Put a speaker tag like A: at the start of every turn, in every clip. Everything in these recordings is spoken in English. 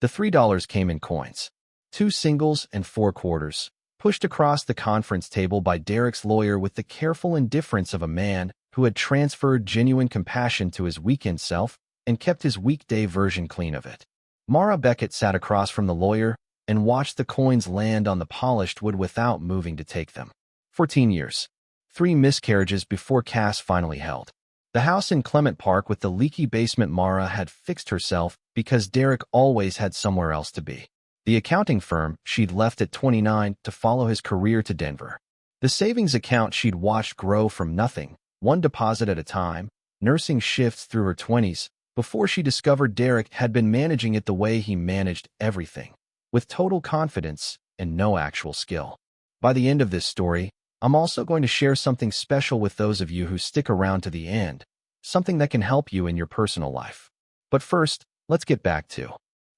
A: The $3 came in coins. 2 singles and 4 quarters, pushed across the conference table by Derek's lawyer with the careful indifference of a man who had transferred genuine compassion to his weekend self and kept his weekday version clean of it. Mara Beckett sat across from the lawyer and watched the coins land on the polished wood without moving to take them. 14 years. 3 miscarriages before Cass finally held. The house in Clement Park with the leaky basement. Mara had fixed herself because Derek always had somewhere else to be. The accounting firm she'd left at 29 to follow his career to Denver. The savings account she'd watched grow from nothing, one deposit at a time, nursing shifts through her 20s, before she discovered Derek had been managing it the way he managed everything, with total confidence and no actual skill. By the end of this story, I'm also going to share something special with those of you who stick around to the end, something that can help you in your personal life. But first, let's get back to.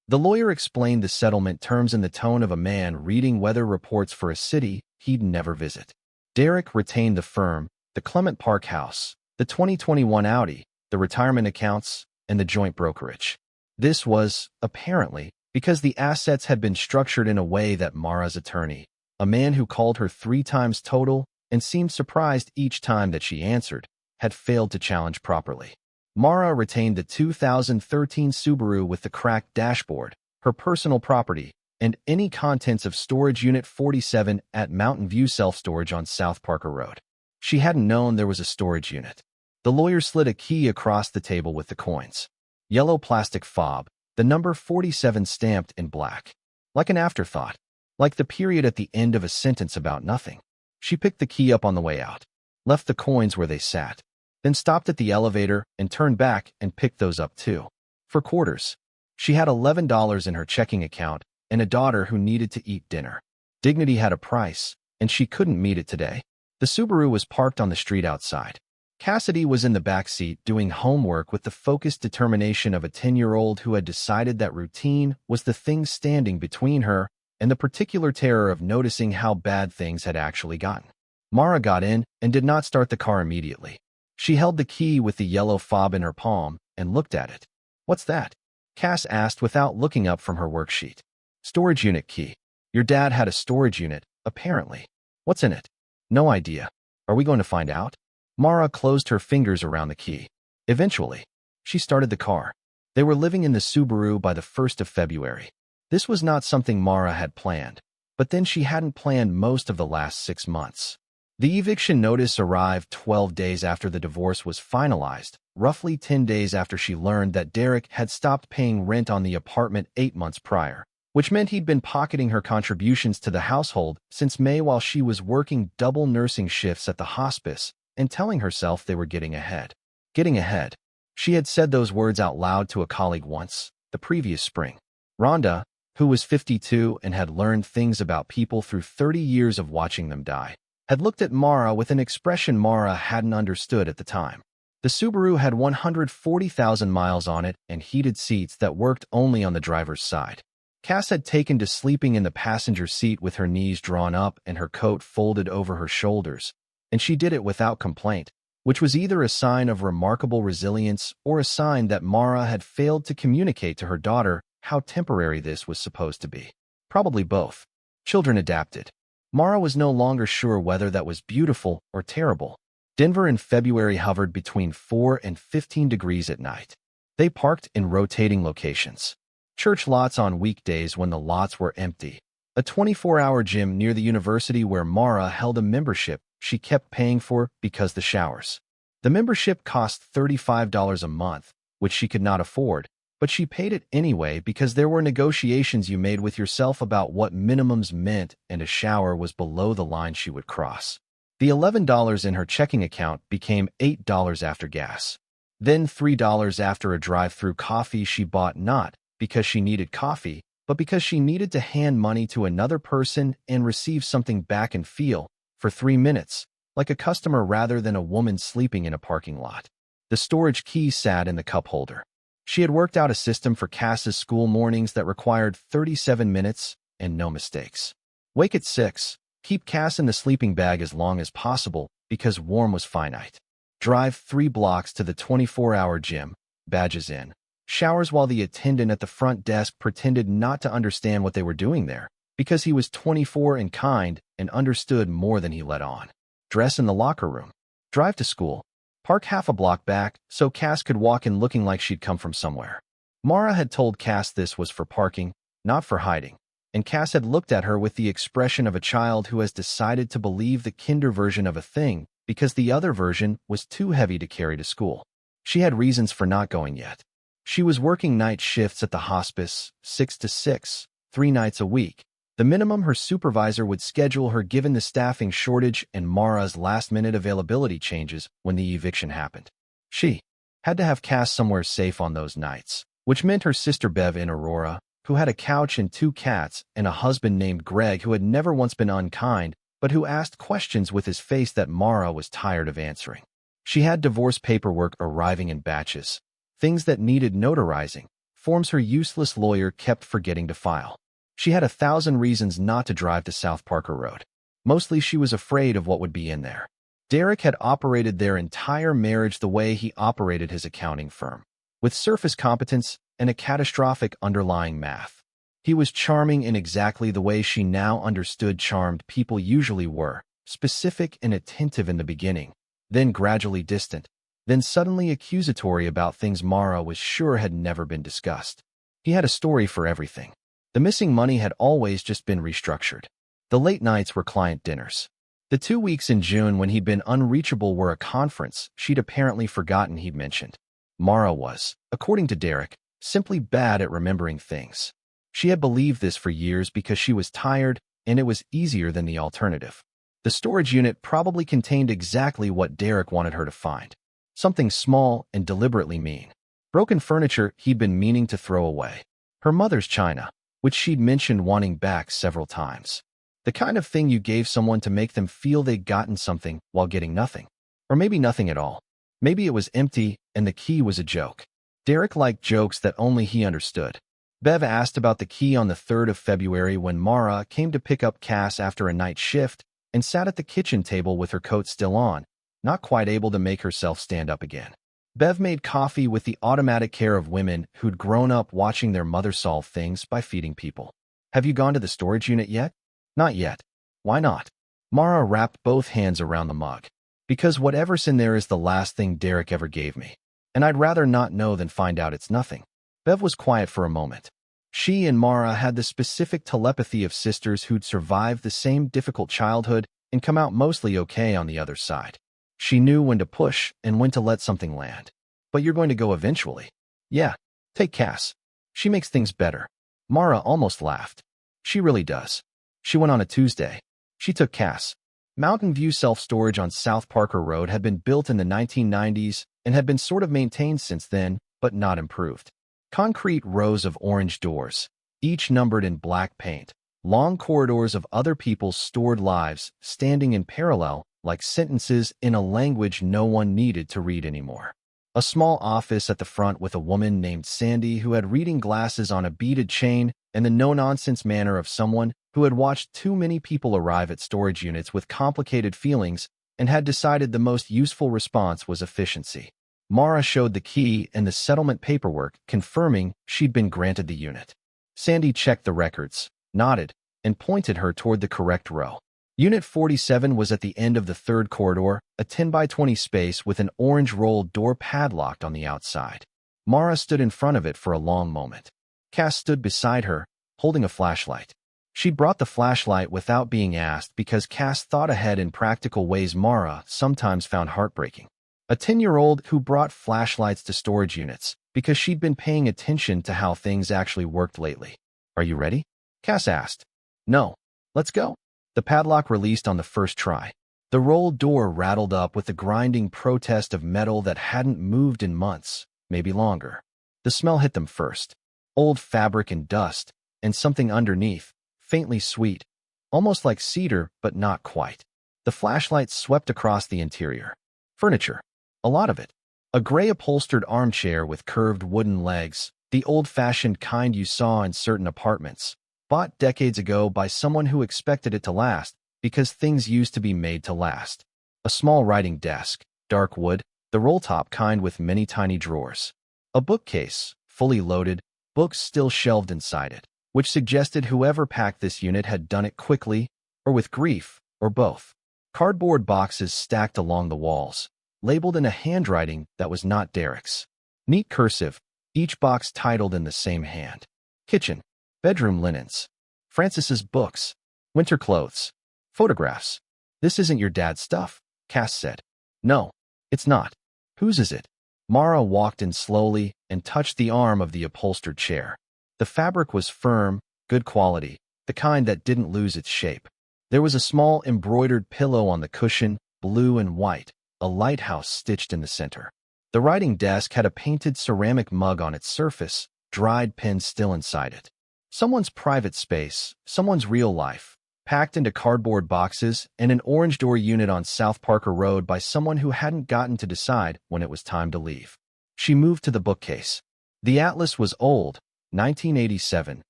A: The lawyer explained the settlement terms in the tone of a man reading weather reports for a city he'd never visit. Derek retained the firm, the Clement Park house, the 2021 Audi, the retirement accounts, and the joint brokerage. This was, apparently, because the assets had been structured in a way that Mara's attorney, a man who called her 3 times total and seemed surprised each time that she answered, had failed to challenge properly. Mara retained the 2013 Subaru with the cracked dashboard, her personal property, and any contents of Storage Unit 47 at Mountain View Self-Storage on South Parker Road. She hadn't known there was a storage unit. The lawyer slid a key across the table with the coins. Yellow plastic fob, the number 47 stamped in black. Like an afterthought. Like the period at the end of a sentence about nothing. She picked the key up on the way out, left the coins where they sat, then stopped at the elevator and turned back and picked those up too. For quarters. She had $11 in her checking account and a daughter who needed to eat dinner. Dignity had a price, and she couldn't meet it today. The Subaru was parked on the street outside. Cassidy was in the back seat doing homework with the focused determination of a 10-year-old who had decided that routine was the thing standing between her and the particular terror of noticing how bad things had actually gotten. Mara got in and did not start the car immediately. She held the key with the yellow fob in her palm and looked at it. "What's that?" Cass asked without looking up from her worksheet. "Storage unit key. Your dad had a storage unit, apparently. What's in it?" "No idea. Are we going to find out?" Mara closed her fingers around the key. Eventually, she started the car. They were living in the Subaru by the 1st of February. This was not something Mara had planned, but then she hadn't planned most of the last 6 months. The eviction notice arrived 12 days after the divorce was finalized, roughly 10 days after she learned that Derek had stopped paying rent on the apartment 8 months prior, which meant he'd been pocketing her contributions to the household since May while she was working double nursing shifts at the hospice and telling herself they were getting ahead. Getting ahead. She had said those words out loud to a colleague once, the previous spring. Rhonda, who was 52 and had learned things about people through 30 years of watching them die, had looked at Mara with an expression Mara hadn't understood at the time. The Subaru had 140,000 miles on it and heated seats that worked only on the driver's side. Cass had taken to sleeping in the passenger seat with her knees drawn up and her coat folded over her shoulders, and she did it without complaint, which was either a sign of remarkable resilience or a sign that Mara had failed to communicate to her daughter how temporary this was supposed to be. Probably both. Children adapted. Mara was no longer sure whether that was beautiful or terrible. Denver in February hovered between 4 and 15 degrees at night. They parked in rotating locations. Church lots on weekdays when the lots were empty. A 24-hour gym near the university where Mara held a membership she kept paying for because the showers. The membership cost $35 a month, which she could not afford, but she paid it anyway because there were negotiations you made with yourself about what minimums meant, and a shower was below the line she would cross. The $11 in her checking account became $8 after gas. Then $3 after a drive-through coffee she bought, not because she needed coffee, but because she needed to hand money to another person and receive something back and feel, for 3 minutes, like a customer rather than a woman sleeping in a parking lot. The storage key sat in the cup holder. She had worked out a system for Cass's school mornings that required 37 minutes and no mistakes. Wake at 6, keep Cass in the sleeping bag as long as possible because warm was finite. Drive 3 blocks to the 24-hour gym, badges in. Showers while the attendant at the front desk pretended not to understand what they were doing there, because he was 24 and kind and understood more than he let on. Dress in the locker room. Drive to school. Park half a block back so Cass could walk in looking like she'd come from somewhere. Mara had told Cass this was for parking, not for hiding, and Cass had looked at her with the expression of a child who has decided to believe the kinder version of a thing because the other version was too heavy to carry to school. She had reasons for not going yet. She was working night shifts at the hospice, 6 to 6, 3 nights a week, the minimum her supervisor would schedule her given the staffing shortage and Mara's last-minute availability changes when the eviction happened. She had to have Cass somewhere safe on those nights, which meant her sister Bev in Aurora, who had a couch and 2 cats, and a husband named Greg who had never once been unkind, but who asked questions with his face that Mara was tired of answering. She had divorce paperwork arriving in batches, things that needed notarizing, forms her useless lawyer kept forgetting to file. She had 1,000 reasons not to drive to South Parker Road. Mostly she was afraid of what would be in there. Derek had operated their entire marriage the way he operated his accounting firm, with surface competence and a catastrophic underlying math. He was charming in exactly the way she now understood charmed people usually were, specific and attentive in the beginning, then gradually distant, then suddenly accusatory about things Mara was sure had never been discussed. He had a story for everything. The missing money had always just been restructured. The late nights were client dinners. The 2 weeks in June when he'd been unreachable were a conference she'd apparently forgotten he'd mentioned. Mara was, according to Derek, simply bad at remembering things. She had believed this for years because she was tired and it was easier than the alternative. The storage unit probably contained exactly what Derek wanted her to find. Something small and deliberately mean. Broken furniture he'd been meaning to throw away. Her mother's china, which she'd mentioned wanting back several times. The kind of thing you gave someone to make them feel they'd gotten something while getting nothing. Or maybe nothing at all. Maybe it was empty and the key was a joke. Derek liked jokes that only he understood. Bev asked about the key on the 3rd of February when Mara came to pick up Cass after a night shift and sat at the kitchen table with her coat still on, not quite able to make herself stand up again. Bev made coffee with the automatic care of women who'd grown up watching their mother solve things by feeding people. Have you gone to the storage unit yet? Not yet. Why not? Mara wrapped both hands around the mug. Because whatever's in there is the last thing Derek ever gave me. And I'd rather not know than find out it's nothing. Bev was quiet for a moment. She and Mara had the specific telepathy of sisters who'd survived the same difficult childhood and come out mostly okay on the other side. She knew when to push and when to let something land. But you're going to go eventually. Yeah, take Cass. She makes things better. Mara almost laughed. She really does. She went on a Tuesday. She took Cass. Mountain View self-storage on South Parker Road had been built in the 1990s and had been sort of maintained since then, but not improved. Concrete rows of orange doors, each numbered in black paint. Long corridors of other people's stored lives standing in parallel like sentences in a language no one needed to read anymore. A small office at the front with a woman named Sandy who had reading glasses on a beaded chain and the no-nonsense manner of someone who had watched too many people arrive at storage units with complicated feelings and had decided the most useful response was efficiency. Mara showed the key and the settlement paperwork, confirming she'd been granted the unit. Sandy checked the records, nodded, and pointed her toward the correct row. Unit 47 was at the end of the 3rd corridor, a 10 by 20 space with an orange rolled door padlocked on the outside. Mara stood in front of it for a long moment. Cass stood beside her, holding a flashlight. She brought the flashlight without being asked because Cass thought ahead in practical ways Mara sometimes found heartbreaking. A 10-year-old who brought flashlights to storage units because she'd been paying attention to how things actually worked lately. Are you ready? Cass asked. No. Let's go. The padlock released on the first try. The rolled door rattled up with the grinding protest of metal that hadn't moved in months, maybe longer. The smell hit them first. Old fabric and dust, and something underneath, faintly sweet, almost like cedar, but not quite. The flashlight swept across the interior. Furniture. A lot of it. A gray upholstered armchair with curved wooden legs, the old-fashioned kind you saw in certain apartments, bought decades ago by someone who expected it to last because things used to be made to last. A small writing desk, dark wood, the roll-top kind with many tiny drawers. A bookcase, fully loaded, books still shelved inside it, which suggested whoever packed this unit had done it quickly, or with grief, or both. Cardboard boxes stacked along the walls, labeled in a handwriting that was not Derek's. Neat cursive, each box titled in the same hand. Kitchen, bedroom linens, Francis's books, winter clothes, photographs. This isn't your dad's stuff, Cass said. No, it's not. Whose is it? Mara walked in slowly and touched the arm of the upholstered chair. The fabric was firm, good quality, the kind that didn't lose its shape. There was a small embroidered pillow on the cushion, blue and white, a lighthouse stitched in the center. The writing desk had a painted ceramic mug on its surface, dried pens still inside it. Someone's private space, someone's real life, packed into cardboard boxes and an orange door unit on South Parker Road by someone who hadn't gotten to decide when it was time to leave. She moved to the bookcase. The atlas was old, 1987,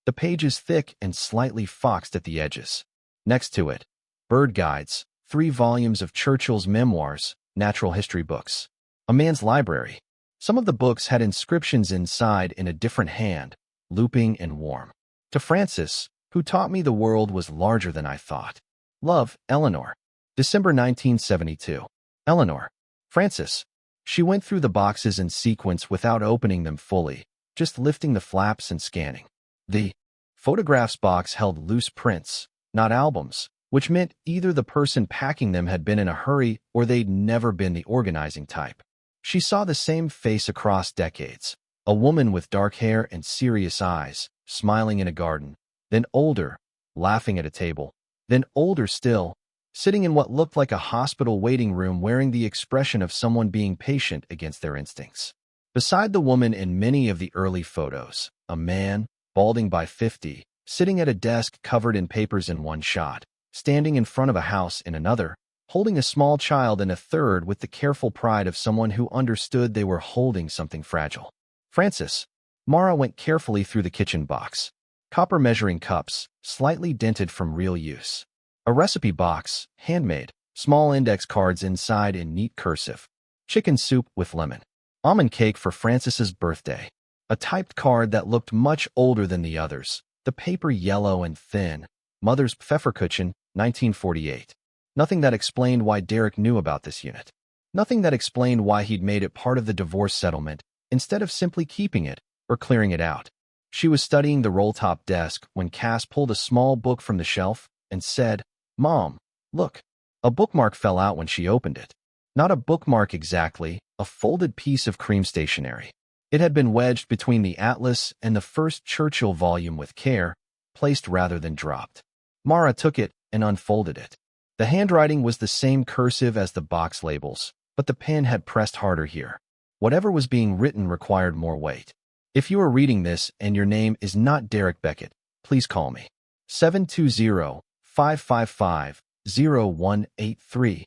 A: the pages thick and slightly foxed at the edges. Next to it, bird guides, 3 volumes of Churchill's memoirs, natural history books. A man's library. Some of the books had inscriptions inside in a different hand, looping and warm. To Francis, who taught me the world was larger than I thought. Love, Eleanor. December 1972. Eleanor. Francis. She went through the boxes in sequence without opening them fully, just lifting the flaps and scanning. The photographs box held loose prints, not albums, which meant either the person packing them had been in a hurry or they'd never been the organizing type. She saw the same face across decades, a woman with dark hair and serious eyes, smiling in a garden, then older, laughing at a table, then older still, sitting in what looked like a hospital waiting room wearing the expression of someone being patient against their instincts. Beside the woman in many of the early photos, a man, balding by 50, sitting at a desk covered in papers in one shot, standing in front of a house in another, holding a small child in a third with the careful pride of someone who understood they were holding something fragile. Francis. Mara went carefully through the kitchen box. Copper measuring cups, slightly dented from real use. A recipe box, handmade, small index cards inside in neat cursive. Chicken soup with lemon. Almond cake for Francis's birthday. A typed card that looked much older than the others, the paper yellow and thin. Mother's Pfefferkuchen, 1948. Nothing that explained why Derek knew about this unit. Nothing that explained why he'd made it part of the divorce settlement, instead of simply keeping it or clearing it out. She was studying the roll-top desk when Cass pulled a small book from the shelf and said, "Mom, look." A bookmark fell out when she opened it. Not a bookmark exactly, a folded piece of cream stationery. It had been wedged between the atlas and the first Churchill volume with care, placed rather than dropped. Mara took it and unfolded it. The handwriting was the same cursive as the box labels, but the pen had pressed harder here. Whatever was being written required more weight. If you are reading this and your name is not Derek Beckett, please call me. 720-555-0183.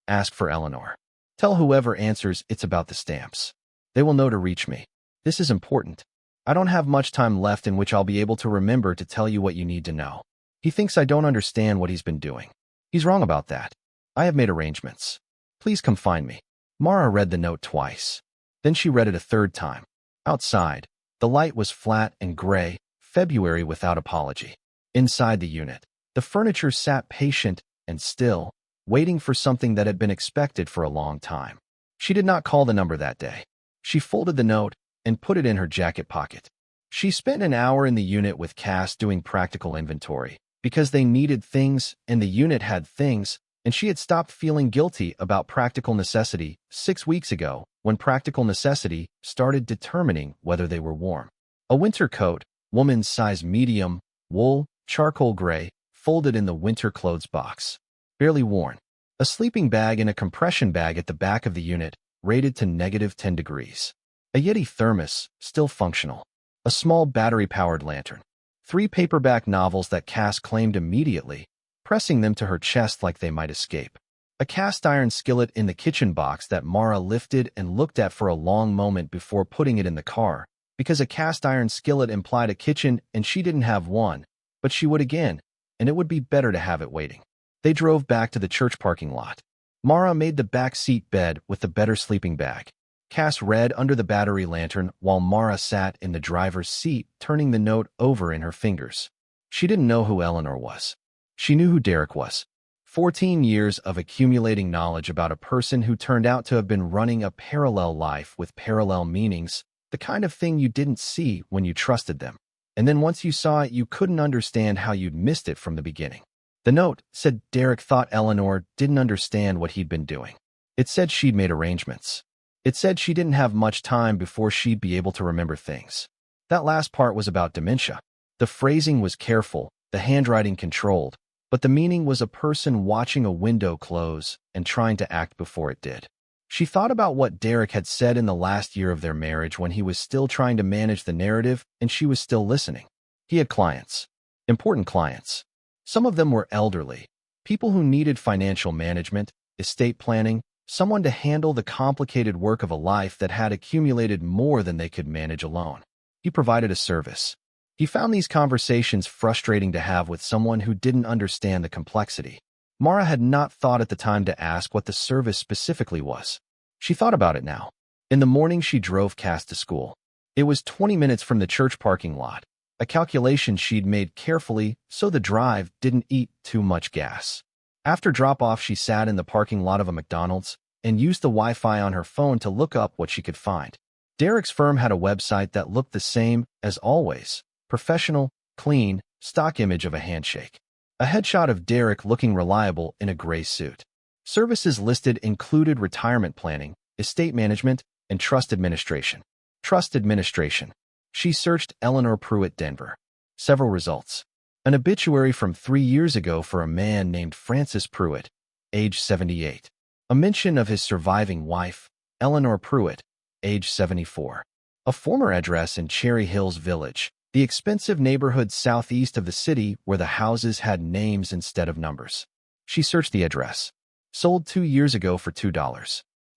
A: Ask for Eleanor. Tell whoever answers it's about the stamps. They will know to reach me. This is important. I don't have much time left in which I'll be able to remember to tell you what you need to know. He thinks I don't understand what he's been doing. He's wrong about that. I have made arrangements. Please come find me. Mara read the note twice. Then she read it a third time. Outside, the light was flat and gray, February without apology. Inside the unit, the furniture sat patient and still, waiting for something that had been expected for a long time. She did not call the number that day. She folded the note and put it in her jacket pocket. She spent an hour in the unit with Cass doing practical inventory, because they needed things and the unit had things, and she had stopped feeling guilty about practical necessity 6 weeks ago when practical necessity started determining whether they were warm. A winter coat, woman's size medium, wool, charcoal gray, folded in the winter clothes box. Barely worn. A sleeping bag and a compression bag at the back of the unit, rated to -10 degrees. A Yeti thermos, still functional. A small battery-powered lantern. 3 paperback novels that Cass claimed immediately, pressing them to her chest like they might escape. A cast-iron skillet in the kitchen box that Mara lifted and looked at for a long moment before putting it in the car, because a cast-iron skillet implied a kitchen and she didn't have one, but she would again, and it would be better to have it waiting. They drove back to the church parking lot. Mara made the back seat bed with the better sleeping bag. Cass read under the battery lantern while Mara sat in the driver's seat, turning the note over in her fingers. She didn't know who Eleanor was. She knew who Derek was. 14 years of accumulating knowledge about a person who turned out to have been running a parallel life with parallel meanings, the kind of thing you didn't see when you trusted them. And then once you saw it, you couldn't understand how you'd missed it from the beginning. The note said Derek thought Eleanor didn't understand what he'd been doing. It said she'd made arrangements. It said she didn't have much time before she'd be able to remember things. That last part was about dementia. The phrasing was careful, the handwriting controlled, but the meaning was a person watching a window close and trying to act before it did. She thought about what Derek had said in the last year of their marriage when he was still trying to manage the narrative and she was still listening. He had clients. Important clients. Some of them were elderly, people who needed financial management, estate planning, someone to handle the complicated work of a life that had accumulated more than they could manage alone. He provided a service. He found these conversations frustrating to have with someone who didn't understand the complexity. Mara had not thought at the time to ask what the service specifically was. She thought about it now. In the morning, she drove Cass to school. It was 20 minutes from the church parking lot, a calculation she'd made carefully so the drive didn't eat too much gas. After drop-off, she sat in the parking lot of a McDonald's and used the Wi-Fi on her phone to look up what she could find. Derek's firm had a website that looked the same as always. Professional, clean, stock image of a handshake. A headshot of Derek looking reliable in a gray suit. Services listed included retirement planning, estate management, and trust administration. Trust administration. She searched Eleanor Pruett, Denver. Several results. An obituary from 3 years ago for a man named Francis Pruett, age 78. A mention of his surviving wife, Eleanor Pruett, age 74. A former address in Cherry Hills Village, the expensive neighborhood southeast of the city where the houses had names instead of numbers. She searched the address. Sold 2 years ago for $2.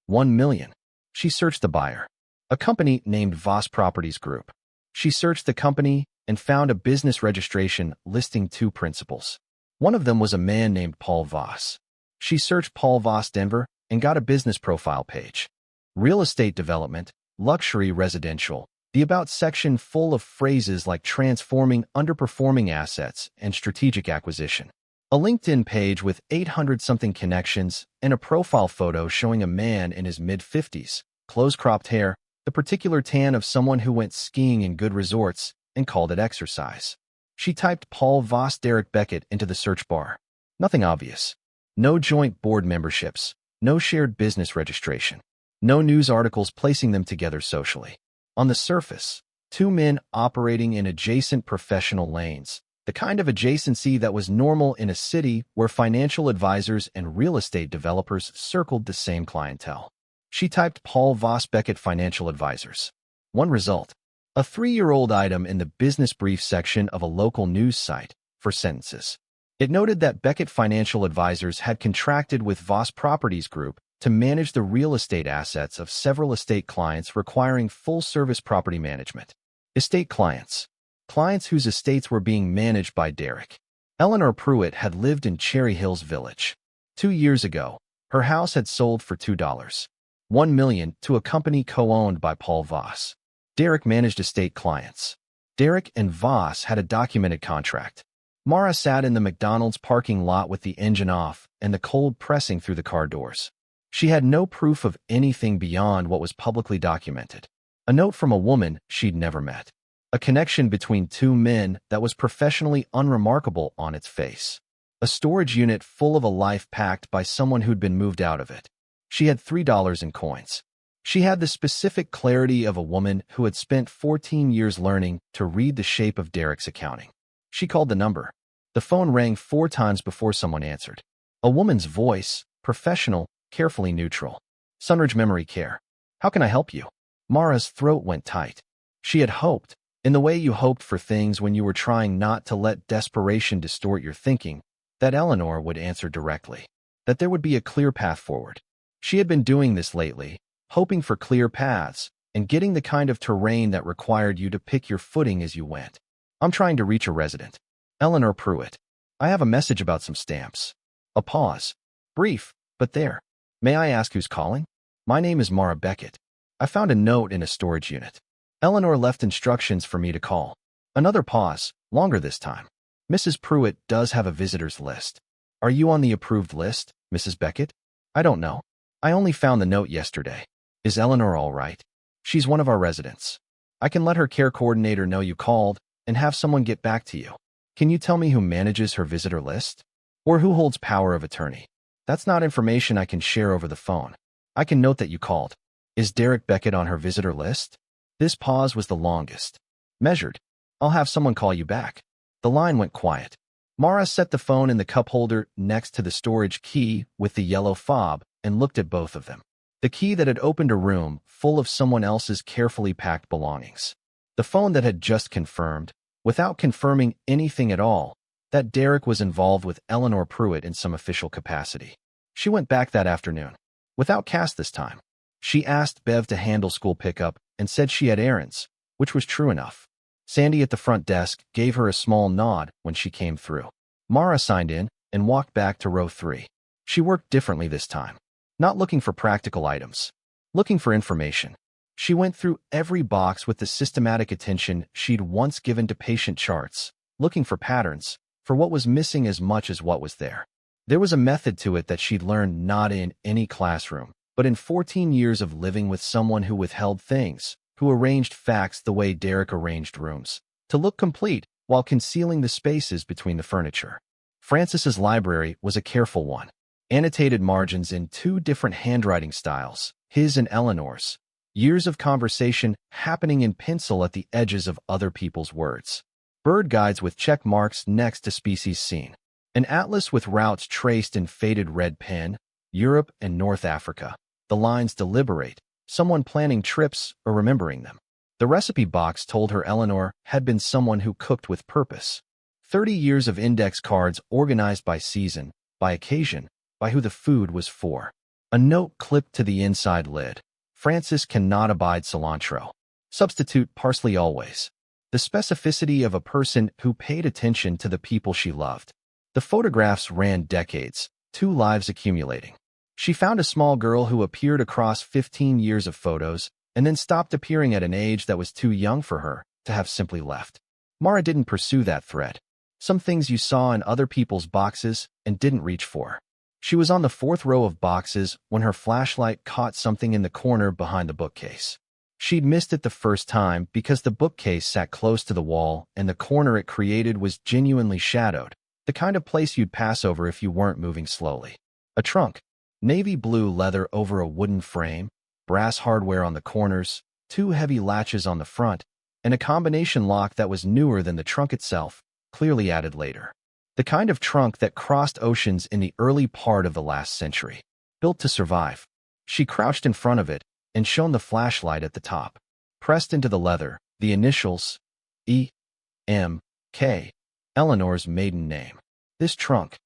A: $1 million. She searched the buyer. A company named Voss Properties Group. She searched the company and found a business registration listing 2 principals. One of them was a man named Paul Voss. She searched Paul Voss Denver and got a business profile page. Real estate development, luxury residential, the About section full of phrases like transforming underperforming assets and strategic acquisition. A LinkedIn page with 800-something connections and a profile photo showing a man in his mid-50s, close-cropped hair, the particular tan of someone who went skiing in good resorts and called it exercise. She typed Paul Voss Derek Beckett into the search bar. Nothing obvious. No joint board memberships. No shared business registration. No news articles placing them together socially. On the surface, 2 men operating in adjacent professional lanes, the kind of adjacency that was normal in a city where financial advisors and real estate developers circled the same clientele. She typed Paul Voss Beckett Financial Advisors. One result. A 3-year-old item in the business brief section of a local news site, for sentences. It noted that Beckett Financial Advisors had contracted with Voss Properties Group to manage the real estate assets of several estate clients requiring full-service property management. Estate clients. Clients whose estates were being managed by Derek. Eleanor Pruett had lived in Cherry Hills Village. 2 years ago, her house had sold for $2. $1 million to a company co-owned by Paul Voss. Derek managed estate clients. Derek and Voss had a documented contract. Mara sat in the McDonald's parking lot with the engine off and the cold pressing through the car doors. She had no proof of anything beyond what was publicly documented. A note from a woman she'd never met. A connection between 2 men that was professionally unremarkable on its face. A storage unit full of a life packed by someone who'd been moved out of it. She had $3 in coins. She had the specific clarity of a woman who had spent 14 years learning to read the shape of Derek's accounting. She called the number. The phone rang 4 times before someone answered. A woman's voice, professional, carefully neutral. Sunridge Memory Care. How can I help you? Mara's throat went tight. She had hoped, in the way you hoped for things when you were trying not to let desperation distort your thinking, that Eleanor would answer directly. That there would be a clear path forward. She had been doing this lately, hoping for clear paths, and getting the kind of terrain that required you to pick your footing as you went. I'm trying to reach a resident. Eleanor Pruett. I have a message about some stamps. A pause. Brief, but there. May I ask who's calling? My name is Mara Beckett. I found a note in a storage unit. Eleanor left instructions for me to call. Another pause, longer this time. Mrs. Pruett does have a visitor's list. Are you on the approved list, Mrs. Beckett? I don't know. I only found the note yesterday. Is Eleanor all right? She's one of our residents. I can let her care coordinator know you called and have someone get back to you. Can you tell me who manages her visitor list? Or who holds power of attorney? That's not information I can share over the phone. I can note that you called. Is Derek Beckett on her visitor list? This pause was the longest. Measured. I'll have someone call you back. The line went quiet. Mara set the phone in the cup holder next to the storage key with the yellow fob and looked at both of them. The key that had opened a room full of someone else's carefully packed belongings. The phone that had just confirmed, without confirming anything at all, that Derek was involved with Eleanor Pruett in some official capacity. She went back that afternoon. Without Cass this time. She asked Bev to handle school pickup and said she had errands, which was true enough. Sandy at the front desk gave her a small nod when she came through. Mara signed in and walked back to row 3. She worked differently this time. Not looking for practical items. Looking for information. She went through every box with the systematic attention she'd once given to patient charts, looking for patterns, for what was missing as much as what was there. There was a method to it that she'd learned not in any classroom, but in 14 years of living with someone who withheld things, who arranged facts the way Derek arranged rooms, to look complete while concealing the spaces between the furniture. Francis's library was a careful one. Annotated margins in 2 different handwriting styles, his and Eleanor's. Years of conversation happening in pencil at the edges of other people's words. Bird guides with check marks next to species seen. An atlas with routes traced in faded red pen, Europe and North Africa. The lines deliberate, someone planning trips or remembering them. The recipe box told her Eleanor had been someone who cooked with purpose. 30 years of index cards organized by season, by occasion, by who the food was for. A note clipped to the inside lid. Francis cannot abide cilantro. Substitute parsley always. The specificity of a person who paid attention to the people she loved. The photographs ran decades, 2 lives accumulating. She found a small girl who appeared across 15 years of photos and then stopped appearing at an age that was too young for her to have simply left. Mara didn't pursue that thread. Some things you saw in other people's boxes and didn't reach for. She was on the 4th row of boxes when her flashlight caught something in the corner behind the bookcase. She'd missed it the first time because the bookcase sat close to the wall and the corner it created was genuinely shadowed, the kind of place you'd pass over if you weren't moving slowly. A trunk. Navy blue leather over a wooden frame, brass hardware on the corners, 2 heavy latches on the front, and a combination lock that was newer than the trunk itself, clearly added later. The kind of trunk that crossed oceans in the early part of the last century. Built to survive. She crouched in front of it and shone the flashlight at the top. Pressed into the leather, the initials, E.M.K., Eleanor's maiden name. This trunk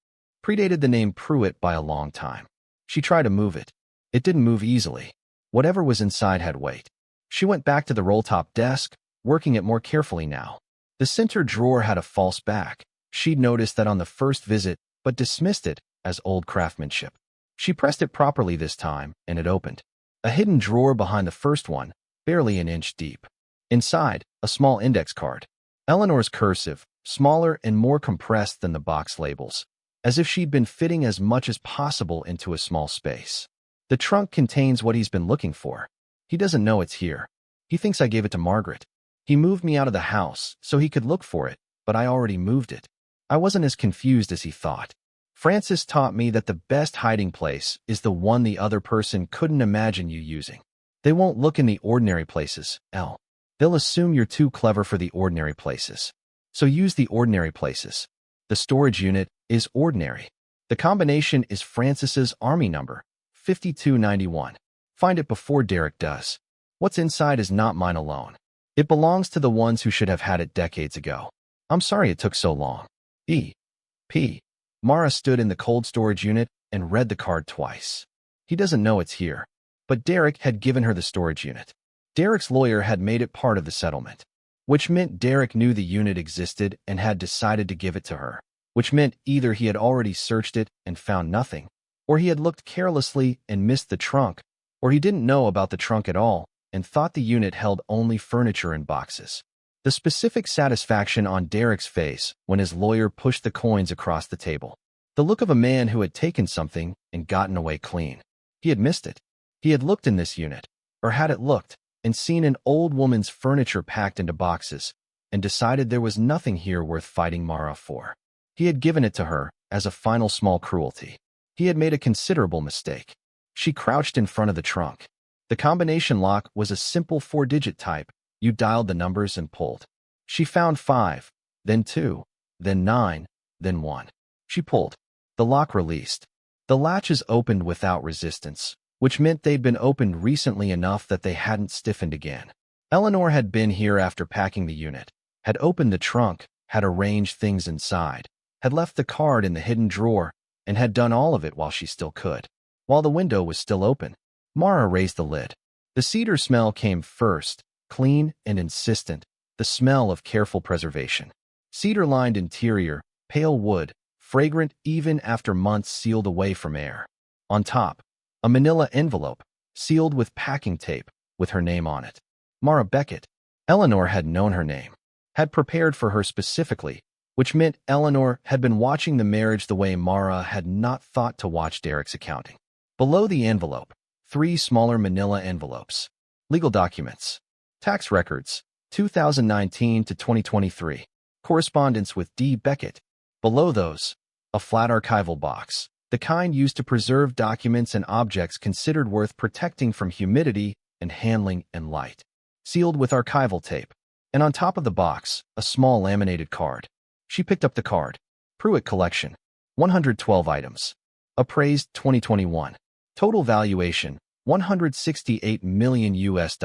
A: predated the name Pruett by a long time. She tried to move it. It didn't move easily. Whatever was inside had weight. She went back to the roll-top desk, working it more carefully now. The center drawer had a false back. She'd noticed that on the first visit, but dismissed it as old craftsmanship. She pressed it properly this time, and it opened. A hidden drawer behind the first one, barely an inch deep. Inside, a small index card. Eleanor's cursive, smaller and more compressed than the box labels, as if she'd been fitting as much as possible into a small space. The trunk contains what he's been looking for. He doesn't know it's here. He thinks I gave it to Margaret. He moved me out of the house so he could look for it, but I already moved it. I wasn't as confused as he thought. Francis taught me that the best hiding place is the one the other person couldn't imagine you using. They won't look in the ordinary places, Elle. They'll assume you're too clever for the ordinary places. So use the ordinary places. The storage unit is ordinary. The combination is Francis's army number, 5291. Find it before Derek does. What's inside is not mine alone. It belongs to the ones who should have had it decades ago. I'm sorry it took so long. E.P. Mara stood in the cold storage unit and read the card twice. He doesn't know it's here. But Derek had given her the storage unit. Derek's lawyer had made it part of the settlement, which meant Derek knew the unit existed and had decided to give it to her, which meant either he had already searched it and found nothing, or he had looked carelessly and missed the trunk, or he didn't know about the trunk at all and thought the unit held only furniture and boxes. The specific satisfaction on Derek's face when his lawyer pushed the coins across the table. The look of a man who had taken something and gotten away clean. He had missed it. He had looked in this unit, or had it looked, and seen an old woman's furniture packed into boxes, and decided there was nothing here worth fighting Mara for. He had given it to her as a final small cruelty. He had made a considerable mistake. She crouched in front of the trunk. The combination lock was a simple 4-digit type. You dialed the numbers and pulled. She found 5, then 2, then 9, then 1. She pulled. The lock released. The latches opened without resistance, which meant they'd been opened recently enough that they hadn't stiffened again. Eleanor had been here after packing the unit, had opened the trunk, had arranged things inside, had left the card in the hidden drawer, and had done all of it while she still could. While the window was still open, Mara raised the lid. The cedar smell came first, clean and insistent, the smell of careful preservation. Cedar-lined interior, pale wood, fragrant even after months sealed away from air. On top, a manila envelope, sealed with packing tape, with her name on it. Mara Beckett. Eleanor had known her name, had prepared for her specifically, which meant Eleanor had been watching the marriage the way Mara had not thought to watch Derek's accounting. Below the envelope, 3 smaller manila envelopes. Legal documents. Tax records, 2019 to 2023. Correspondence with D. Beckett. Below those, a flat archival box, the kind used to preserve documents and objects considered worth protecting from humidity and handling and light. Sealed with archival tape. And on top of the box, a small laminated card. She picked up the card. Pruett collection. 112 items. Appraised 2021. Total valuation, $168 million US.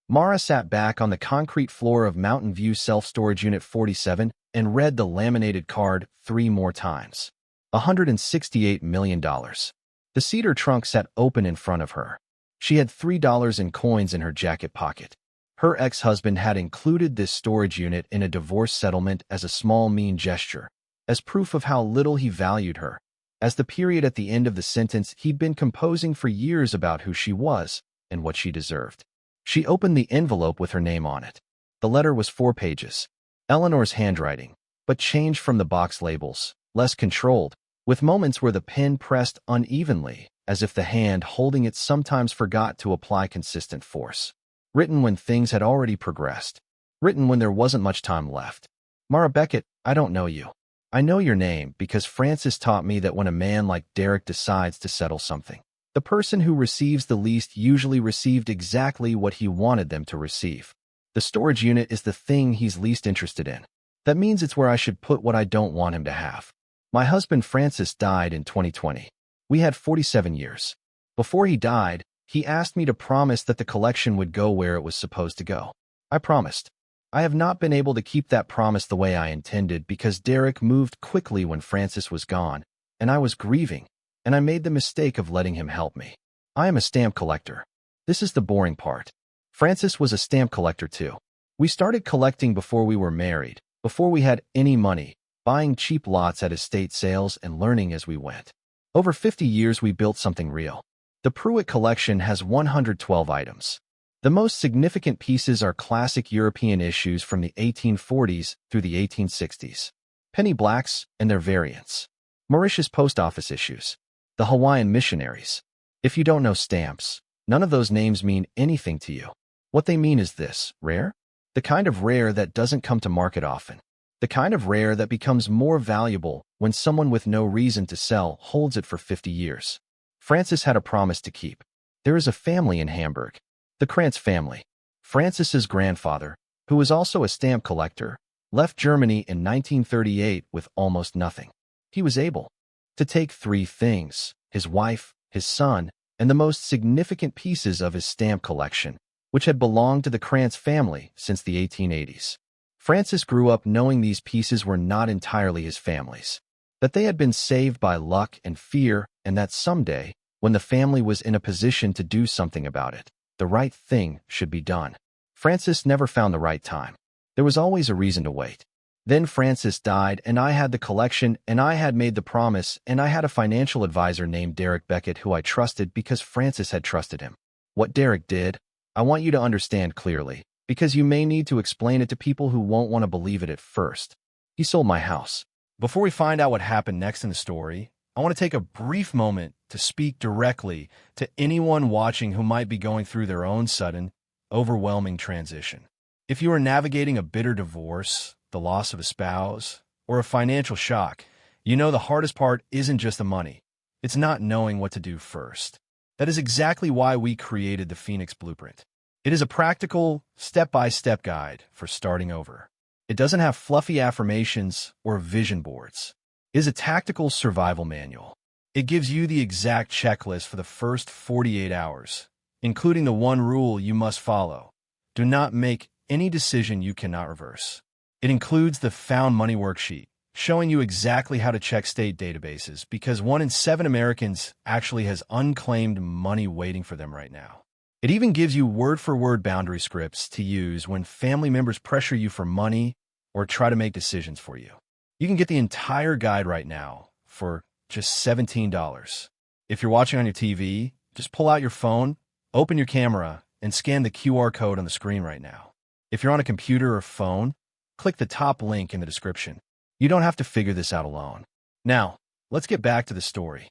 A: Mara sat back on the concrete floor of Mountain View Self-Storage Unit 47 and read the laminated card 3 more times. $168 million. The cedar trunk sat open in front of her. She had $3 in coins in her jacket pocket. Her ex-husband had included this storage unit in a divorce settlement as a small mean gesture, as proof of how little he valued her, as the period at the end of the sentence he'd been composing for years about who she was and what she deserved. She opened the envelope with her name on it. The letter was 4 pages. Eleanor's handwriting, but changed from the box labels, less controlled, with moments where the pen pressed unevenly, as if the hand holding it sometimes forgot to apply consistent force. Written when things had already progressed. Written when there wasn't much time left. Mara Beckett, I don't know you. I know your name because Francis taught me that when a man like Derek decides to settle something, the person who receives the least usually received exactly what he wanted them to receive. The storage unit is the thing he's least interested in. That means it's where I should put what I don't want him to have. My husband Francis died in 2020. We had 47 years. Before he died, he asked me to promise that the collection would go where it was supposed to go. I promised. I have not been able to keep that promise the way I intended because Derek moved quickly when Francis was gone, and I was grieving, and I made the mistake of letting him help me. I am a stamp collector. This is the boring part. Francis was a stamp collector too. We started collecting before we were married, before we had any money, buying cheap lots at estate sales and learning as we went. Over 50 years we built something real. The Pruett collection has 112 items. The most significant pieces are classic European issues from the 1840s through the 1860s. Penny blacks and their variants. Mauritius post office issues. The Hawaiian missionaries. If you don't know stamps, none of those names mean anything to you. What they mean is this: rare? The kind of rare that doesn't come to market often. The kind of rare that becomes more valuable when someone with no reason to sell holds it for 50 years. Francis had a promise to keep. There is a family in Hamburg. The Krantz family. Francis's grandfather, who was also a stamp collector, left Germany in 1938 with almost nothing. He was able to take 3 things: his wife, his son, and the most significant pieces of his stamp collection, which had belonged to the Krantz family since the 1880s. Francis grew up knowing these pieces were not entirely his family's, that they had been saved by luck and fear, and that someday, when the family was in a position to do something about it, the right thing should be done. Francis never found the right time. There was always a reason to wait. Then Francis died, and I had the collection, and I had made the promise, and I had a financial advisor named Derek Beckett who I trusted because Francis had trusted him. What Derek did, I want you to understand clearly, because you may need to explain it to people who won't want to believe it at first. He sold my house. Before we find out what happened next in the story, I want to take a brief moment to speak directly to anyone watching who might be going through their own sudden, overwhelming transition. If you are navigating a bitter divorce, the loss of a spouse, or a financial shock, you know the hardest part isn't just the money. It's not knowing what to do first. That is exactly why we created the Phoenix Blueprint. It is a practical, step-by-step guide for starting over. It doesn't have fluffy affirmations or vision boards. It is a tactical survival manual. It gives you the exact checklist for the first 48 hours, including the one rule you must follow. Do not make any decision you cannot reverse. It includes the Found Money worksheet, showing you exactly how to check state databases because 1 in 7 Americans actually has unclaimed money waiting for them right now. It even gives you word-for-word boundary scripts to use when family members pressure you for money or try to make decisions for you. You can get the entire guide right now for just $17. If you're watching on your TV, just pull out your phone, open your camera, and scan the QR code on the screen right now. If you're on a computer or phone, click the top link in the description. You don't have to figure this out alone. Now, let's get back to the story.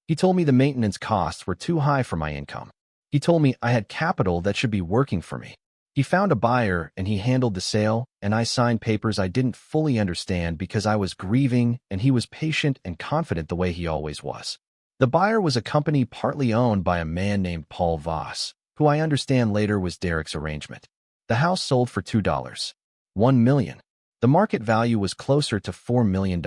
A: He told me the maintenance costs were too high for my income. He told me I had capital that should be working for me. He found a buyer and he handled the sale, and I signed papers I didn't fully understand because I was grieving, and he was patient and confident the way he always was. The buyer was a company partly owned by a man named Paul Voss, who I understand later was Derek's arrangement. The house sold for $2. $1 million. The market value was closer to $4 million.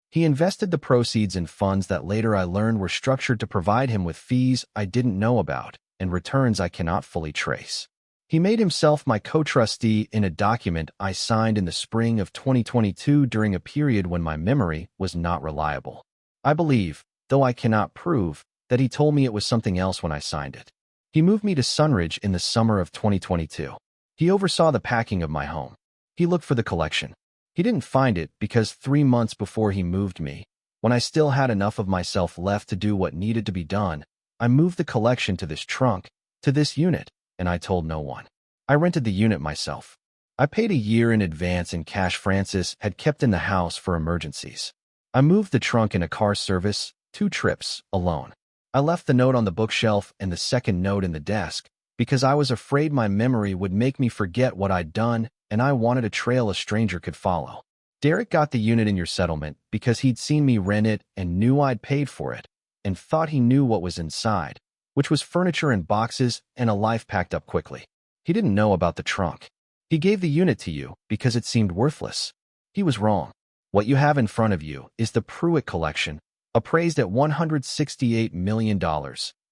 A: He invested the proceeds in funds that later I learned were structured to provide him with fees I didn't know about and returns I cannot fully trace. He made himself my co-trustee in a document I signed in the spring of 2022 during a period when my memory was not reliable. I believe, though I cannot prove, that he told me it was something else when I signed it. He moved me to Sunridge in the summer of 2022. He oversaw the packing of my home. He looked for the collection. He didn't find it because 3 months before he moved me, when I still had enough of myself left to do what needed to be done, I moved the collection to this trunk, to this unit, and I told no one. I rented the unit myself. I paid a year in advance in cash Francis had kept in the house for emergencies. I moved the trunk in a car service, 2 trips, alone. I left the note on the bookshelf and the second note in the desk because I was afraid my memory would make me forget what I'd done, and I wanted a trail a stranger could follow. Derek got the unit in your settlement because he'd seen me rent it and knew I'd paid for it, and thought he knew what was inside, which was furniture in boxes and a life packed up quickly. He didn't know about the trunk. He gave the unit to you because it seemed worthless. He was wrong. What you have in front of you is the Pruett collection, appraised at $168 million,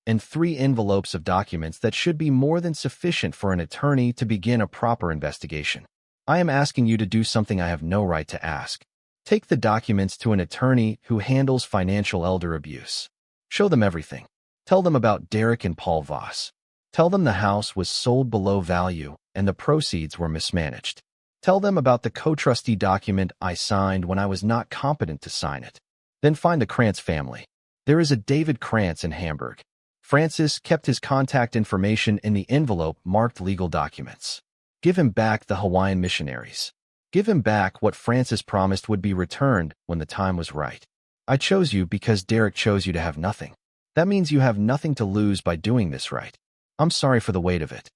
A: and 3 envelopes of documents that should be more than sufficient for an attorney to begin a proper investigation. I am asking you to do something I have no right to ask. Take the documents to an attorney who handles financial elder abuse. Show them everything. Tell them about Derek and Paul Voss. Tell them the house was sold below value and the proceeds were mismanaged. Tell them about the co-trustee document I signed when I was not competent to sign it. Then find the Krantz family. There is a David Krantz in Hamburg. Francis kept his contact information in the envelope marked legal documents. Give him back the Hawaiian missionaries. Give him back what Francis promised would be returned when the time was right. I chose you because Derek chose you to have nothing. That means you have nothing to lose by doing this right. I'm sorry for the weight of it.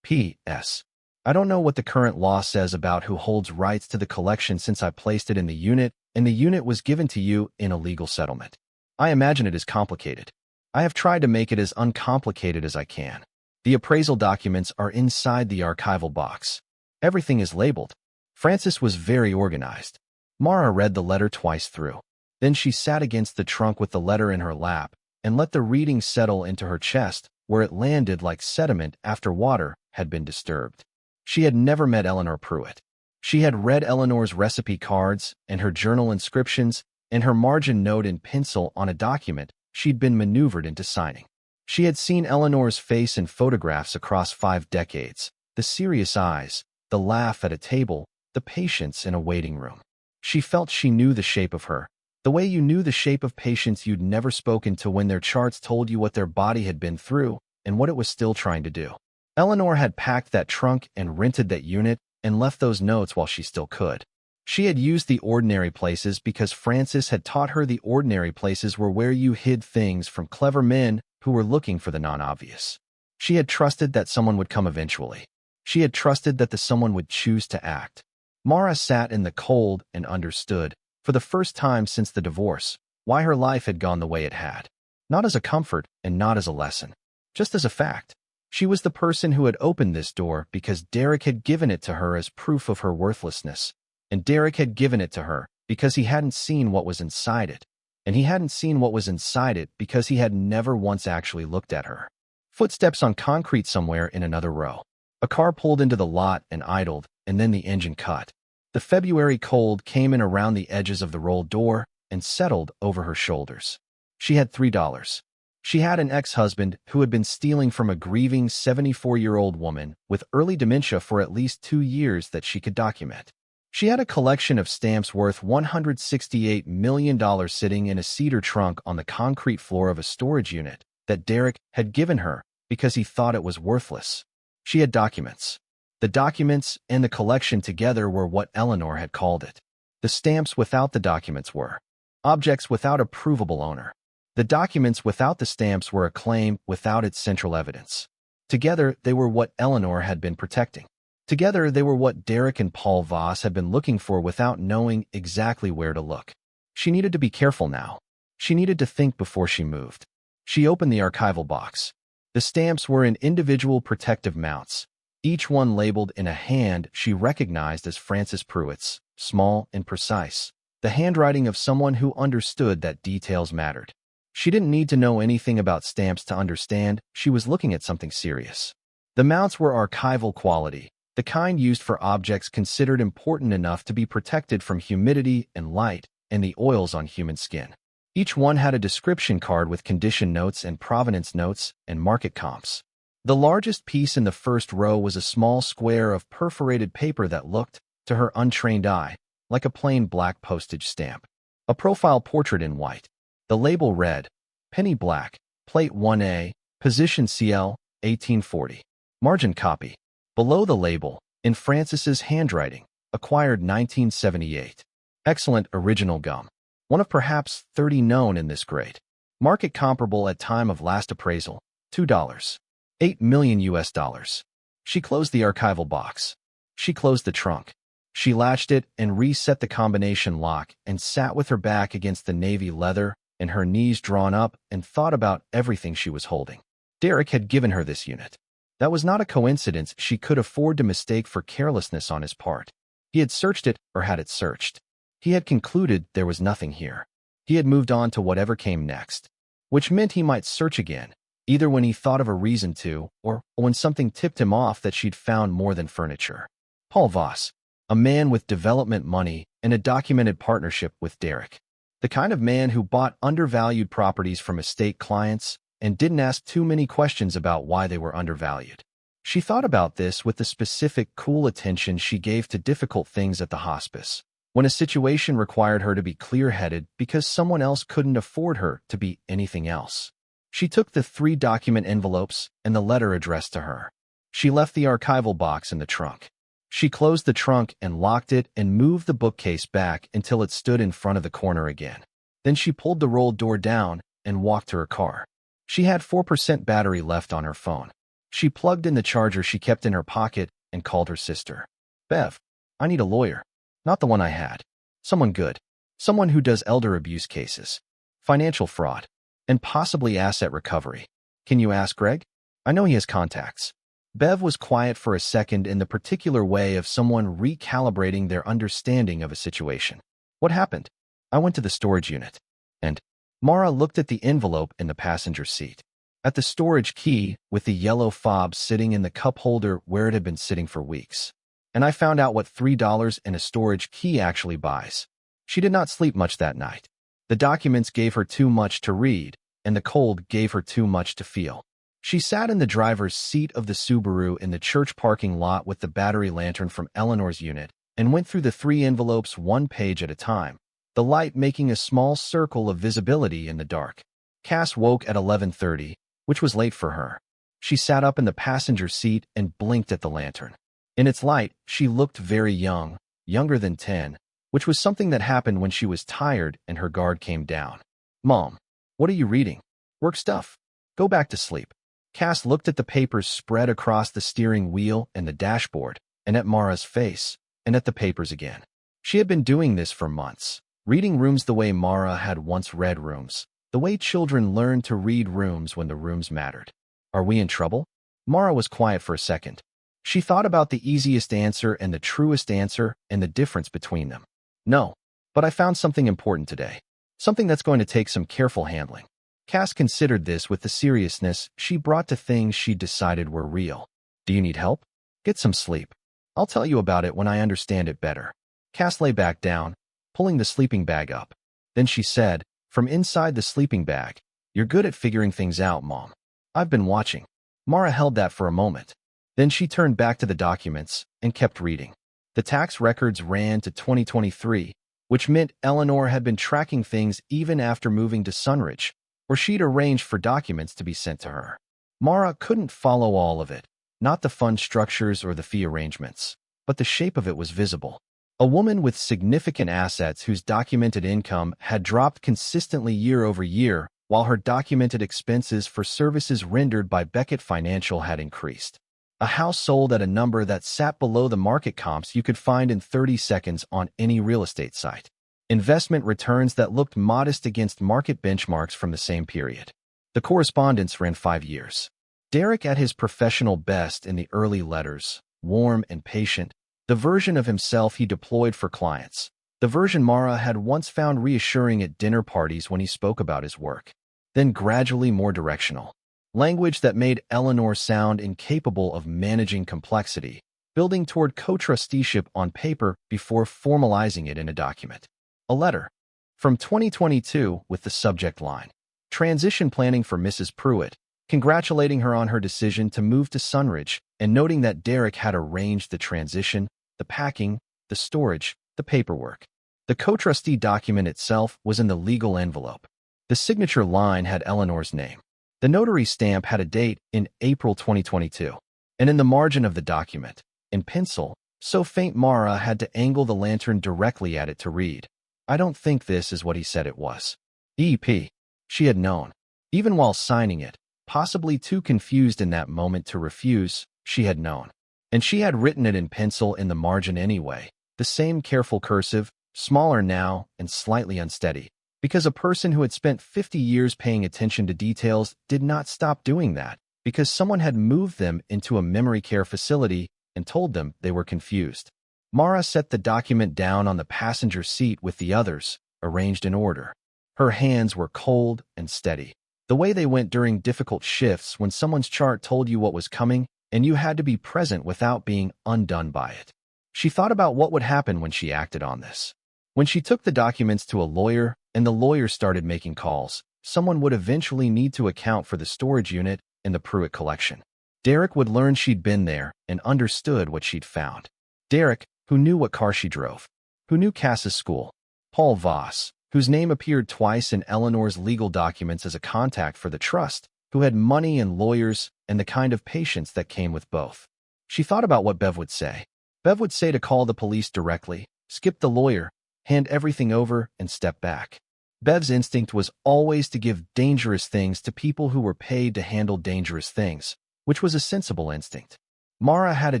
A: P.S. I don't know what the current law says about who holds rights to the collection since I placed it in the unit, and the unit was given to you in a legal settlement. I imagine it is complicated. I have tried to make it as uncomplicated as I can. The appraisal documents are inside the archival box. Everything is labeled. Francis was very organized. Mara read the letter twice through. Then she sat against the trunk with the letter in her lap and let the reading settle into her chest, where it landed like sediment after water had been disturbed. She had never met Eleanor Pruett. She had read Eleanor's recipe cards and her journal inscriptions and her margin note in pencil on a document she'd been maneuvered into signing. She had seen Eleanor's face in photographs across 5 decades, the serious eyes, the laugh at a table, the patience in a waiting room. She felt she knew the shape of her, the way you knew the shape of patients you'd never spoken to when their charts told you what their body had been through, and what it was still trying to do. Eleanor had packed that trunk and rented that unit and left those notes while she still could. She had used the ordinary places because Francis had taught her the ordinary places were where you hid things from clever men who were looking for the non-obvious. She had trusted that someone would come eventually. She had trusted that the someone would choose to act. Mara sat in the cold and understood, for the first time since the divorce, why her life had gone the way it had. Not as a comfort and not as a lesson, just as a fact. She was the person who had opened this door because Derek had given it to her as proof of her worthlessness, and Derek had given it to her because he hadn't seen what was inside it, and he hadn't seen what was inside it because he had never once actually looked at her. Footsteps on concrete somewhere in another row. A car pulled into the lot and idled, and then the engine cut. The February cold came in around the edges of the rolled door and settled over her shoulders. She had $3. She had an ex-husband who had been stealing from a grieving 74-year-old woman with early dementia for at least 2 years that she could document. She had a collection of stamps worth $168 million sitting in a cedar trunk on the concrete floor of a storage unit that Derek had given her because he thought it was worthless. She had documents. The documents and the collection together were what Eleanor had called it. The stamps without the documents were objects without a provable owner. The documents without the stamps were a claim without its central evidence. Together, they were what Eleanor had been protecting. Together, they were what Derek and Paul Voss had been looking for without knowing exactly where to look. She needed to be careful now. She needed to think before she moved. She opened the archival box. The stamps were in individual protective mounts, each one labeled in a hand she recognized as Francis Pruett's, small and precise, the handwriting of someone who understood that details mattered. She didn't need to know anything about stamps to understand she was looking at something serious. The mounts were archival quality, the kind used for objects considered important enough to be protected from humidity and light and the oils on human skin. Each one had a description card with condition notes and provenance notes and market comps. The largest piece in the first row was a small square of perforated paper that looked, to her untrained eye, like a plain black postage stamp. A profile portrait in white. The label read, Penny Black, Plate 1A, Position CL, 1840. Margin copy. Below the label, in Francis's handwriting, acquired 1978. Excellent original gum. One of perhaps 30 known in this grade. Market comparable at time of last appraisal, $2. 8 million US dollars. She closed the archival box. She closed the trunk. She latched it and reset the combination lock and sat with her back against the navy leather and her knees drawn up and thought about everything she was holding. Derek had given her this unit. That was not a coincidence she could afford to mistake for carelessness on his part. He had searched it or had it searched. He had concluded there was nothing here. He had moved on to whatever came next, which meant he might search again, either when he thought of a reason to or when something tipped him off that she'd found more than furniture. Paul Voss, a man with development money and a documented partnership with Derek. The kind of man who bought undervalued properties from estate clients and didn't ask too many questions about why they were undervalued. She thought about this with the specific, cool attention she gave to difficult things at the hospice, when a situation required her to be clear-headed because someone else couldn't afford her to be anything else. She took the 3 document envelopes and the letter addressed to her. She left the archival box in the trunk. She closed the trunk and locked it and moved the bookcase back until it stood in front of the corner again. Then she pulled the rolled door down and walked to her car. She had 4% battery left on her phone. She plugged in the charger she kept in her pocket and called her sister. Bev, I need a lawyer. Not the one I had. Someone good. Someone who does elder abuse cases, financial fraud, and possibly asset recovery. Can you ask Greg? I know he has contacts. Bev was quiet for a second in the particular way of someone recalibrating their understanding of a situation. What happened? I went to the storage unit. And Mara looked at the envelope in the passenger seat. At the storage key with the yellow fob sitting in the cup holder where it had been sitting for weeks. And I found out what $3 in a storage key actually buys. She did not sleep much that night. The documents gave her too much to read, and the cold gave her too much to feel. She sat in the driver's seat of the Subaru in the church parking lot with the battery lantern from Eleanor's unit and went through the 3 envelopes 1 page at a time, the light making a small circle of visibility in the dark. Cass woke at 11:30, which was late for her. She sat up in the passenger seat and blinked at the lantern. In its light, she looked very young, younger than 10, which was something that happened when she was tired and her guard came down. "Mom, what are you reading?" "Work stuff. Go back to sleep." Cass looked at the papers spread across the steering wheel and the dashboard, and at Mara's face, and at the papers again. She had been doing this for months, reading rooms the way Mara had once read rooms, the way children learned to read rooms when the rooms mattered. "Are we in trouble?" Mara was quiet for a second. She thought about the easiest answer and the truest answer and the difference between them. "No, but I found something important today. Something that's going to take some careful handling." Cass considered this with the seriousness she brought to things she decided were real. "Do you need help? Get some sleep. I'll tell you about it when I understand it better." Cass lay back down, pulling the sleeping bag up. Then she said, from inside the sleeping bag, "You're good at figuring things out, Mom. I've been watching." Mara held that for a moment. Then she turned back to the documents and kept reading. The tax records ran to 2023, which meant Eleanor had been tracking things even after moving to Sunridge, where she'd arranged for documents to be sent to her. Mara couldn't follow all of it, not the fund structures or the fee arrangements, but the shape of it was visible. A woman with significant assets whose documented income had dropped consistently year over year, while her documented expenses for services rendered by Beckett Financial had increased. A house sold at a number that sat below the market comps you could find in 30 seconds on any real estate site. Investment returns that looked modest against market benchmarks from the same period. The correspondence ran 5 years. Derek at his professional best in the early letters, warm and patient, the version of himself he deployed for clients, the version Mara had once found reassuring at dinner parties when he spoke about his work. Then gradually more directional. Language that made Eleanor sound incapable of managing complexity, building toward co-trusteeship on paper before formalizing it in a document. A letter from 2022 with the subject line, "Transition planning for Mrs. Pruett," congratulating her on her decision to move to Sunridge and noting that Derek had arranged the transition, the packing, the storage, the paperwork. The co-trustee document itself was in the legal envelope. The signature line had Eleanor's name. The notary stamp had a date in April 2022, and in the margin of the document, in pencil, so faint Mara had to angle the lantern directly at it to read, "I don't think this is what he said it was." EP. She had known. Even while signing it, possibly too confused in that moment to refuse, she had known. And she had written it in pencil in the margin anyway, the same careful cursive, smaller now and slightly unsteady. Because a person who had spent 50 years paying attention to details did not stop doing that, because someone had moved them into a memory care facility and told them they were confused. Mara set the document down on the passenger seat with the others, arranged in order. Her hands were cold and steady, the way they went during difficult shifts when someone's chart told you what was coming and you had to be present without being undone by it. She thought about what would happen when she acted on this. When she took the documents to a lawyer and the lawyer started making calls, someone would eventually need to account for the storage unit in the Pruett collection. Derek would learn she'd been there and understood what she'd found. Derek, who knew what car she drove, who knew Cass's school. Paul Voss, whose name appeared twice in Eleanor's legal documents as a contact for the trust, who had money and lawyers and the kind of patience that came with both. She thought about what Bev would say. Bev would say to call the police directly, skip the lawyer, hand everything over, and step back. Bev's instinct was always to give dangerous things to people who were paid to handle dangerous things, which was a sensible instinct. Mara had a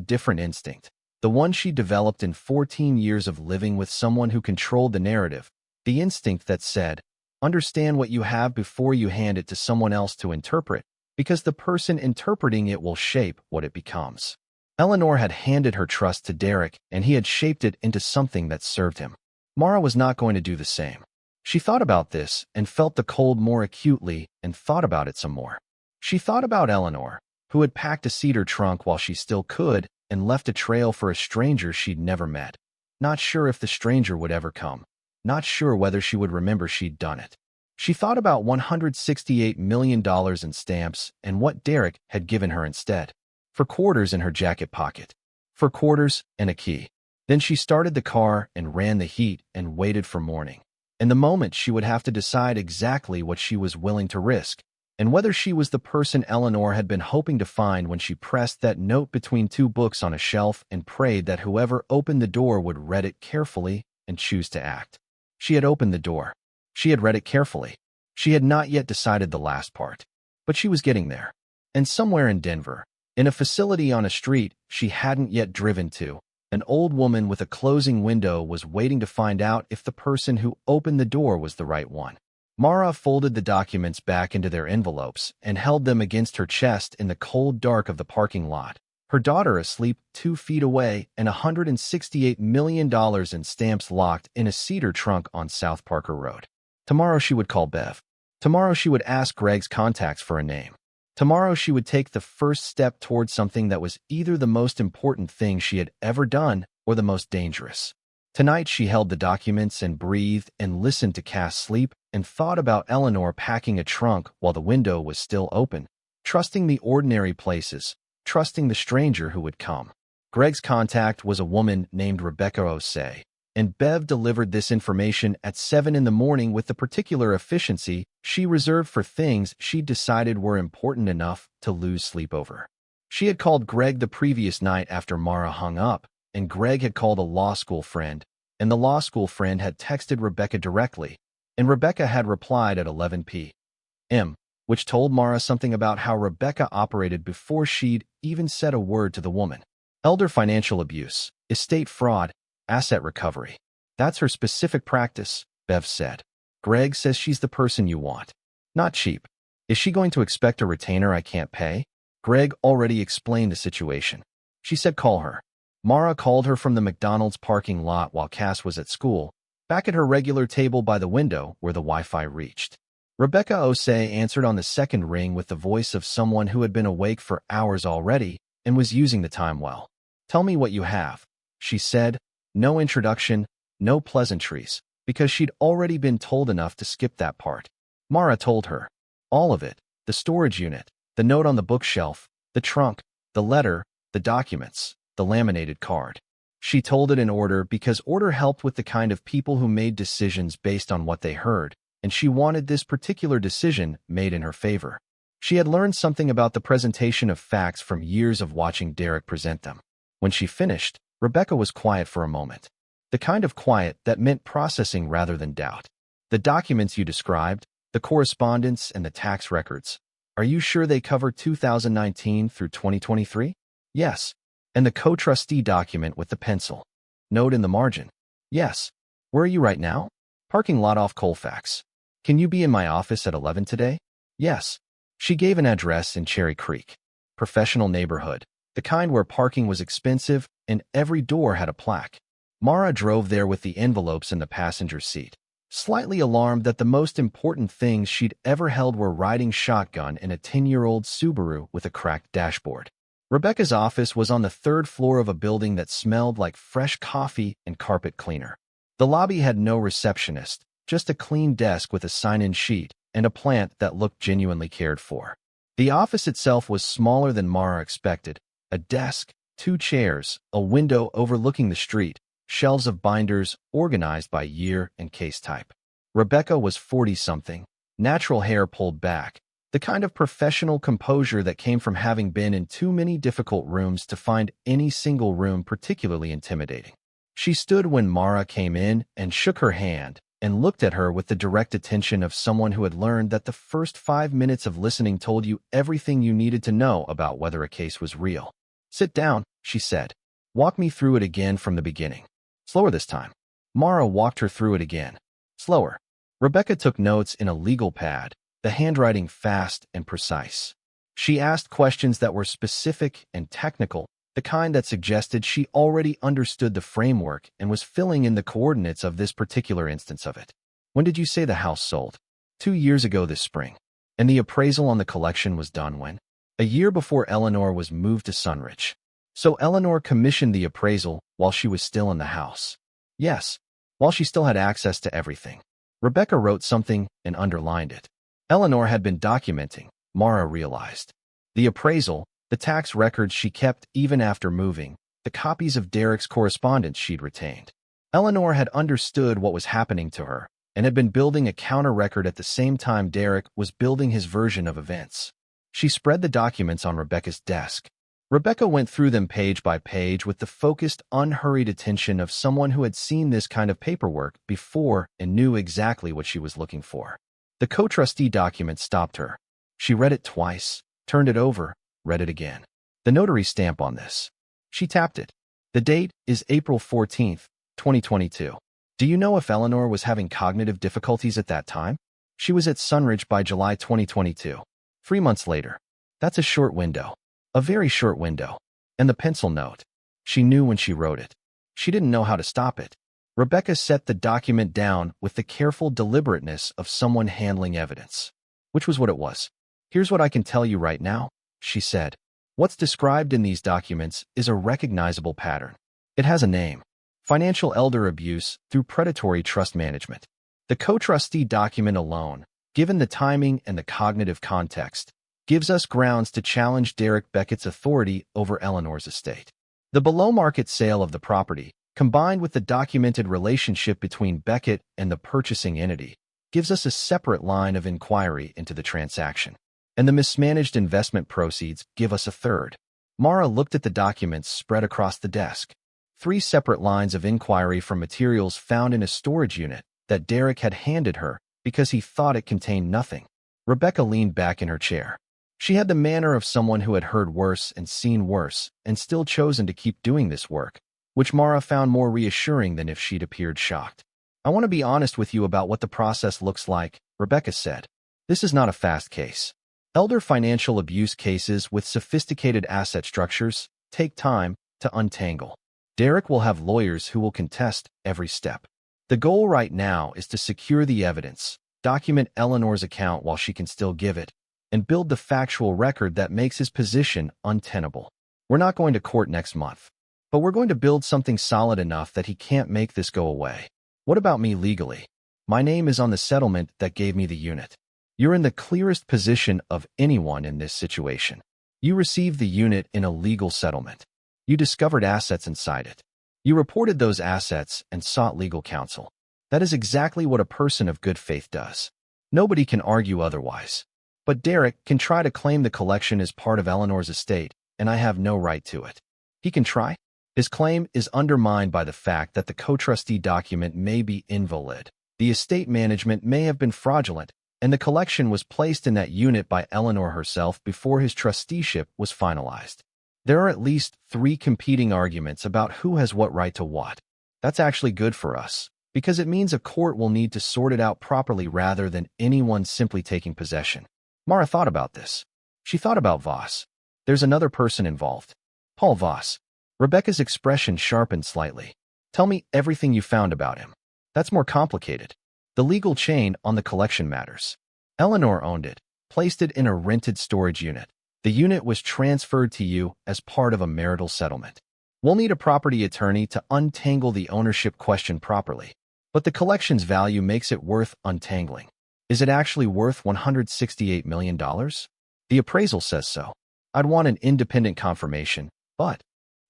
A: different instinct, the one she developed in 14 years of living with someone who controlled the narrative, the instinct that said, understand what you have before you hand it to someone else to interpret, because the person interpreting it will shape what it becomes. Eleanor had handed her trust to Derek, and he had shaped it into something that served him. Mara was not going to do the same. She thought about this and felt the cold more acutely and thought about it some more. She thought about Eleanor, who had packed a Cedar trunk while she still could and left a trail for a stranger she'd never met. Not sure if the stranger would ever come. Not sure whether she would remember she'd done it. She thought about $168 million in stamps and what Derek had given her instead. For quarters in her jacket pocket. For quarters and a key. Then she started the car and ran the heat and waited for morning. In the moment she would have to decide exactly what she was willing to risk, and whether she was the person Eleanor had been hoping to find when she pressed that note between two books on a shelf and prayed that whoever opened the door would read it carefully and choose to act. She had opened the door. She had read it carefully. She had not yet decided the last part, but she was getting there. And somewhere in Denver, in a facility on a street she hadn't yet driven to, an old woman with a closing window was waiting to find out if the person who opened the door was the right one. Mara folded the documents back into their envelopes and held them against her chest in the cold dark of the parking lot, her daughter asleep 2 feet away and $168 million in stamps locked in a Cedar trunk on South Parker Road. Tomorrow she would call Bev. Tomorrow she would ask Greg's contacts for a name. Tomorrow she would take the first step towards something that was either the most important thing she had ever done or the most dangerous. Tonight she held the documents and breathed and listened to Cass sleep and thought about Eleanor packing a trunk while the window was still open, trusting the ordinary places, trusting the stranger who would come. Greg's contact was a woman named Rebecca Osei, and Bev delivered this information at 7 in the morning with the particular efficiency she reserved for things she decided were important enough to lose sleep over. She had called Greg the previous night after Mara hung up, and Greg had called a law school friend, and the law school friend had texted Rebecca directly, and Rebecca had replied at 11 p.m., which told Mara something about how Rebecca operated before she'd even said a word to the woman. Elder financial abuse, estate fraud, asset recovery. That's her specific practice, Bev said. Greg says she's the person you want. Not cheap. Is she going to expect a retainer I can't pay? Greg already explained the situation. She said call her. Mara called her from the McDonald's parking lot while Cass was at school, back at her regular table by the window where the Wi-Fi reached. Rebecca Osei answered on the second ring with the voice of someone who had been awake for hours already and was using the time well. Tell me what you have, she said. No introduction, no pleasantries, because she'd already been told enough to skip that part. Mara told her. All of it. The storage unit, the note on the bookshelf, the trunk, the letter, the documents, the laminated card. She told it in order because order helped with the kind of people who made decisions based on what they heard, and she wanted this particular decision made in her favor. She had learned something about the presentation of facts from years of watching Derek present them. When she finished, Rebecca was quiet for a moment. The kind of quiet that meant processing rather than doubt. The documents you described, the correspondence and the tax records, are you sure they cover 2019 through 2023? Yes. And the co-trustee document with the pencil. Note in the margin. Yes. Where are you right now? Parking lot off Colfax. Can you be in my office at 11 today? Yes. She gave an address in Cherry Creek. Professional neighborhood. The kind where parking was expensive and every door had a plaque. Mara drove there with the envelopes in the passenger seat, slightly alarmed that the most important things she'd ever held were riding shotgun in a 10-year-old Subaru with a cracked dashboard. Rebecca's office was on the 3rd floor of a building that smelled like fresh coffee and carpet cleaner. The lobby had no receptionist, just a clean desk with a sign-in sheet and a plant that looked genuinely cared for. The office itself was smaller than Mara expected. A desk, 2 chairs, a window overlooking the street, shelves of binders organized by year and case type. Rebecca was 40-something, natural hair pulled back, the kind of professional composure that came from having been in too many difficult rooms to find any single room particularly intimidating. She stood when Mara came in and shook her hand and looked at her with the direct attention of someone who had learned that the first 5 minutes of listening told you everything you needed to know about whether a case was real. Sit down, she said. Walk me through it again from the beginning. Slower this time. Mara walked her through it again. Slower. Rebecca took notes in a legal pad, the handwriting fast and precise. She asked questions that were specific and technical, the kind that suggested she already understood the framework and was filling in the coordinates of this particular instance of it. When did you say the house sold? 2 years ago this spring. And the appraisal on the collection was done when? A year before Eleanor was moved to Sunridge. So Eleanor commissioned the appraisal while she was still in the house. Yes, while she still had access to everything. Rebecca wrote something and underlined it. Eleanor had been documenting, Mara realized. The appraisal, the tax records she kept even after moving, the copies of Derek's correspondence she'd retained. Eleanor had understood what was happening to her, and had been building a counter-record at the same time Derek was building his version of events. She spread the documents on Rebecca's desk. Rebecca went through them page by page with the focused, unhurried attention of someone who had seen this kind of paperwork before and knew exactly what she was looking for. The co-trustee document stopped her. She read it twice, turned it over, read it again. The notary stamp on this. She tapped it. The date is April 14th, 2022. Do you know if Eleanor was having cognitive difficulties at that time? She was at Sunridge by July 2022. 3 months later. That's a short window. A very short window. And the pencil note. She knew when she wrote it. She didn't know how to stop it. Rebecca set the document down with the careful deliberateness of someone handling evidence. Which was what it was. Here's what I can tell you right now, she said. What's described in these documents is a recognizable pattern. It has a name. Financial elder abuse through predatory trust management. The co-trustee document alone, given the timing and the cognitive context, gives us grounds to challenge Derek Beckett's authority over Eleanor's estate. The below-market sale of the property, combined with the documented relationship between Beckett and the purchasing entity, gives us a separate line of inquiry into the transaction. And the mismanaged investment proceeds give us a third. Mara looked at the documents spread across the desk. 3 separate lines of inquiry from materials found in a storage unit that Derek had handed her because he thought it contained nothing. Rebecca leaned back in her chair. She had the manner of someone who had heard worse and seen worse and still chosen to keep doing this work, which Mara found more reassuring than if she'd appeared shocked. I want to be honest with you about what the process looks like, Rebecca said. This is not a fast case. Elder financial abuse cases with sophisticated asset structures take time to untangle. Derek will have lawyers who will contest every step. The goal right now is to secure the evidence, document Eleanor's account while she can still give it, and build the factual record that makes his position untenable. We're not going to court next month, but we're going to build something solid enough that he can't make this go away. What about me legally? My name is on the settlement that gave me the unit. You're in the clearest position of anyone in this situation. You received the unit in a legal settlement. You discovered assets inside it. You reported those assets and sought legal counsel. That is exactly what a person of good faith does. Nobody can argue otherwise. But Derek can try to claim the collection as part of Eleanor's estate, and I have no right to it. He can try. His claim is undermined by the fact that the co-trustee document may be invalid. The estate management may have been fraudulent, and the collection was placed in that unit by Eleanor herself before his trusteeship was finalized. There are at least 3 competing arguments about who has what right to what. That's actually good for us, because it means a court will need to sort it out properly rather than anyone simply taking possession. Mara thought about this. She thought about Voss. There's another person involved. Paul Voss. Rebecca's expression sharpened slightly. Tell me everything you found about him. That's more complicated. The legal chain on the collection matters. Eleanor owned it, placed it in a rented storage unit. The unit was transferred to you as part of a marital settlement. We'll need a property attorney to untangle the ownership question properly. But the collection's value makes it worth untangling. Is it actually worth $168 million? The appraisal says so. I'd want an independent confirmation, but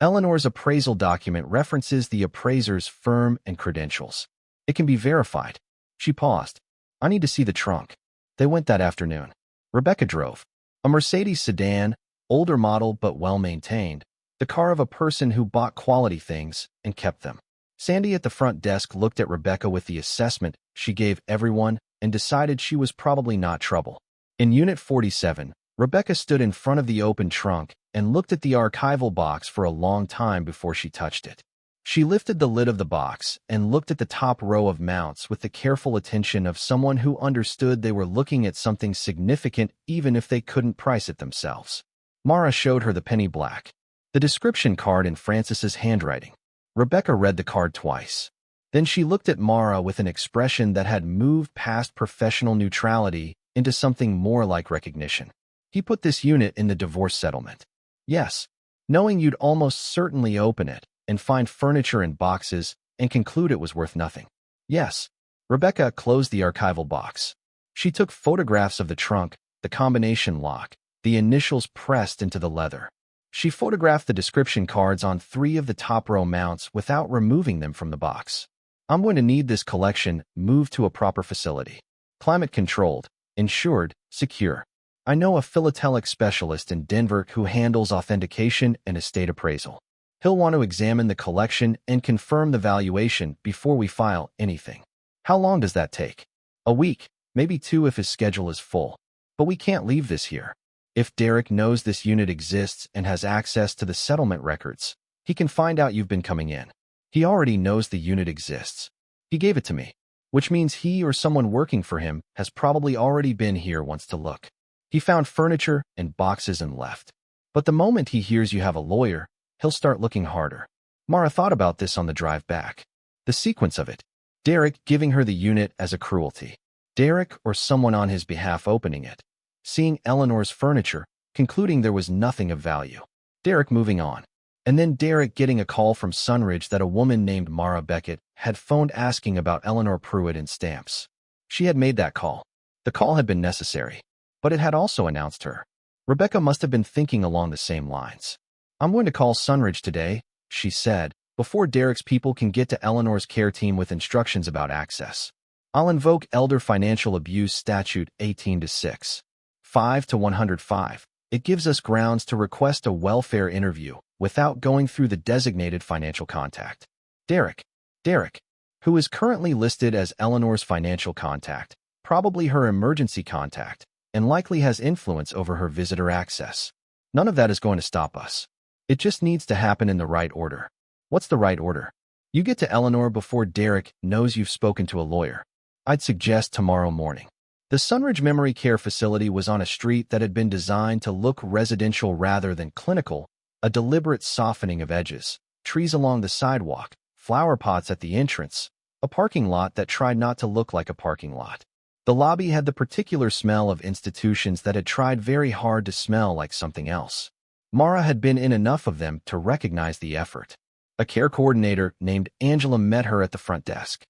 A: Eleanor's appraisal document references the appraiser's firm and credentials. It can be verified. She paused. I need to see the trunk. They went that afternoon. Rebecca drove. A Mercedes sedan, older model but well-maintained, the car of a person who bought quality things and kept them. Sandy at the front desk looked at Rebecca with the assessment she gave everyone and decided she was probably not trouble. In Unit 47, Rebecca stood in front of the open trunk and looked at the archival box for a long time before she touched it. She lifted the lid of the box and looked at the top row of mounts with the careful attention of someone who understood they were looking at something significant even if they couldn't price it themselves. Mara showed her the penny black, the description card in Francis's handwriting. Rebecca read the card twice. Then she looked at Mara with an expression that had moved past professional neutrality into something more like recognition. He put this unit in the divorce settlement. Yes, knowing you'd almost certainly open it and find furniture and boxes and conclude it was worth nothing. Yes. Rebecca closed the archival box. She took photographs of the trunk, the combination lock, the initials pressed into the leather. She photographed the description cards on 3 of the top row mounts without removing them from the box. I'm going to need this collection moved to a proper facility. Climate-controlled, insured, secure. I know a philatelic specialist in Denver who handles authentication and estate appraisal. He'll want to examine the collection and confirm the valuation before we file anything. How long does that take? A week, maybe 2 if his schedule is full. But we can't leave this here. If Derek knows this unit exists and has access to the settlement records, he can find out you've been coming in. He already knows the unit exists. He gave it to me, which means he or someone working for him has probably already been here once to look. He found furniture and boxes and left. But the moment he hears you have a lawyer, he'll start looking harder. Mara thought about this on the drive back. The sequence of it. Derek giving her the unit as a cruelty. Derek or someone on his behalf opening it. Seeing Eleanor's furniture, concluding there was nothing of value. Derek moving on. And then Derek getting a call from Sunridge that a woman named Mara Beckett had phoned asking about Eleanor Pruett and stamps. She had made that call. The call had been necessary, but it had also announced her. Rebecca must have been thinking along the same lines. I'm going to call Sunridge today, she said, before Derek's people can get to Eleanor's care team with instructions about access. I'll invoke Elder Financial Abuse Statute 18-6. 5 to 105. It gives us grounds to request a welfare interview without going through the designated financial contact. Derek, who is currently listed as Eleanor's financial contact, probably her emergency contact, and likely has influence over her visitor access. None of that is going to stop us. It just needs to happen in the right order. What's the right order? You get to Eleanor before Derek knows you've spoken to a lawyer. I'd suggest tomorrow morning. The Sunridge Memory Care Facility was on a street that had been designed to look residential rather than clinical, a deliberate softening of edges, trees along the sidewalk, flower pots at the entrance, a parking lot that tried not to look like a parking lot. The lobby had the particular smell of institutions that had tried very hard to smell like something else. Mara had been in enough of them to recognize the effort. A care coordinator named Angela met her at the front desk.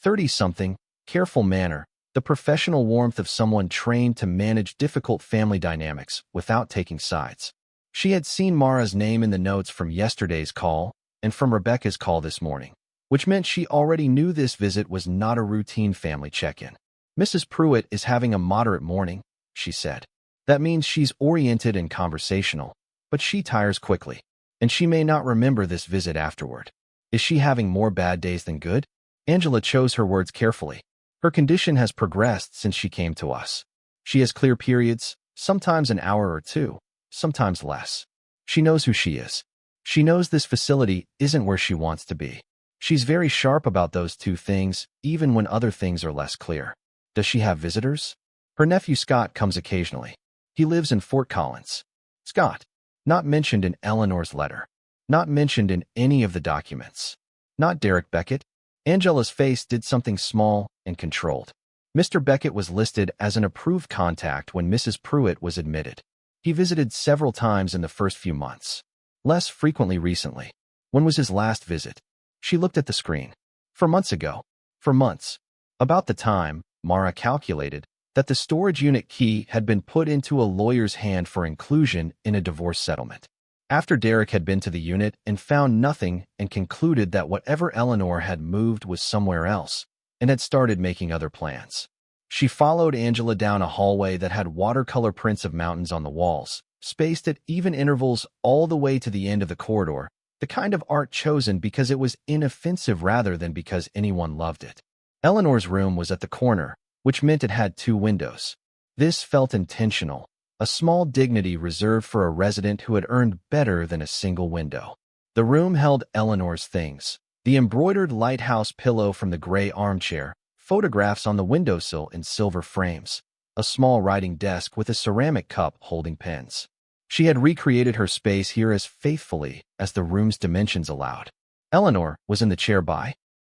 A: 30-something, careful manner, the professional warmth of someone trained to manage difficult family dynamics without taking sides. She had seen Mara's name in the notes from yesterday's call and from Rebecca's call this morning, which meant she already knew this visit was not a routine family check-in. Mrs. Pruett is having a moderate morning, she said. That means she's oriented and conversational, but she tires quickly, and she may not remember this visit afterward. Is she having more bad days than good? Angela chose her words carefully. Her condition has progressed since she came to us. She has clear periods, sometimes an hour or two, sometimes less. She knows who she is. She knows this facility isn't where she wants to be. She's very sharp about those two things, even when other things are less clear. Does she have visitors? Her nephew Scott comes occasionally. He lives in Fort Collins. Scott. Not mentioned in Eleanor's letter. Not mentioned in any of the documents. Not Derek Beckett. Angela's face did something small and controlled. Mr. Beckett was listed as an approved contact when Mrs. Pruett was admitted. He visited several times in the first few months. Less frequently recently. When was his last visit? She looked at the screen. 4 months ago. For months. About the time, Mara calculated, that the storage unit key had been put into a lawyer's hand for inclusion in a divorce settlement. After Derek had been to the unit and found nothing and concluded that whatever Eleanor had moved was somewhere else and had started making other plans. She followed Angela down a hallway that had watercolor prints of mountains on the walls, spaced at even intervals all the way to the end of the corridor, the kind of art chosen because it was inoffensive rather than because anyone loved it. Eleanor's room was at the corner, which meant it had 2 windows. This felt intentional, a small dignity reserved for a resident who had earned better than a single window. The room held Eleanor's things, the embroidered lighthouse pillow from the gray armchair, photographs on the windowsill in silver frames, a small writing desk with a ceramic cup holding pens. She had recreated her space here as faithfully as the room's dimensions allowed. Eleanor was in the chair by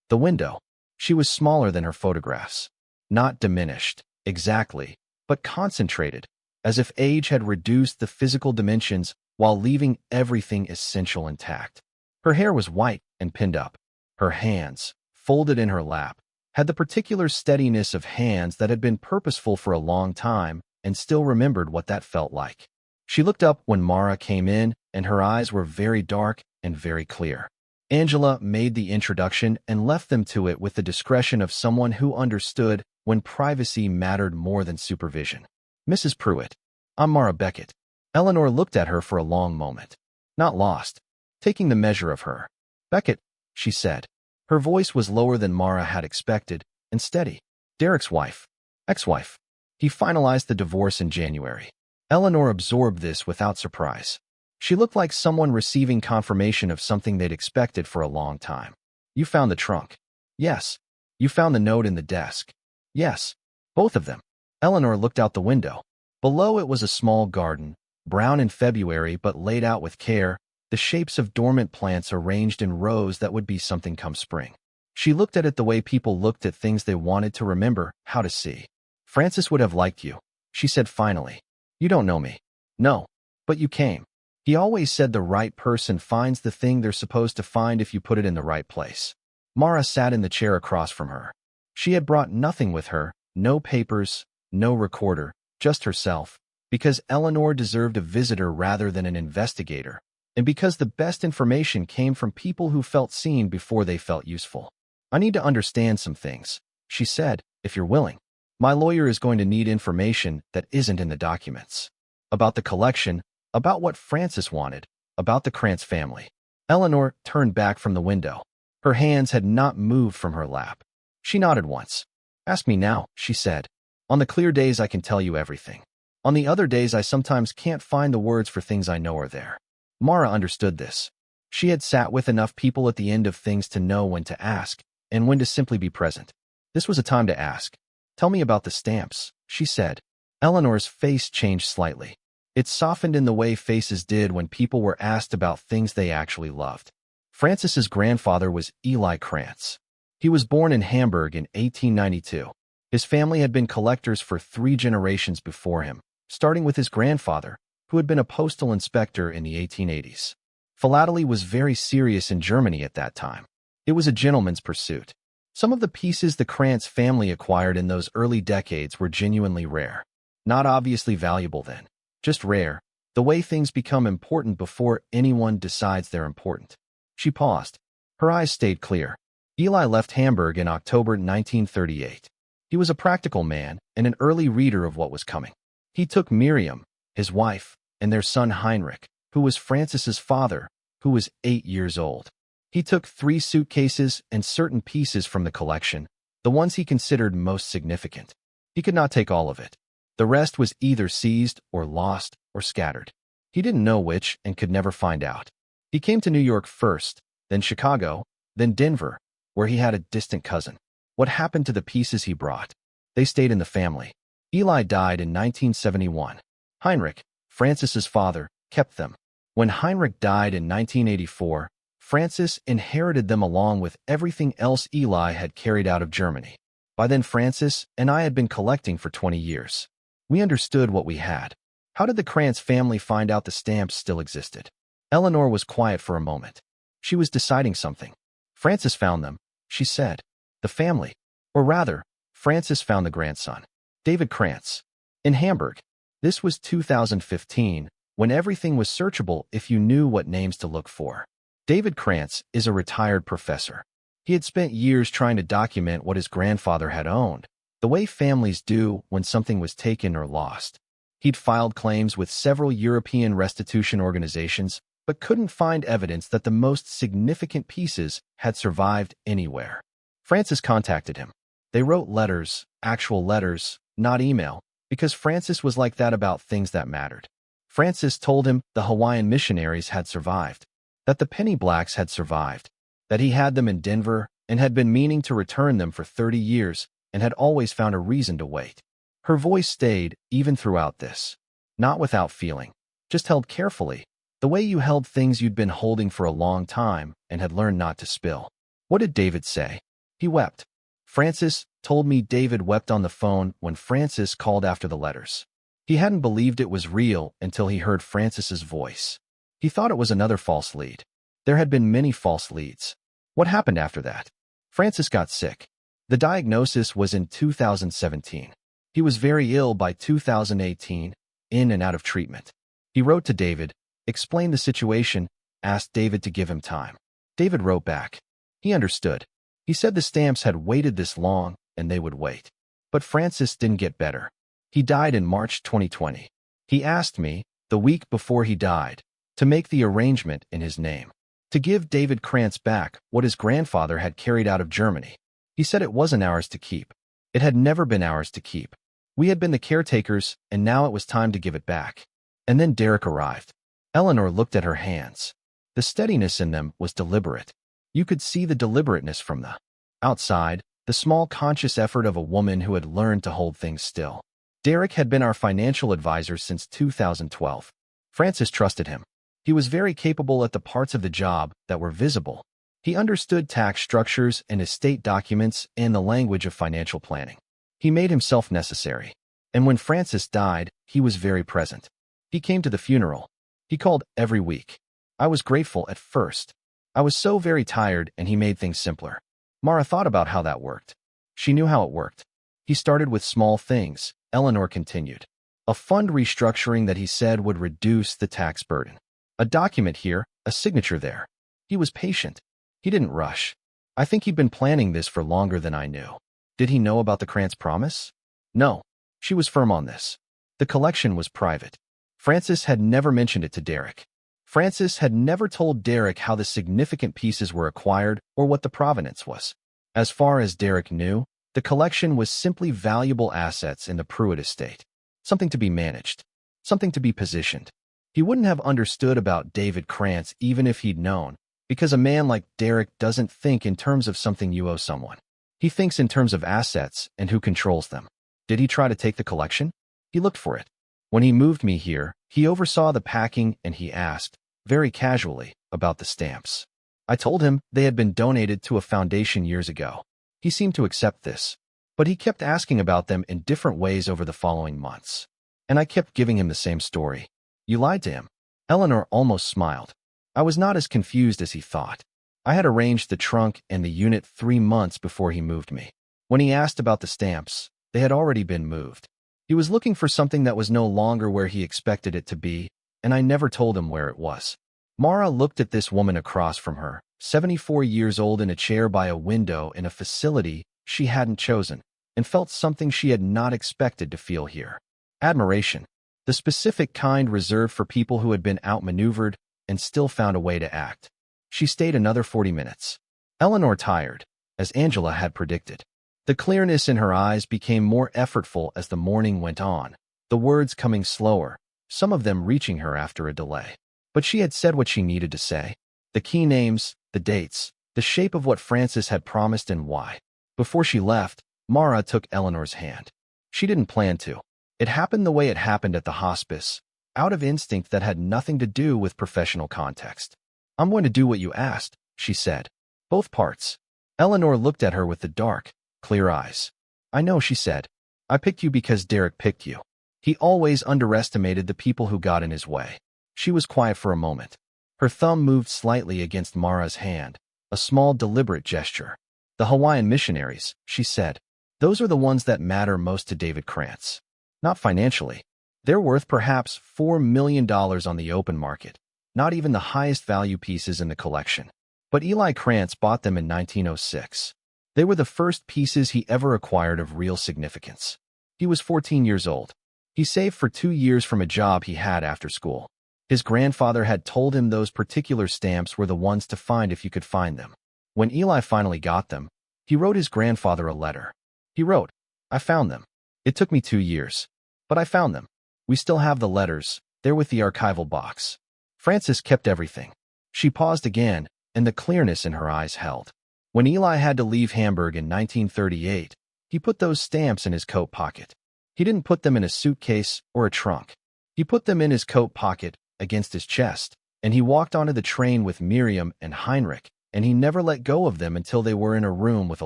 A: the window. She was smaller than her photographs. Not diminished, exactly, but concentrated, as if age had reduced the physical dimensions while leaving everything essential intact. Her hair was white and pinned up. Her hands, folded in her lap, had the particular steadiness of hands that had been purposeful for a long time and still remembered what that felt like. She looked up when Mara came in, and her eyes were very dark and very clear. Angela made the introduction and left them to it with the discretion of someone who understood when privacy mattered more than supervision. Mrs. Pruett, I'm Mara Beckett. Eleanor looked at her for a long moment, not lost, taking the measure of her. Beckett, she said. Her voice was lower than Mara had expected, and steady. Derek's wife. Ex-wife. He finalized the divorce in January. Eleanor absorbed this without surprise. She looked like someone receiving confirmation of something they'd expected for a long time. You found the trunk. Yes. You found the note in the desk. Yes. Both of them. Eleanor looked out the window. Below it was a small garden, brown in February but laid out with care, the shapes of dormant plants arranged in rows that would be something come spring. She looked at it the way people looked at things they wanted to remember how to see. Francis would have liked you, she said finally. You don't know me. No. But you came. He always said the right person finds the thing they're supposed to find if you put it in the right place. Mara sat in the chair across from her. She had brought nothing with her, no papers, no recorder, just herself, because Eleanor deserved a visitor rather than an investigator, and because the best information came from people who felt seen before they felt useful. I need to understand some things, she said, if you're willing. My lawyer is going to need information that isn't in the documents. About the collection, about what Francis wanted, about the Krantz family. Eleanor turned back from the window. Her hands had not moved from her lap. She nodded once. Ask me now, she said. On the clear days I can tell you everything. On the other days I sometimes can't find the words for things I know are there. Mara understood this. She had sat with enough people at the end of things to know when to ask, and when to simply be present. This was a time to ask. Tell me about the stamps, she said. Eleanor's face changed slightly. It softened in the way faces did when people were asked about things they actually loved. Francis's grandfather was Eli Krantz. He was born in Hamburg in 1892. His family had been collectors for 3 generations before him, starting with his grandfather, who had been a postal inspector in the 1880s. Philately was very serious in Germany at that time. It was a gentleman's pursuit. Some of the pieces the Krantz family acquired in those early decades were genuinely rare. Not obviously valuable then, just rare, the way things become important before anyone decides they're important. She paused. Her eyes stayed clear. Eli left Hamburg in October 1938. He was a practical man and an early reader of what was coming. He took Miriam, his wife, and their son Heinrich, who was Francis's father, who was 8 years old. He took 3 suitcases and certain pieces from the collection, the ones he considered most significant. He could not take all of it. The rest was either seized or lost or scattered. He didn't know which and could never find out. He came to New York first, then Chicago, then Denver, where he had a distant cousin. What happened to the pieces he brought? They stayed in the family. Eli died in 1971. Heinrich, Francis's father, kept them. When Heinrich died in 1984, Francis inherited them along with everything else Eli had carried out of Germany. By then Francis and I had been collecting for 20 years. We understood what we had. How did the Krantz family find out the stamps still existed? Eleanor was quiet for a moment. She was deciding something. Francis found them, she said. The family. Or rather, Francis found the grandson, David Krantz, in Hamburg. This was 2015, when everything was searchable if you knew what names to look for. David Krantz is a retired professor. He had spent years trying to document what his grandfather had owned, the way families do when something was taken or lost. He'd filed claims with several European restitution organizations, but couldn't find evidence that the most significant pieces had survived anywhere. Francis contacted him. They wrote letters, actual letters, not email, because Francis was like that about things that mattered. Francis told him the Hawaiian missionaries had survived, that the penny blacks had survived, that he had them in Denver and had been meaning to return them for 30 years and had always found a reason to wait. Her voice stayed even throughout this. Not without feeling, just held carefully, the way you held things you'd been holding for a long time and had learned not to spill. What did David say? He wept. Francis told me David wept on the phone when Francis called after the letters. He hadn't believed it was real until he heard Francis's voice. He thought it was another false lead. There had been many false leads. What happened after that? Francis got sick. The diagnosis was in 2017. He was very ill by 2018, in and out of treatment. He wrote to David, explained the situation, asked David to give him time. David wrote back. He understood. He said the stamps had waited this long, and they would wait. But Francis didn't get better. He died in March 2020. He asked me, the week before he died, to make the arrangement in his name, to give David Krantz back what his grandfather had carried out of Germany. He said it wasn't ours to keep. It had never been ours to keep. We had been the caretakers, and now it was time to give it back. And then Derek arrived. Eleanor looked at her hands. The steadiness in them was deliberate. You could see the deliberateness from the outside, the small conscious effort of a woman who had learned to hold things still. Derek had been our financial advisor since 2012. Francis trusted him. He was very capable at the parts of the job that were visible. He understood tax structures and estate documents and the language of financial planning. He made himself necessary. And when Francis died, he was very present. He came to the funeral. He called every week. I was grateful at first. I was so very tired, and he made things simpler. Mara thought about how that worked. She knew how it worked. He started with small things, Eleanor continued. A fund restructuring that he said would reduce the tax burden. A document here, a signature there. He was patient. He didn't rush. I think he'd been planning this for longer than I knew. Did he know about the Krantz promise? No. She was firm on this. The collection was private. Francis had never mentioned it to Derek. Francis had never told Derek how the significant pieces were acquired or what the provenance was. As far as Derek knew, the collection was simply valuable assets in the Pruett estate. Something to be managed. Something to be positioned. He wouldn't have understood about David Krantz even if he'd known, because a man like Derek doesn't think in terms of something you owe someone. He thinks in terms of assets and who controls them. Did he try to take the collection? He looked for it. When he moved me here, he oversaw the packing and he asked, very casually, about the stamps. I told him they had been donated to a foundation years ago. He seemed to accept this, but he kept asking about them in different ways over the following months. And I kept giving him the same story. You lied to him. Eleanor almost smiled. I was not as confused as he thought. I had arranged the trunk and the unit 3 months before he moved me. When he asked about the stamps, they had already been moved. He was looking for something that was no longer where he expected it to be, and I never told him where it was. Mara looked at this woman across from her, 74 years old in a chair by a window in a facility she hadn't chosen, and felt something she had not expected to feel here. Admiration. The specific kind reserved for people who had been outmaneuvered and still found a way to act. She stayed another 40 minutes. Eleanor tired, as Angela had predicted. The clearness in her eyes became more effortful as the morning went on, the words coming slower, some of them reaching her after a delay. But she had said what she needed to say. The key names, the dates, the shape of what Francis had promised and why. Before she left, Mara took Eleanor's hand. She didn't plan to. It happened the way it happened at the hospice, out of instinct that had nothing to do with professional context. I'm going to do what you asked, she said. Both parts. Eleanor looked at her with the dark, clear eyes. I know, she said. I picked you because Derek picked you. He always underestimated the people who got in his way. She was quiet for a moment. Her thumb moved slightly against Mara's hand, a small deliberate gesture. The Hawaiian missionaries, she said. Those are the ones that matter most to David Krantz. Not financially. They're worth perhaps $4 million on the open market, not even the highest value pieces in the collection. But Eli Krantz bought them in 1906. They were the first pieces he ever acquired of real significance. He was 14 years old. He saved for 2 years from a job he had after school. His grandfather had told him those particular stamps were the ones to find if you could find them. When Eli finally got them, he wrote his grandfather a letter. He wrote, I found them. It took me 2 years. But I found them. We still have the letters. They're with the archival box. Francis kept everything. She paused again, and the clearness in her eyes held. When Eli had to leave Hamburg in 1938, he put those stamps in his coat pocket. He didn't put them in a suitcase or a trunk. He put them in his coat pocket, against his chest, and he walked onto the train with Miriam and Heinrich, and he never let go of them until they were in a room with a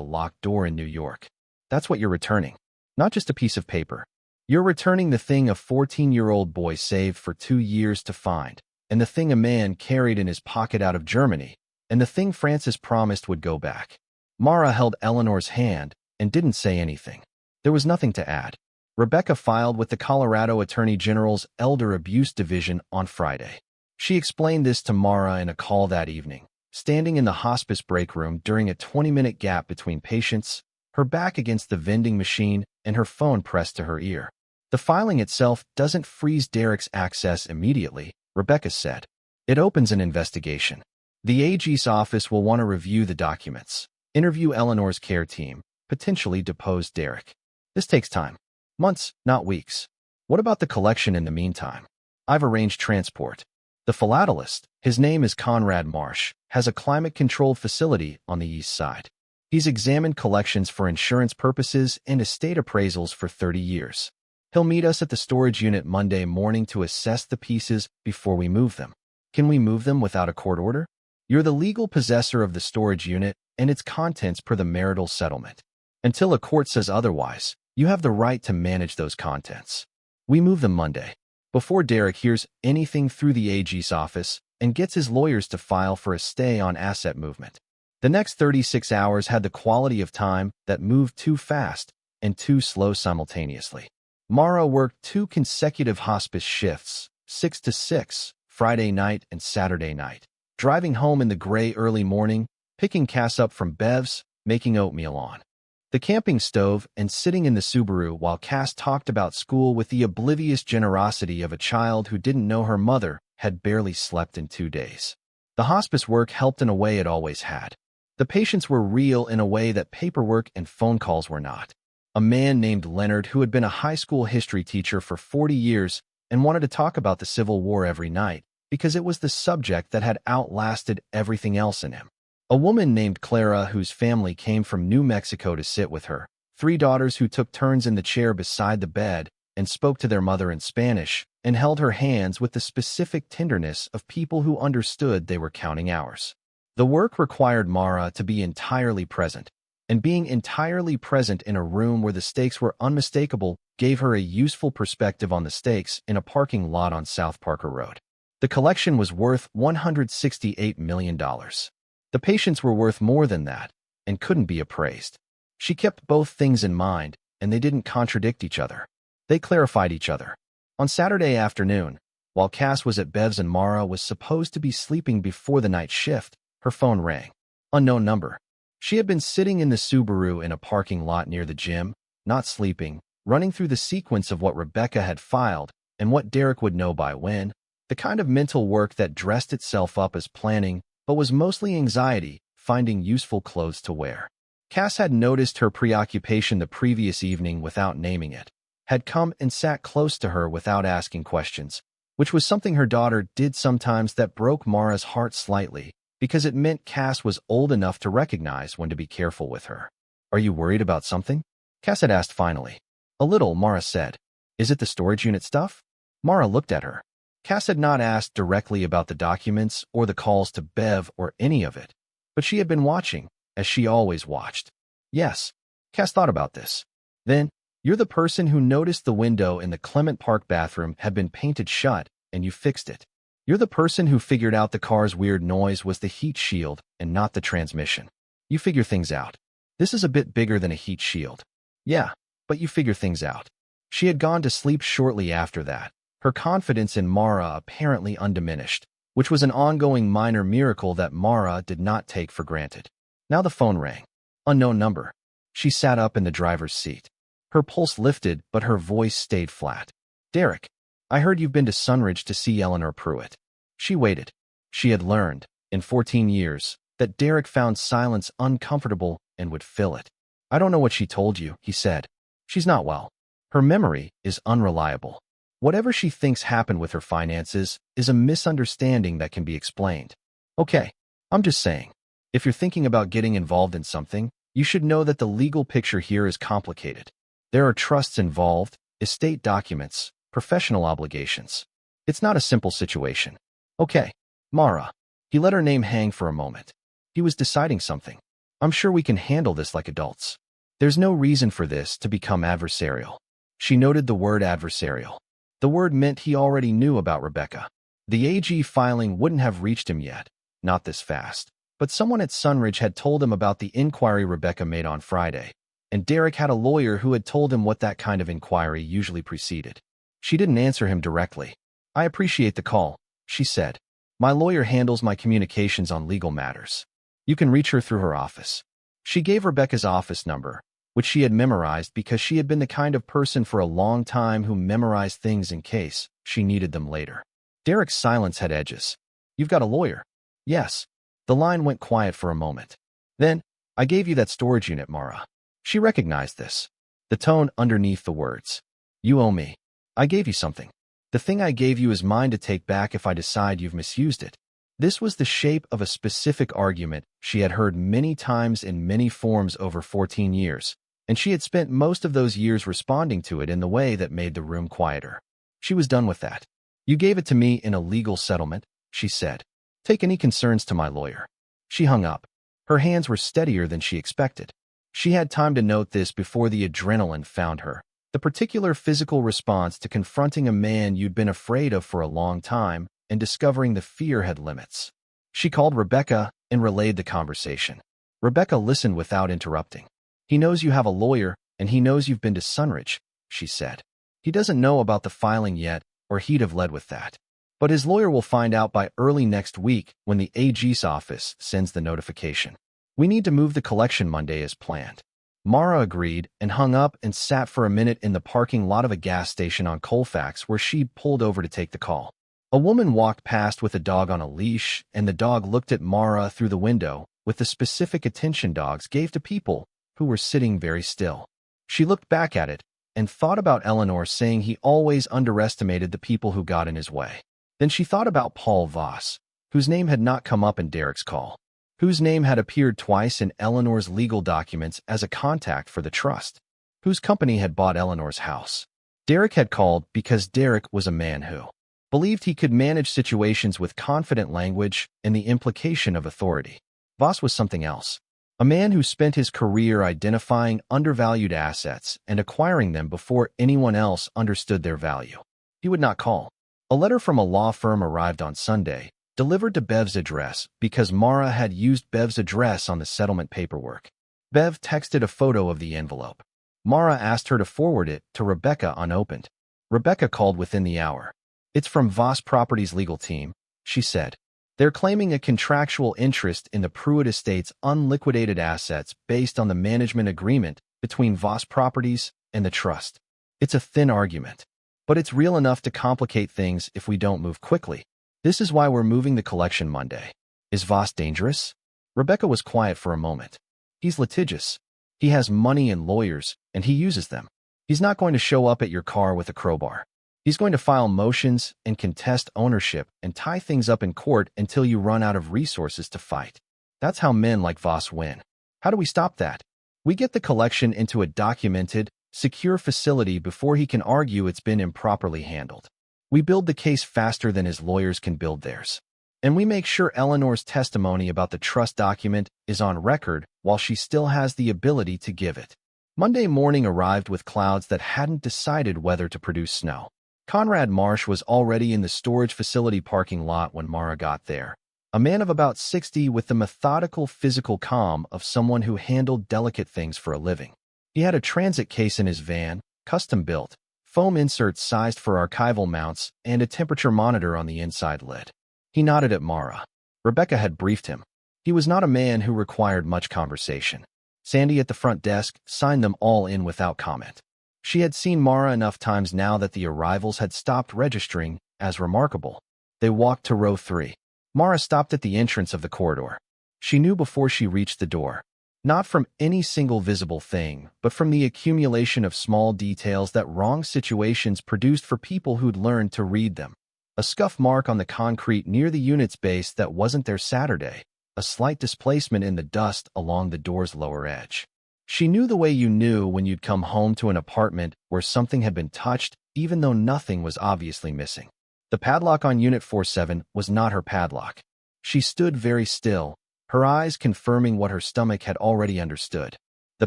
A: locked door in New York. That's what you're returning. Not just a piece of paper. You're returning the thing a 14-year-old boy saved for 2 years to find, and the thing a man carried in his pocket out of Germany, and the thing Francis promised would go back. Mara held Eleanor's hand and didn't say anything. There was nothing to add. Rebecca filed with the Colorado Attorney General's Elder Abuse Division on Friday. She explained this to Mara in a call that evening. standing in the hospice break room during a 20-minute gap between patients, her back against the vending machine and her phone pressed to her ear. The filing itself doesn't freeze Derek's access immediately, Rebecca said. It opens an investigation. The AG's office will want to review the documents, interview Eleanor's care team, potentially depose Derek. This takes time. Months, not weeks. What about the collection in the meantime? I've arranged transport. The philatelist, his name is Conrad Marsh, has a climate-controlled facility on the east side. He's examined collections for insurance purposes and estate appraisals for 30 years. He'll meet us at the storage unit Monday morning to assess the pieces before we move them. Can we move them without a court order? You're the legal possessor of the storage unit and its contents per the marital settlement. Until a court says otherwise, you have the right to manage those contents. We move them Monday, before Derek hears anything through the AG's office and gets his lawyers to file for a stay on asset movement. The next 36 hours had the quality of time that moved too fast and too slow simultaneously. Mara worked 2 consecutive hospice shifts, 6 to 6, Friday night and Saturday night, driving home in the gray early morning, picking Cass up from Bev's, making oatmeal on the camping stove, and sitting in the Subaru while Cass talked about school with the oblivious generosity of a child who didn't know her mother had barely slept in 2 days. The hospice work helped in a way it always had. The patients were real in a way that paperwork and phone calls were not. A man named Leonard, who had been a high school history teacher for 40 years and wanted to talk about the Civil War every night because it was the subject that had outlasted everything else in him. A woman named Clara, whose family came from New Mexico to sit with her, 3 daughters who took turns in the chair beside the bed and spoke to their mother in Spanish and held her hands with the specific tenderness of people who understood they were counting hours. The work required Mara to be entirely present, and being entirely present in a room where the stakes were unmistakable gave her a useful perspective on the stakes in a parking lot on South Parker Road. The collection was worth $168 million. The patients were worth more than that and couldn't be appraised. She kept both things in mind, and they didn't contradict each other. They clarified each other. On Saturday afternoon, while Cass was at Bev's and Mara was supposed to be sleeping before the night shift, her phone rang. Unknown number. She had been sitting in the Subaru in a parking lot near the gym, not sleeping, running through the sequence of what Rebecca had filed and what Derek would know by when, the kind of mental work that dressed itself up as planning but was mostly anxiety, finding useful clothes to wear. Cass had noticed her preoccupation the previous evening without naming it, had come and sat close to her without asking questions, which was something her daughter did sometimes that broke Mara's heart slightly, because it meant Cass was old enough to recognize when to be careful with her. Are you worried about something? Cass had asked finally. A little, Mara said. Is it the storage unit stuff? Mara looked at her. Cass had not asked directly about the documents or the calls to Bev or any of it, but she had been watching, as she always watched. Yes, Cass thought about this. Then, you're the person who noticed the window in the Clement Park bathroom had been painted shut, and you fixed it. You're the person who figured out the car's weird noise was the heat shield and not the transmission. You figure things out. This is a bit bigger than a heat shield. Yeah, but you figure things out. She had gone to sleep shortly after that, her confidence in Mara apparently undiminished, which was an ongoing minor miracle that Mara did not take for granted. Now the phone rang. Unknown number. She sat up in the driver's seat. Her pulse lifted, but her voice stayed flat. Derek, I heard you've been to Sunridge to see Eleanor Pruett. She waited. She had learned, in 14 years, that Derek found silence uncomfortable and would fill it. I don't know what she told you, he said. She's not well. Her memory is unreliable. Whatever she thinks happened with her finances is a misunderstanding that can be explained. Okay, I'm just saying. If you're thinking about getting involved in something, you should know that the legal picture here is complicated. There are trusts involved, estate documents, professional obligations. It's not a simple situation. Okay, Mara. He let her name hang for a moment. He was deciding something. I'm sure we can handle this like adults. There's no reason for this to become adversarial. She noted the word adversarial. The word meant he already knew about Rebecca. The AG filing wouldn't have reached him yet, not this fast, but someone at Sunridge had told him about the inquiry Rebecca made on Friday, and Derek had a lawyer who had told him what that kind of inquiry usually preceded. She didn't answer him directly. I appreciate the call, she said. My lawyer handles my communications on legal matters. You can reach her through her office. She gave Rebecca's office number, which she had memorized because she had been the kind of person for a long time who memorized things in case she needed them later. Derek's silence had edges. You've got a lawyer? Yes. The line went quiet for a moment. Then, I gave you that storage unit, Mara. She recognized this. The tone underneath the words. You owe me. I gave you something. The thing I gave you is mine to take back if I decide you've misused it. This was the shape of a specific argument she had heard many times in many forms over 14 years, and she had spent most of those years responding to it in the way that made the room quieter. She was done with that. You gave it to me in a legal settlement, she said. Take any concerns to my lawyer. She hung up. Her hands were steadier than she expected. She had time to note this before the adrenaline found her. The particular physical response to confronting a man you'd been afraid of for a long time and discovering the fear had limits. She called Rebecca and relayed the conversation. Rebecca listened without interrupting. He knows you have a lawyer, and he knows you've been to Sunridge, she said. He doesn't know about the filing yet, or he'd have led with that. But his lawyer will find out by early next week when the AG's office sends the notification. We need to move the collection Monday as planned. Mara agreed and hung up and sat for a minute in the parking lot of a gas station on Colfax where she'd pulled over to take the call. A woman walked past with a dog on a leash, and the dog looked at Mara through the window with the specific attention dogs gave to people who were sitting very still. She looked back at it and thought about Eleanor saying he always underestimated the people who got in his way. Then she thought about Paul Voss, whose name had not come up in Derek's call, whose name had appeared twice in Eleanor's legal documents as a contact for the trust, whose company had bought Eleanor's house. Derek had called because Derek was a man who believed he could manage situations with confident language and the implication of authority. Voss was something else. A man who spent his career identifying undervalued assets and acquiring them before anyone else understood their value. He would not call. A letter from a law firm arrived on Sunday, delivered to Bev's address because Mara had used Bev's address on the settlement paperwork. Bev texted a photo of the envelope. Mara asked her to forward it to Rebecca unopened. Rebecca called within the hour. It's from Voss Properties' legal team, she said. They're claiming a contractual interest in the Pruett estate's unliquidated assets based on the management agreement between Voss Properties and the trust. It's a thin argument, but it's real enough to complicate things if we don't move quickly. This is why we're moving the collection Monday. Is Voss dangerous? Rebecca was quiet for a moment. He's litigious. He has money and lawyers, and he uses them. He's not going to show up at your car with a crowbar. He's going to file motions and contest ownership and tie things up in court until you run out of resources to fight. That's how men like Voss win. How do we stop that? We get the collection into a documented, secure facility before he can argue it's been improperly handled. We build the case faster than his lawyers can build theirs. And we make sure Eleanor's testimony about the trust document is on record while she still has the ability to give it. Monday morning arrived with clouds that hadn't decided whether to produce snow. Conrad Marsh was already in the storage facility parking lot when Mara got there. A man of about 60 with the methodical physical calm of someone who handled delicate things for a living. He had a transit case in his van, custom-built, foam inserts sized for archival mounts, and a temperature monitor on the inside lid. He nodded at Mara. Rebecca had briefed him. He was not a man who required much conversation. Sandy at the front desk signed them all in without comment. She had seen Mara enough times now that the arrivals had stopped registering as remarkable. They walked to row 3. Mara stopped at the entrance of the corridor. She knew before she reached the door. Not from any single visible thing, but from the accumulation of small details that wrong situations produced for people who'd learned to read them. A scuff mark on the concrete near the unit's base that wasn't there Saturday. A slight displacement in the dust along the door's lower edge. She knew the way you knew when you'd come home to an apartment where something had been touched, even though nothing was obviously missing. The padlock on Unit 47 was not her padlock. She stood very still, her eyes confirming what her stomach had already understood. The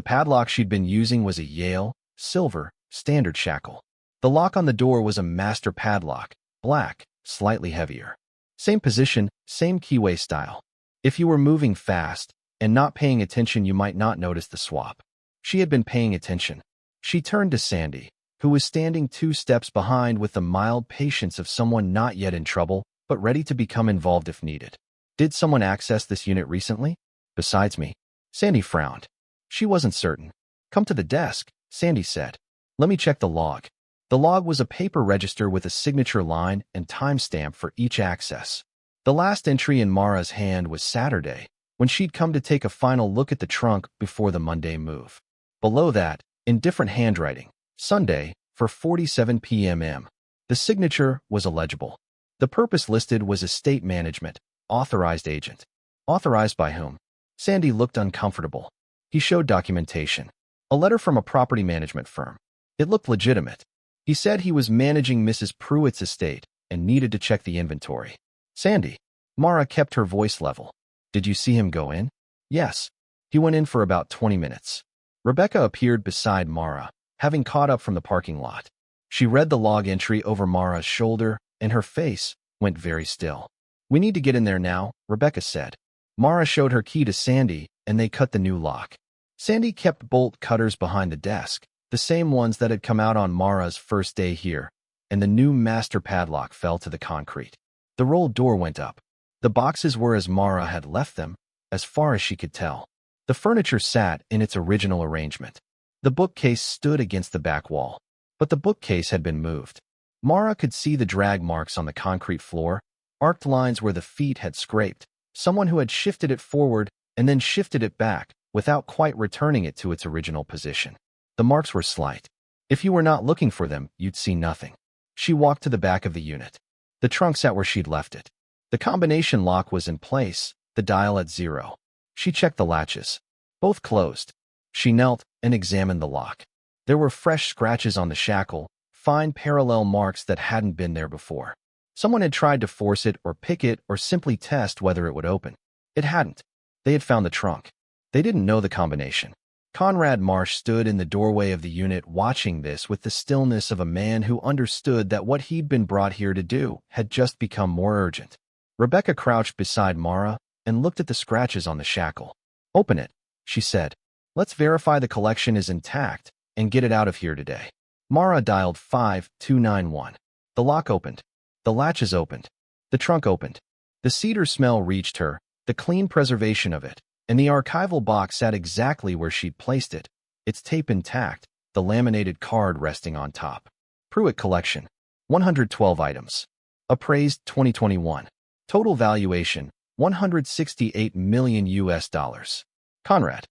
A: padlock she'd been using was a Yale, silver, standard shackle. The lock on the door was a master padlock, black, slightly heavier. Same position, same keyway style. If you were moving fast and not paying attention, you might not notice the swap. She had been paying attention. She turned to Sandy, who was standing 2 steps behind with the mild patience of someone not yet in trouble, but ready to become involved if needed. Did someone access this unit recently? Besides me? Sandy frowned. She wasn't certain. Come to the desk, Sandy said. Let me check the log. The log was a paper register with a signature line and timestamp for each access. The last entry in Mara's hand was Saturday, when she'd come to take a final look at the trunk before the Monday move. Below that, in different handwriting, Sunday, for 47 p.m. The signature was illegible. The purpose listed was estate management, authorized agent. Authorized by whom? Sandy looked uncomfortable. He showed documentation. A letter from a property management firm. It looked legitimate. He said he was managing Mrs. Pruett's estate and needed to check the inventory. Sandy. Mara kept her voice level. Did you see him go in? Yes. He went in for about 20 minutes. Rebecca appeared beside Mara, having caught up from the parking lot. She read the log entry over Mara's shoulder, and her face went very still. We need to get in there now, Rebecca said. Mara showed her key to Sandy, and they cut the new lock. Sandy kept bolt cutters behind the desk, the same ones that had come out on Mara's first day here, and the new master padlock fell to the concrete. The rolled door went up. The boxes were as Mara had left them, as far as she could tell. The furniture sat in its original arrangement. The bookcase stood against the back wall, but the bookcase had been moved. Mara could see the drag marks on the concrete floor, arced lines where the feet had scraped, someone who had shifted it forward and then shifted it back without quite returning it to its original position. The marks were slight. If you were not looking for them, you'd see nothing. She walked to the back of the unit. The trunk sat where she'd left it. The combination lock was in place, the dial at 0. She checked the latches. Both closed. She knelt and examined the lock. There were fresh scratches on the shackle, fine parallel marks that hadn't been there before. Someone had tried to force it or pick it or simply test whether it would open. It hadn't. They had found the trunk. They didn't know the combination. Conrad Marsh stood in the doorway of the unit watching this with the stillness of a man who understood that what he'd been brought here to do had just become more urgent. Rebecca crouched beside Mara and looked at the scratches on the shackle. Open it, she said. Let's verify the collection is intact and get it out of here today. Mara dialed 5291. The lock opened. The latches opened. The trunk opened. The cedar smell reached her, the clean preservation of it, and the archival box sat exactly where she'd placed it, its tape intact, the laminated card resting on top. Pruett collection. 112 items. Appraised 2021. Total valuation, $168 million US. Conrad.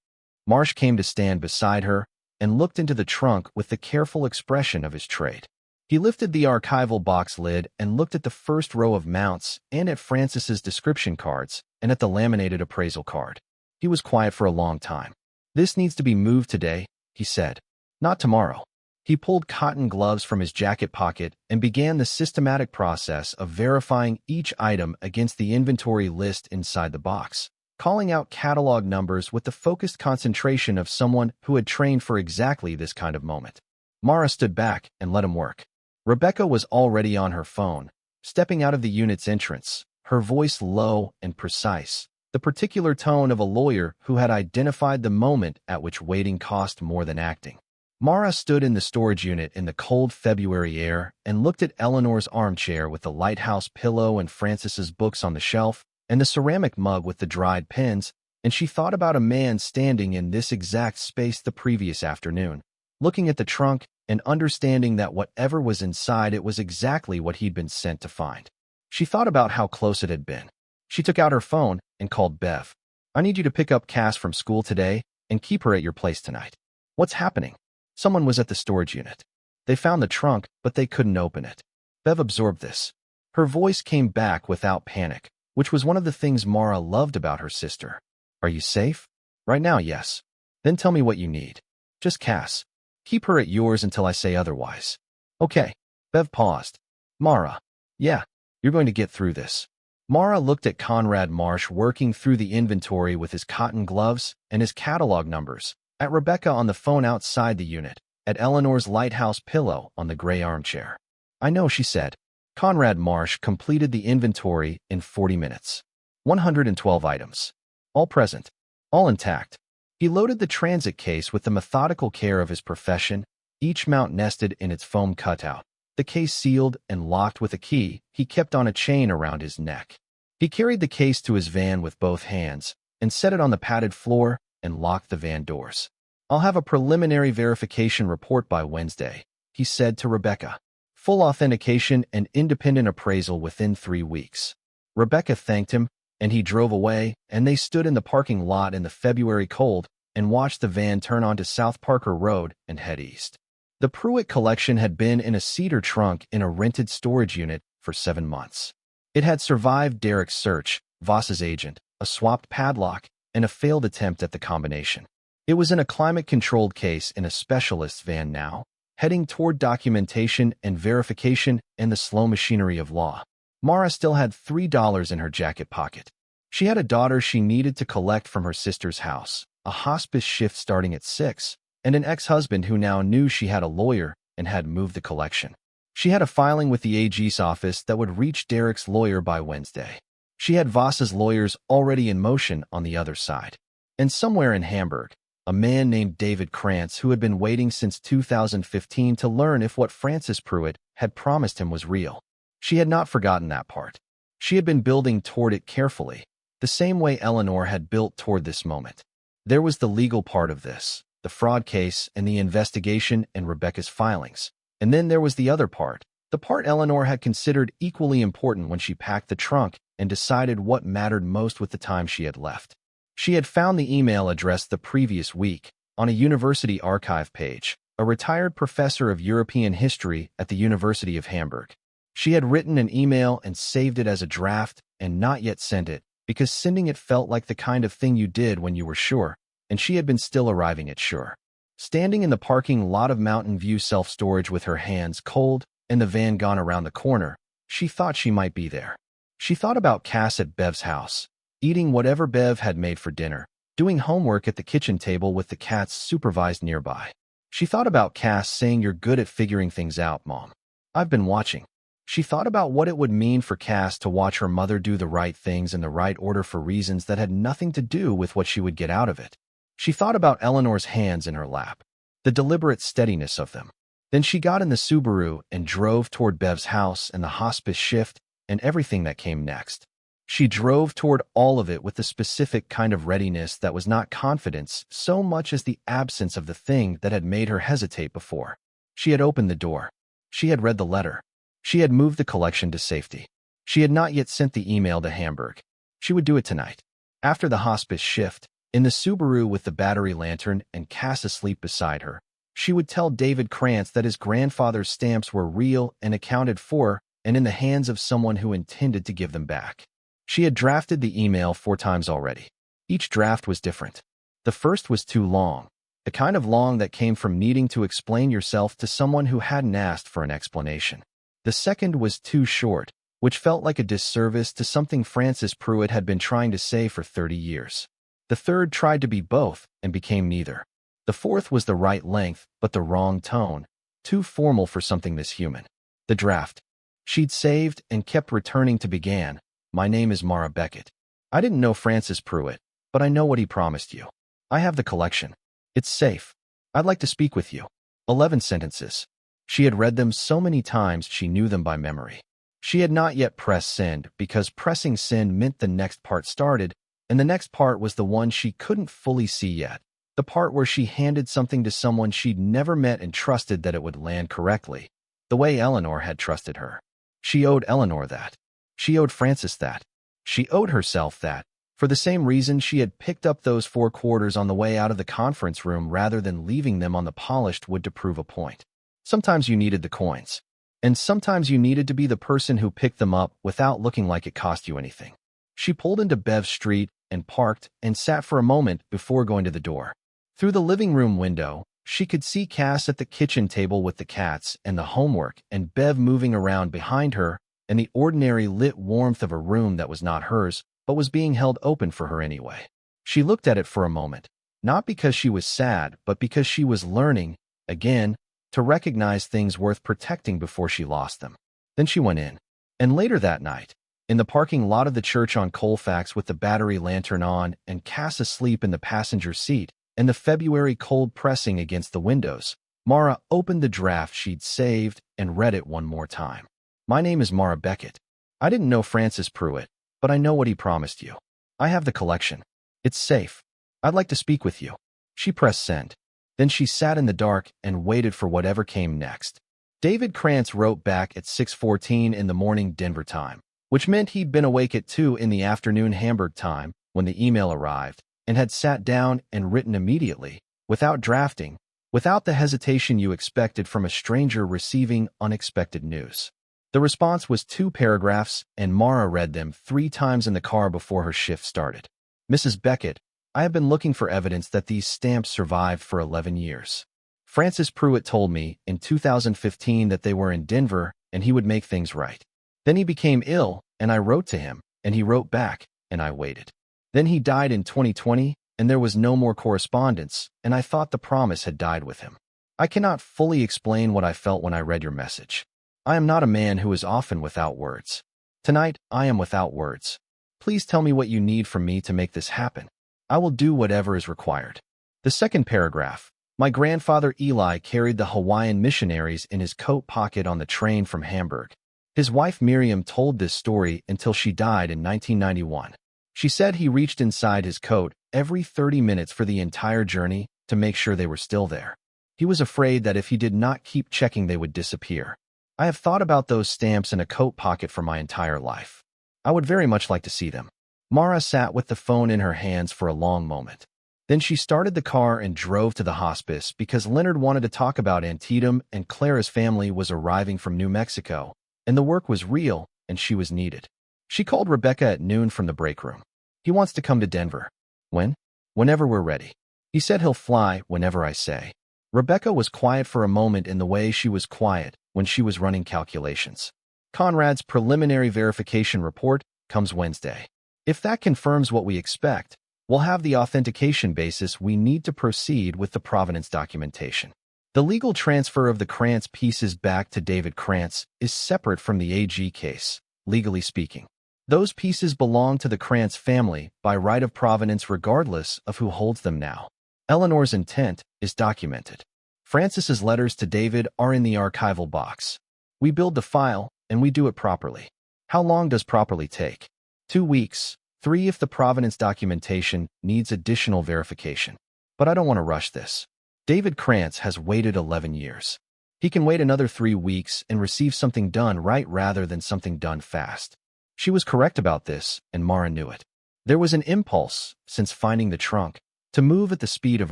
A: Marsh came to stand beside her and looked into the trunk with the careful expression of his trade. He lifted the archival box lid and looked at the first row of mounts and at Francis's description cards and at the laminated appraisal card. He was quiet for a long time. This needs to be moved today, he said. Not tomorrow. He pulled cotton gloves from his jacket pocket and began the systematic process of verifying each item against the inventory list inside the box, calling out catalog numbers with the focused concentration of someone who had trained for exactly this kind of moment. Mara stood back and let him work. Rebecca was already on her phone, stepping out of the unit's entrance, her voice low and precise, the particular tone of a lawyer who had identified the moment at which waiting cost more than acting. Mara stood in the storage unit in the cold February air and looked at Eleanor's armchair with the lighthouse pillow and Francis's books on the shelf and the ceramic mug with the dried pins, and she thought about a man standing in this exact space the previous afternoon, looking at the trunk and understanding that whatever was inside it was exactly what he'd been sent to find. She thought about how close it had been. She took out her phone and called Bev. I need you to pick up Cass from school today and keep her at your place tonight. What's happening? Someone was at the storage unit. They found the trunk, but they couldn't open it. Bev absorbed this. Her voice came back without panic, which was one of the things Mara loved about her sister. Are you safe? Right now, yes. Then tell me what you need. Just Cass. Keep her at yours until I say otherwise. Okay. Bev paused. Mara. Yeah, you're going to get through this. Mara looked at Conrad Marsh working through the inventory with his cotton gloves and his catalog numbers, at Rebecca on the phone outside the unit, at Eleanor's lighthouse pillow on the gray armchair. I know, she said. Conrad Marsh completed the inventory in 40 minutes. 112 items. All present. All intact. He loaded the transit case with the methodical care of his profession, each mount nested in its foam cutout, the case sealed and locked with a key he kept on a chain around his neck. He carried the case to his van with both hands and set it on the padded floor and locked the van doors. "I'll have a preliminary verification report by Wednesday," he said to Rebecca. "Full authentication and independent appraisal within 3 weeks." Rebecca thanked him, and he drove away, and they stood in the parking lot in the February cold and watched the van turn onto South Parker Road and head east. The Pruett collection had been in a Cedar trunk in a rented storage unit for 7 months. It had survived Derek's search, Voss's agent, a swapped padlock, and a failed attempt at the combination. It was in a climate-controlled case in a specialist's van now, heading toward documentation and verification and the slow machinery of law. Mara still had $3 in her jacket pocket. She had a daughter she needed to collect from her sister's house, a hospice shift starting at 6, and an ex-husband who now knew she had a lawyer and had moved the collection. She had a filing with the AG's office that would reach Derek's lawyer by Wednesday. She had Voss's lawyers already in motion on the other side. And somewhere in Hamburg, a man named David Krantz who had been waiting since 2015 to learn if what Frances Pruett had promised him was real. She had not forgotten that part. She had been building toward it carefully, the same way Eleanor had built toward this moment. There was the legal part of this, the fraud case and the investigation and Rebecca's filings. And then there was the other part, the part Eleanor had considered equally important when she packed the trunk and decided what mattered most with the time she had left. She had found the email address the previous week on a university archive page, a retired professor of European history at the University of Hamburg. She had written an email and saved it as a draft and not yet sent it, because sending it felt like the kind of thing you did when you were sure, and she had been still arriving at sure. Standing in the parking lot of Mountain View self-storage with her hands cold and the van gone around the corner, she thought she might be there. She thought about Cass at Bev's house, eating whatever Bev had made for dinner, doing homework at the kitchen table with the cats supervised nearby. She thought about Cass saying, "You're good at figuring things out, Mom. I've been watching." She thought about what it would mean for Cass to watch her mother do the right things in the right order for reasons that had nothing to do with what she would get out of it. She thought about Eleanor's hands in her lap, the deliberate steadiness of them. Then she got in the Subaru and drove toward Bev's house and the hospice shift and everything that came next. She drove toward all of it with the specific kind of readiness that was not confidence so much as the absence of the thing that had made her hesitate before. She had opened the door. She had read the letter. She had moved the collection to safety. She had not yet sent the email to Hamburg. She would do it tonight. After the hospice shift, in the Subaru with the battery lantern and Cass asleep beside her, she would tell David Krantz that his grandfather's stamps were real and accounted for and in the hands of someone who intended to give them back. She had drafted the email 4 times already. Each draft was different. The first was too long, the kind of long that came from needing to explain yourself to someone who hadn't asked for an explanation. The second was too short, which felt like a disservice to something Frances Pruett had been trying to say for 30 years. The third tried to be both and became neither. The fourth was the right length, but the wrong tone, too formal for something this human. The draft she'd saved and kept returning to began, "My name is Mara Beckett. I didn't know Frances Pruett, but I know what he promised you. I have the collection. It's safe. I'd like to speak with you." 11 sentences. She had read them so many times she knew them by memory. She had not yet pressed send because pressing send meant the next part started, and the next part was the one she couldn't fully see yet, the part where she handed something to someone she'd never met and trusted that it would land correctly, the way Eleanor had trusted her. She owed Eleanor that. She owed Frances that. She owed herself that, for the same reason she had picked up those 4 quarters on the way out of the conference room rather than leaving them on the polished wood to prove a point. Sometimes you needed the coins, and sometimes you needed to be the person who picked them up without looking like it cost you anything. She pulled into Bev Street and parked and sat for a moment before going to the door. Through the living room window, she could see Cass at the kitchen table with the cats and the homework and Bev moving around behind her and the ordinary lit warmth of a room that was not hers but was being held open for her anyway. She looked at it for a moment, not because she was sad but because she was learning, again, to recognize things worth protecting before she lost them. Then she went in. And later that night, in the parking lot of the church on Colfax with the battery lantern on and Cass asleep in the passenger seat and the February cold pressing against the windows, Mara opened the draft she'd saved and read it one more time. My name is Mara Beckett. I didn't know Francis Pruett, but I know what he promised you. I have the collection. It's safe. I'd like to speak with you. She pressed send. Then she sat in the dark and waited for whatever came next. David Krantz wrote back at 6:14 in the morning Denver time, which meant he'd been awake at 2 in the afternoon Hamburg time when the email arrived, and had sat down and written immediately, without drafting, without the hesitation you expected from a stranger receiving unexpected news. The response was 2 paragraphs, and Mara read them 3 times in the car before her shift started. Mrs. Beckett, I have been looking for evidence that these stamps survived for 11 years. Francis Pruett told me in 2015 that they were in Denver and he would make things right. Then he became ill, and I wrote to him, and he wrote back, and I waited. Then he died in 2020, and there was no more correspondence, and I thought the promise had died with him. I cannot fully explain what I felt when I read your message. I am not a man who is often without words. Tonight, I am without words. Please tell me what you need from me to make this happen. I will do whatever is required. The second paragraph. My grandfather Eli carried the Hawaiian missionaries in his coat pocket on the train from Hamburg. His wife Miriam told this story until she died in 1991. She said he reached inside his coat every 30 minutes for the entire journey to make sure they were still there. He was afraid that if he did not keep checking, they would disappear. I have thought about those stamps in a coat pocket for my entire life. I would very much like to see them. Mara sat with the phone in her hands for a long moment. Then she started the car and drove to the hospice because Leonard wanted to talk about Antietam, and Clara's family was arriving from New Mexico, and the work was real and she was needed. She called Rebecca at noon from the break room. He wants to come to Denver. When? Whenever we're ready. He said he'll fly whenever I say. Rebecca was quiet for a moment in the way she was quiet when she was running calculations. Conrad's preliminary verification report comes Wednesday. If that confirms what we expect, we'll have the authentication basis we need to proceed with the provenance documentation. The legal transfer of the Krantz pieces back to David Krantz is separate from the AG case, legally speaking. Those pieces belong to the Krantz family by right of provenance regardless of who holds them now. Eleanor's intent is documented. Francis's letters to David are in the archival box. We build the file, and we do it properly. How long does properly take? 2 weeks, 3 if the provenance documentation needs additional verification. But I don't want to rush this. David Krantz has waited 11 years. He can wait another 3 weeks and receive something done right rather than something done fast. She was correct about this, and Mara knew it. There was an impulse, since finding the trunk, to move at the speed of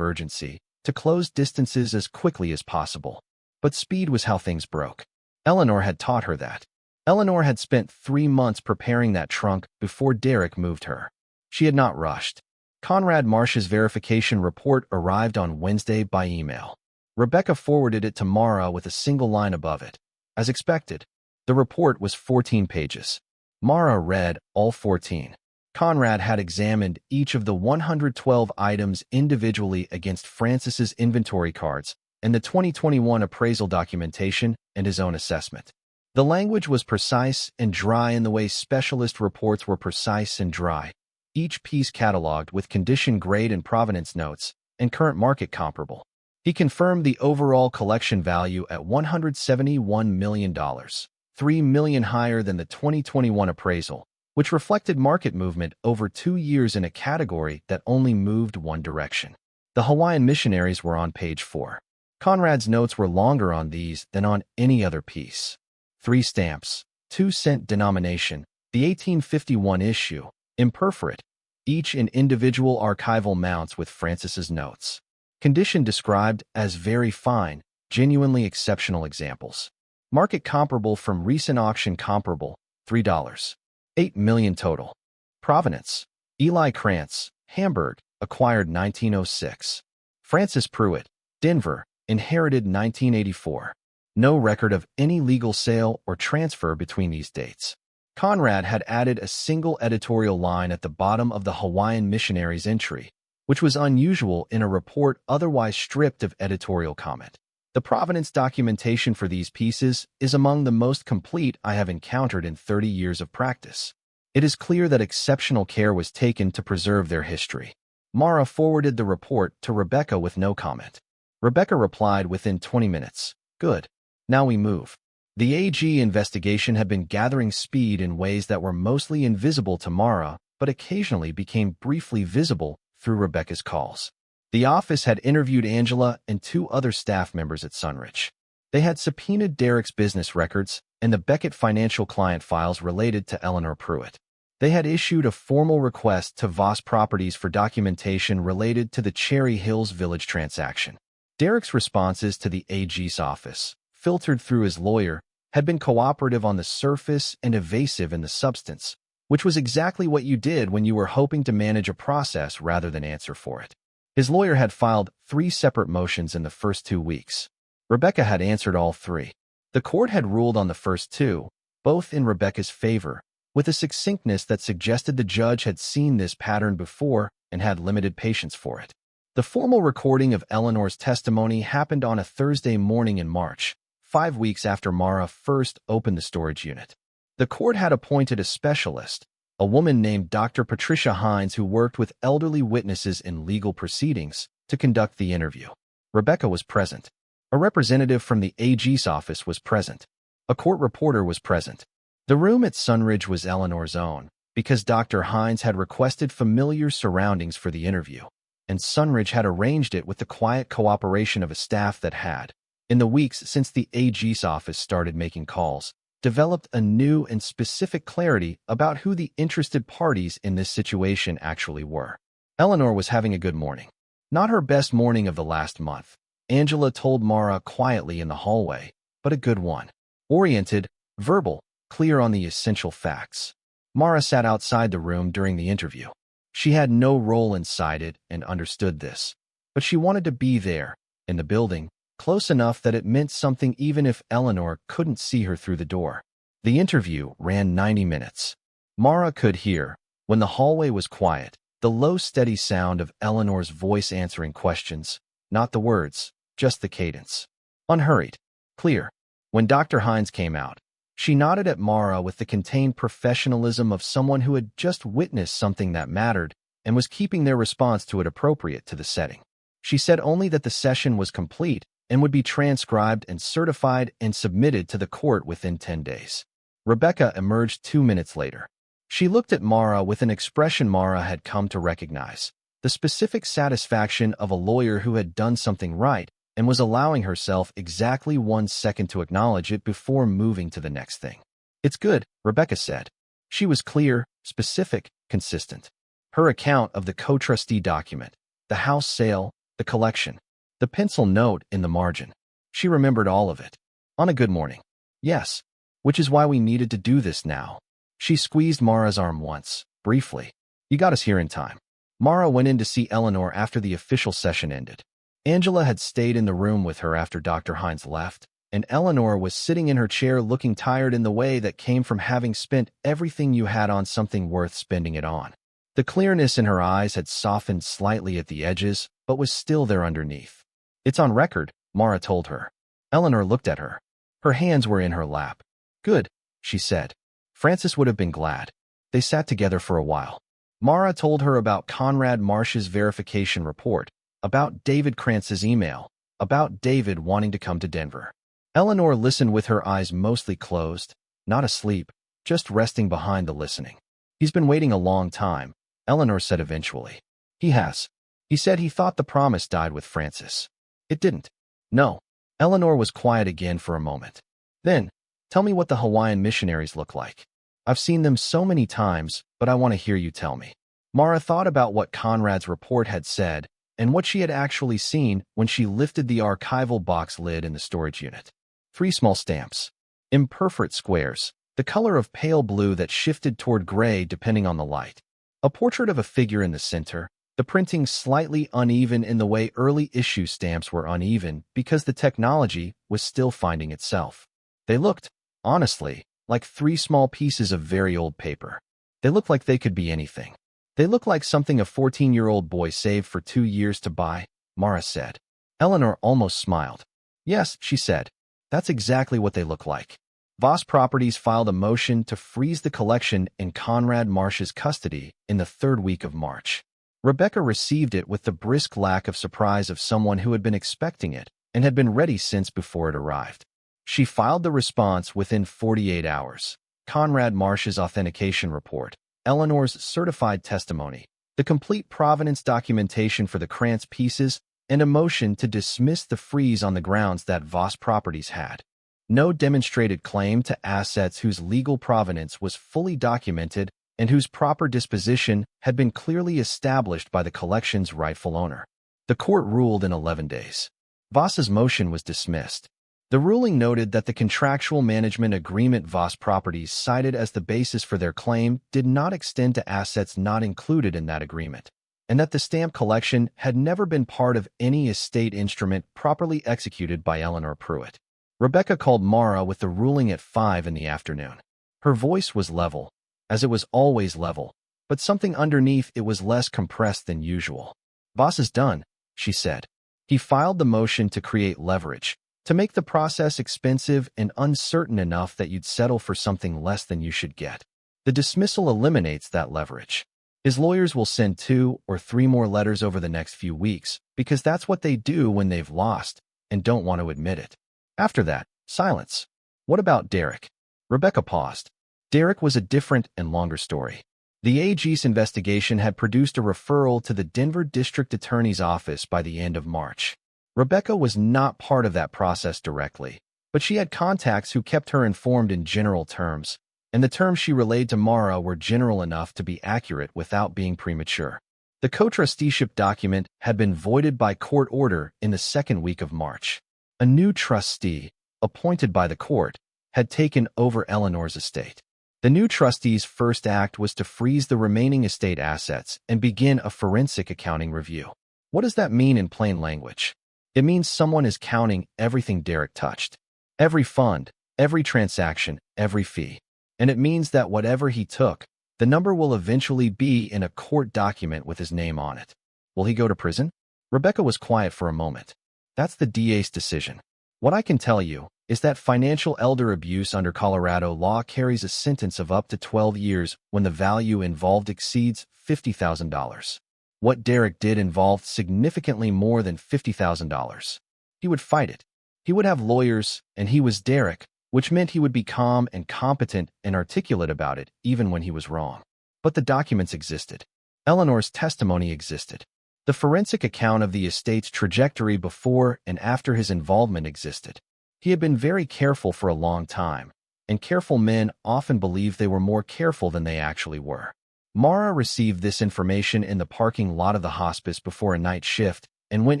A: urgency, to close distances as quickly as possible. But speed was how things broke. Eleanor had taught her that. Eleanor had spent 3 months preparing that trunk before Derek moved her. She had not rushed. Conrad Marsh's verification report arrived on Wednesday by email. Rebecca forwarded it to Mara with a single line above it. As expected, the report was 14 pages. Mara read all 14. Conrad had examined each of the 112 items individually against Francis's inventory cards and the 2021 appraisal documentation and his own assessment. The language was precise and dry in the way specialist reports were precise and dry, each piece cataloged with condition grade and provenance notes and current market comparable. He confirmed the overall collection value at $171 million, $3 million higher than the 2021 appraisal, which reflected market movement over 2 years in a category that only moved one direction. The Hawaiian missionaries were on page 4. Conrad's notes were longer on these than on any other piece. 3 stamps, 2-cent denomination, the 1851 issue, imperforate, each in individual archival mounts with Francis's notes. Condition described as very fine, genuinely exceptional examples. Market comparable from recent auction comparable, $3. 8 million total. Provenance. Eli Krantz, Hamburg, acquired 1906. Francis Pruett, Denver, inherited 1984. No record of any legal sale or transfer between these dates. Conrad had added a single editorial line at the bottom of the Hawaiian missionaries entry, which was unusual in a report otherwise stripped of editorial comment. The provenance documentation for these pieces is among the most complete I have encountered in 30 years of practice. It is clear that exceptional care was taken to preserve their history. Mara forwarded the report to Rebecca with no comment. Rebecca replied within 20 minutes. Good. Now we move. The AG investigation had been gathering speed in ways that were mostly invisible to Mara, but occasionally became briefly visible through Rebecca's calls. The office had interviewed Angela and 2 other staff members at Sunridge. They had subpoenaed Derek's business records and the Beckett financial client files related to Eleanor Pruett. They had issued a formal request to Voss Properties for documentation related to the Cherry Hills Village transaction. Derek's responses to the AG's office, filtered through his lawyer, had been cooperative on the surface and evasive in the substance, which was exactly what you did when you were hoping to manage a process rather than answer for it. His lawyer had filed 3 separate motions in the first 2 weeks. Rebecca had answered all 3. The court had ruled on the first 2, both in Rebecca's favor, with a succinctness that suggested the judge had seen this pattern before and had limited patience for it. The formal recording of Eleanor's testimony happened on a Thursday morning in March, 5 weeks after Mara first opened the storage unit. The court had appointed a specialist, a woman named Dr. Patricia Hines, who worked with elderly witnesses in legal proceedings, to conduct the interview. Rebecca was present. A representative from the AG's office was present. A court reporter was present. The room at Sunridge was Eleanor's own, because Dr. Hines had requested familiar surroundings for the interview, and Sunridge had arranged it with the quiet cooperation of a staff that had, in the weeks since the AG's office started making calls, developed a new and specific clarity about who the interested parties in this situation actually were. Eleanor was having a good morning. Not her best morning of the last month, Angela told Mara quietly in the hallway, but a good one. Oriented, verbal, clear on the essential facts. Mara sat outside the room during the interview. She had no role inside it and understood this, but she wanted to be there, in the building, close enough that it meant something even if Eleanor couldn't see her through the door. The interview ran 90 minutes. Mara could hear, when the hallway was quiet, the low, steady sound of Eleanor's voice answering questions, not the words, just the cadence. Unhurried, clear. When Dr. Hines came out, she nodded at Mara with the contained professionalism of someone who had just witnessed something that mattered and was keeping their response to it appropriate to the setting. She said only that the session was complete and would be transcribed and certified and submitted to the court within 10 days. Rebecca emerged 2 minutes later. She looked at Mara with an expression Mara had come to recognize, the specific satisfaction of a lawyer who had done something right and was allowing herself exactly 1 second to acknowledge it before moving to the next thing. "It's good," Rebecca said. She was clear, specific, consistent. Her account of the co-trustee document, the house sale, the collection, the pencil note in the margin. She remembered all of it. On a good morning. Yes, which is why we needed to do this now. She squeezed Mara's arm once, briefly. "You got us here in time." Mara went in to see Eleanor after the official session ended. Angela had stayed in the room with her after Dr. Hines left, and Eleanor was sitting in her chair looking tired in the way that came from having spent everything you had on something worth spending it on. The clearness in her eyes had softened slightly at the edges, but was still there underneath. "It's on record," Mara told her. Eleanor looked at her. Her hands were in her lap. "Good," she said. Francis would have been glad. They sat together for a while. Mara told her about Conrad Marsh's verification report, about David Krantz's email, about David wanting to come to Denver. Eleanor listened with her eyes mostly closed, not asleep, just resting behind the listening. "He's been waiting a long time," Eleanor said eventually. "He has. He said he thought the promise died with Francis. It didn't." "No." Eleanor was quiet again for a moment. Then, "Tell me what the Hawaiian missionaries look like. I've seen them so many times, but I want to hear you tell me." Mara thought about what Conrad's report had said and what she had actually seen when she lifted the archival box lid in the storage unit. 3 small stamps. Imperforate squares, the color of pale blue that shifted toward gray depending on the light. A portrait of a figure in the center, the printing slightly uneven in the way early issue stamps were uneven because the technology was still finding itself. They looked, honestly, like 3 small pieces of very old paper. They looked like they could be anything. "They look like something a 14-year-old boy saved for 2 years to buy," Mara said. Eleanor almost smiled. "Yes," she said. "That's exactly what they look like." Voss Properties filed a motion to freeze the collection in Conrad Marsh's custody in the 3rd week of March. Rebecca received it with the brisk lack of surprise of someone who had been expecting it and had been ready since before it arrived. She filed the response within 48 hours. Conrad Marsh's authentication report, Eleanor's certified testimony, the complete provenance documentation for the Krantz pieces, and a motion to dismiss the freeze on the grounds that Voss Properties had no demonstrated claim to assets whose legal provenance was fully documented and whose proper disposition had been clearly established by the collection's rightful owner. The court ruled in 11 days. Voss's motion was dismissed. The ruling noted that the contractual management agreement Voss Properties cited as the basis for their claim did not extend to assets not included in that agreement, and that the stamp collection had never been part of any estate instrument properly executed by Eleanor Pruett. Rebecca called Mara with the ruling at 5 in the afternoon. Her voice was level, as it was always level, but something underneath it was less compressed than usual. "Voss is done," she said. "He filed the motion to create leverage, to make the process expensive and uncertain enough that you'd settle for something less than you should get. The dismissal eliminates that leverage. His lawyers will send 2 or 3 more letters over the next few weeks, because that's what they do when they've lost and don't want to admit it. After that, silence. What about Derek?" Rebecca paused. Derek was a different and longer story. The AG's investigation had produced a referral to the Denver District Attorney's Office by the end of March. Rebecca was not part of that process directly, but she had contacts who kept her informed in general terms, and the terms she relayed to Mara were general enough to be accurate without being premature. The co-trusteeship document had been voided by court order in the second week of March. A new trustee, appointed by the court, had taken over Eleanor's estate. The new trustee's first act was to freeze the remaining estate assets and begin a forensic accounting review. What does that mean in plain language? It means someone is counting everything Derek touched. Every fund, every transaction, every fee. And it means that whatever he took, the number will eventually be in a court document with his name on it. Will he go to prison? Rebecca was quiet for a moment. That's the DA's decision. What I can tell you is that financial elder abuse under Colorado law carries a sentence of up to 12 years when the value involved exceeds $50,000. What Derek did involved significantly more than $50,000. He would fight it. He would have lawyers, and he was Derek, which meant he would be calm and competent and articulate about it, even when he was wrong. But the documents existed. Eleanor's testimony existed. The forensic account of the estate's trajectory before and after his involvement existed. He had been very careful for a long time, and careful men often believed they were more careful than they actually were. Mara received this information in the parking lot of the hospice before a night shift and went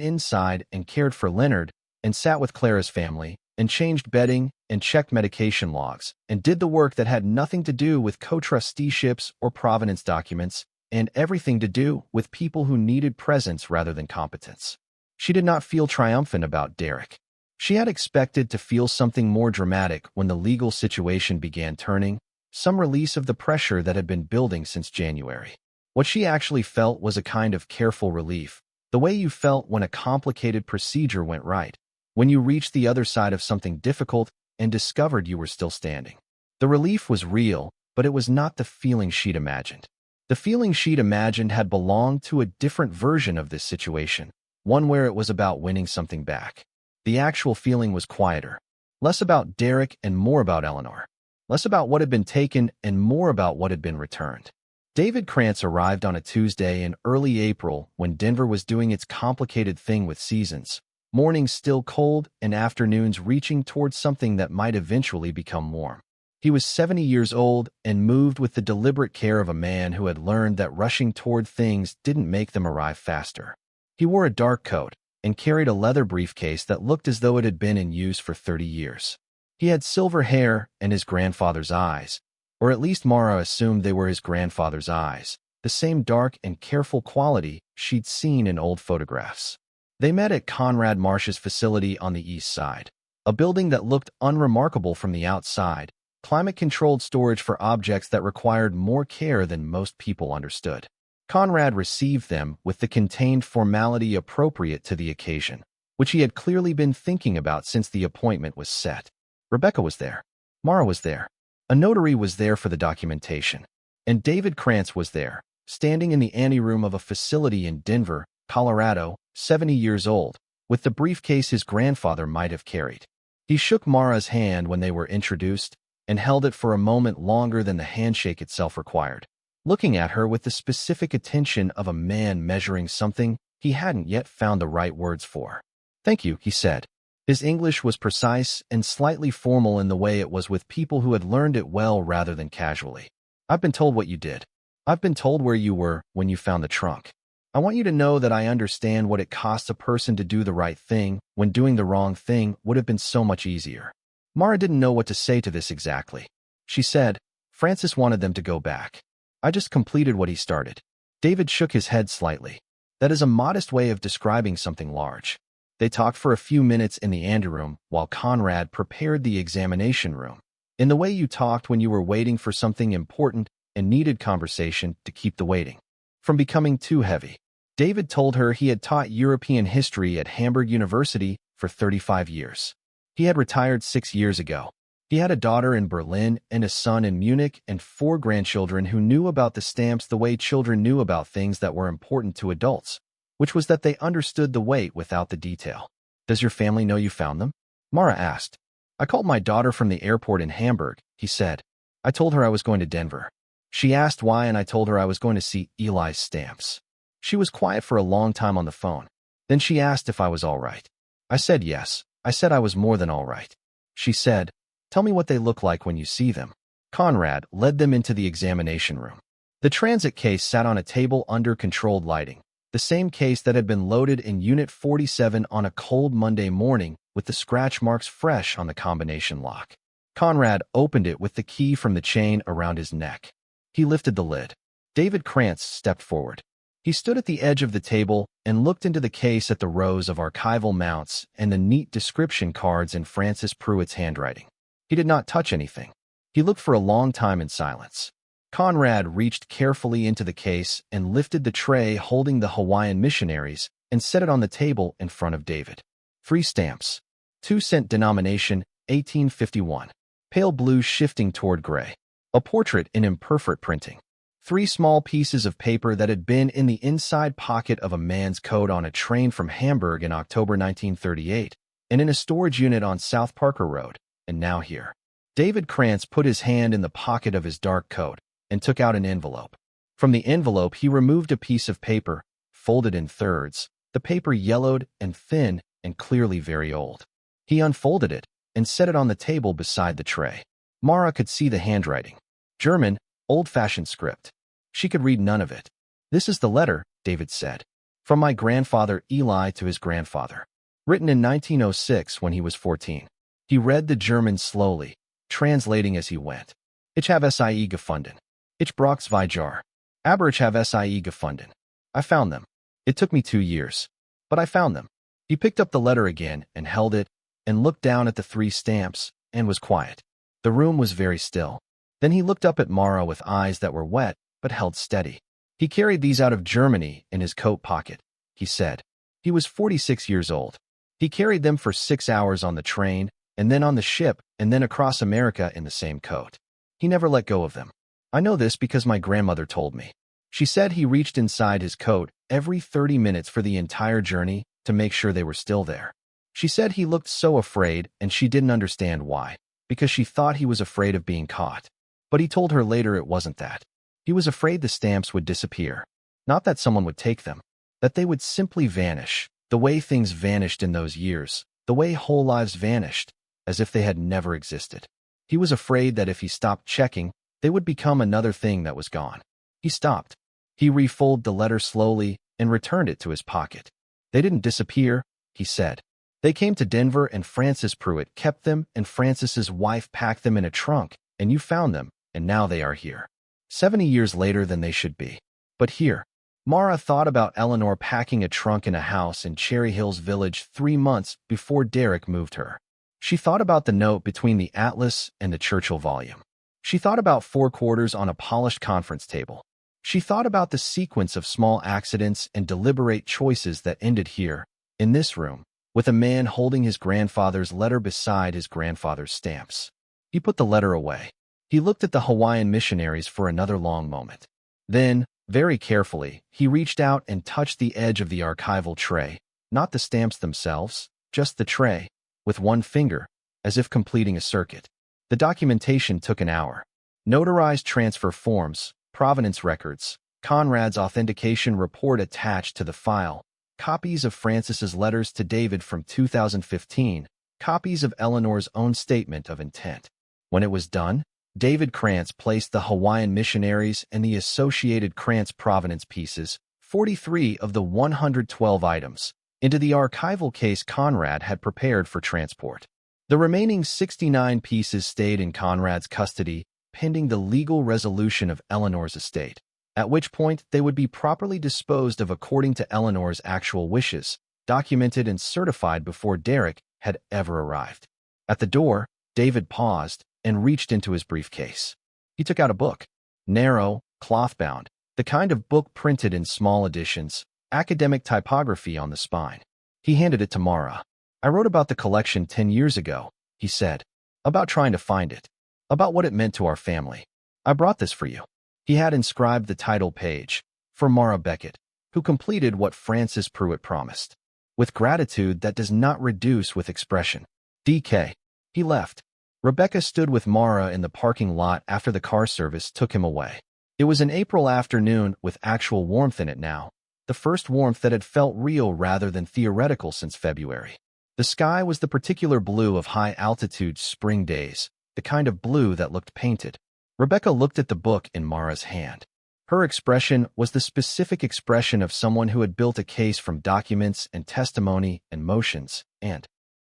A: inside and cared for Leonard and sat with Clara's family and changed bedding and checked medication logs and did the work that had nothing to do with co-trusteeships or provenance documents and everything to do with people who needed presence rather than competence. She did not feel triumphant about Derek. She had expected to feel something more dramatic when the legal situation began turning, some release of the pressure that had been building since January. What she actually felt was a kind of careful relief, the way you felt when a complicated procedure went right, when you reached the other side of something difficult and discovered you were still standing. The relief was real, but it was not the feeling she'd imagined. The feeling she'd imagined had belonged to a different version of this situation, one where it was about winning something back. The actual feeling was quieter, less about Derek and more about Eleanor, less about what had been taken and more about what had been returned. David Krantz arrived on a Tuesday in early April when Denver was doing its complicated thing with seasons, mornings still cold and afternoons reaching towards something that might eventually become warm. He was 70 years old and moved with the deliberate care of a man who had learned that rushing toward things didn't make them arrive faster. He wore a dark coat and carried a leather briefcase that looked as though it had been in use for 30 years. He had silver hair and his grandfather's eyes, or at least Mara assumed they were his grandfather's eyes, the same dark and careful quality she'd seen in old photographs. They met at Conrad Marsh's facility on the east side, a building that looked unremarkable from the outside, climate-controlled storage for objects that required more care than most people understood. Conrad received them with the contained formality appropriate to the occasion, which he had clearly been thinking about since the appointment was set. Rebecca was there. Mara was there. A notary was there for the documentation. And David Krantz was there, standing in the anteroom of a facility in Denver, Colorado, 70 years old, with the briefcase his grandfather might have carried. He shook Mara's hand when they were introduced and held it for a moment longer than the handshake itself required, looking at her with the specific attention of a man measuring something he hadn't yet found the right words for. "Thank you," he said. His English was precise and slightly formal in the way it was with people who had learned it well rather than casually. "I've been told what you did. I've been told where you were when you found the trunk. I want you to know that I understand what it costs a person to do the right thing when doing the wrong thing would have been so much easier." Mara didn't know what to say to this exactly. She said, "Francis wanted them to go back. I just completed what he started." David shook his head slightly. "That is a modest way of describing something large." They talked for a few minutes in the anteroom while Conrad prepared the examination room. In the way you talked when you were waiting for something important and needed conversation to keep the waiting from becoming too heavy. David told her he had taught European history at Hamburg University for 35 years. He had retired 6 years ago. He had a daughter in Berlin and a son in Munich and 4 grandchildren who knew about the stamps the way children knew about things that were important to adults, which was that they understood the weight without the detail. "Does your family know you found them?" Mara asked. "I called my daughter from the airport in Hamburg," he said. "I told her I was going to Denver. She asked why, and I told her I was going to see Eli's stamps. She was quiet for a long time on the phone. Then she asked if I was all right. I said yes. I said I was more than all right. She said, 'Tell me what they look like when you see them.'" Conrad led them into the examination room. The transit case sat on a table under controlled lighting, the same case that had been loaded in Unit 47 on a cold Monday morning with the scratch marks fresh on the combination lock. Conrad opened it with the key from the chain around his neck. He lifted the lid. David Krantz stepped forward. He stood at the edge of the table and looked into the case at the rows of archival mounts and the neat description cards in Francis Pruett's handwriting. He did not touch anything. He looked for a long time in silence. Conrad reached carefully into the case and lifted the tray holding the Hawaiian missionaries and set it on the table in front of David. 3 stamps. 2-cent denomination, 1851. Pale blue shifting toward gray. A portrait in imperfect printing. 3 small pieces of paper that had been in the inside pocket of a man's coat on a train from Hamburg in October 1938 and in a storage unit on South Parker Road, and now here. David Krantz put his hand in the pocket of his dark coat and took out an envelope. From the envelope, he removed a piece of paper, folded in thirds, the paper yellowed and thin and clearly very old. He unfolded it and set it on the table beside the tray. Mara could see the handwriting. German, old-fashioned script. She could read none of it. "This is the letter," David said. "From my grandfather Eli to his grandfather. Written in 1906 when he was 14. He read the German slowly, translating as he went. "Ich habe sie gefunden. Ich brauche zwei Jar. Aber ich habe sie gefunden. I found them. It took me 2 years. But I found them." He picked up the letter again and held it and looked down at the 3 stamps and was quiet. The room was very still. Then he looked up at Mara with eyes that were wet but held steady. "He carried these out of Germany in his coat pocket," he said. He was 46 years old. "He carried them for 6 hours on the train, and then on the ship, and then across America in the same coat. He never let go of them. I know this because my grandmother told me. She said he reached inside his coat every 30 minutes for the entire journey to make sure they were still there. She said he looked so afraid, and she didn't understand why, because she thought he was afraid of being caught. But he told her later it wasn't that. He was afraid the stamps would disappear. Not that someone would take them. That they would simply vanish, the way things vanished in those years, the way whole lives vanished, as if they had never existed. He was afraid that if he stopped checking, they would become another thing that was gone. He stopped. He refolded the letter slowly and returned it to his pocket. "They didn't disappear," he said. "They came to Denver and Francis Pruett kept them and Francis's wife packed them in a trunk, and you found them, and now they are here. 70 years later than they should be. But here." Mara thought about Eleanor packing a trunk in a house in Cherry Hills Village 3 months before Derek moved her. She thought about the note between the Atlas and the Churchill volume. She thought about 4 quarters on a polished conference table. She thought about the sequence of small accidents and deliberate choices that ended here, in this room, with a man holding his grandfather's letter beside his grandfather's stamps. He put the letter away. He looked at the Hawaiian missionaries for another long moment. Then, very carefully, he reached out and touched the edge of the archival tray, not the stamps themselves, just the tray, with one finger, as if completing a circuit. The documentation took an hour. Notarized transfer forms, provenance records, Conrad's authentication report attached to the file, copies of Francis's letters to David from 2015, copies of Eleanor's own statement of intent. When it was done, David Krantz placed the Hawaiian missionaries and the associated Krantz provenance pieces, 43 of the 112 items, into the archival case Conrad had prepared for transport. The remaining 69 pieces stayed in Conrad's custody, pending the legal resolution of Eleanor's estate, at which point they would be properly disposed of according to Eleanor's actual wishes, documented and certified before Derek had ever arrived. At the door, David paused and reached into his briefcase. He took out a book, narrow, cloth-bound, the kind of book printed in small editions, academic typography on the spine. He handed it to Mara. "I wrote about the collection 10 years ago," he said, "about trying to find it, about what it meant to our family. I brought this for you." He had inscribed the title page, "For Mara Beckett," who completed what Francis Pruett promised. With gratitude that does not reduce with expression. DK. He left. Rebecca stood with Mara in the parking lot after the car service took him away. It was an April afternoon with actual warmth in it now, the first warmth that had felt real rather than theoretical since February. The sky was the particular blue of high-altitude spring days, the kind of blue that looked painted. Rebecca looked at the book in Mara's hand. Her expression was the specific expression of someone who had built a case from documents and testimony and motions and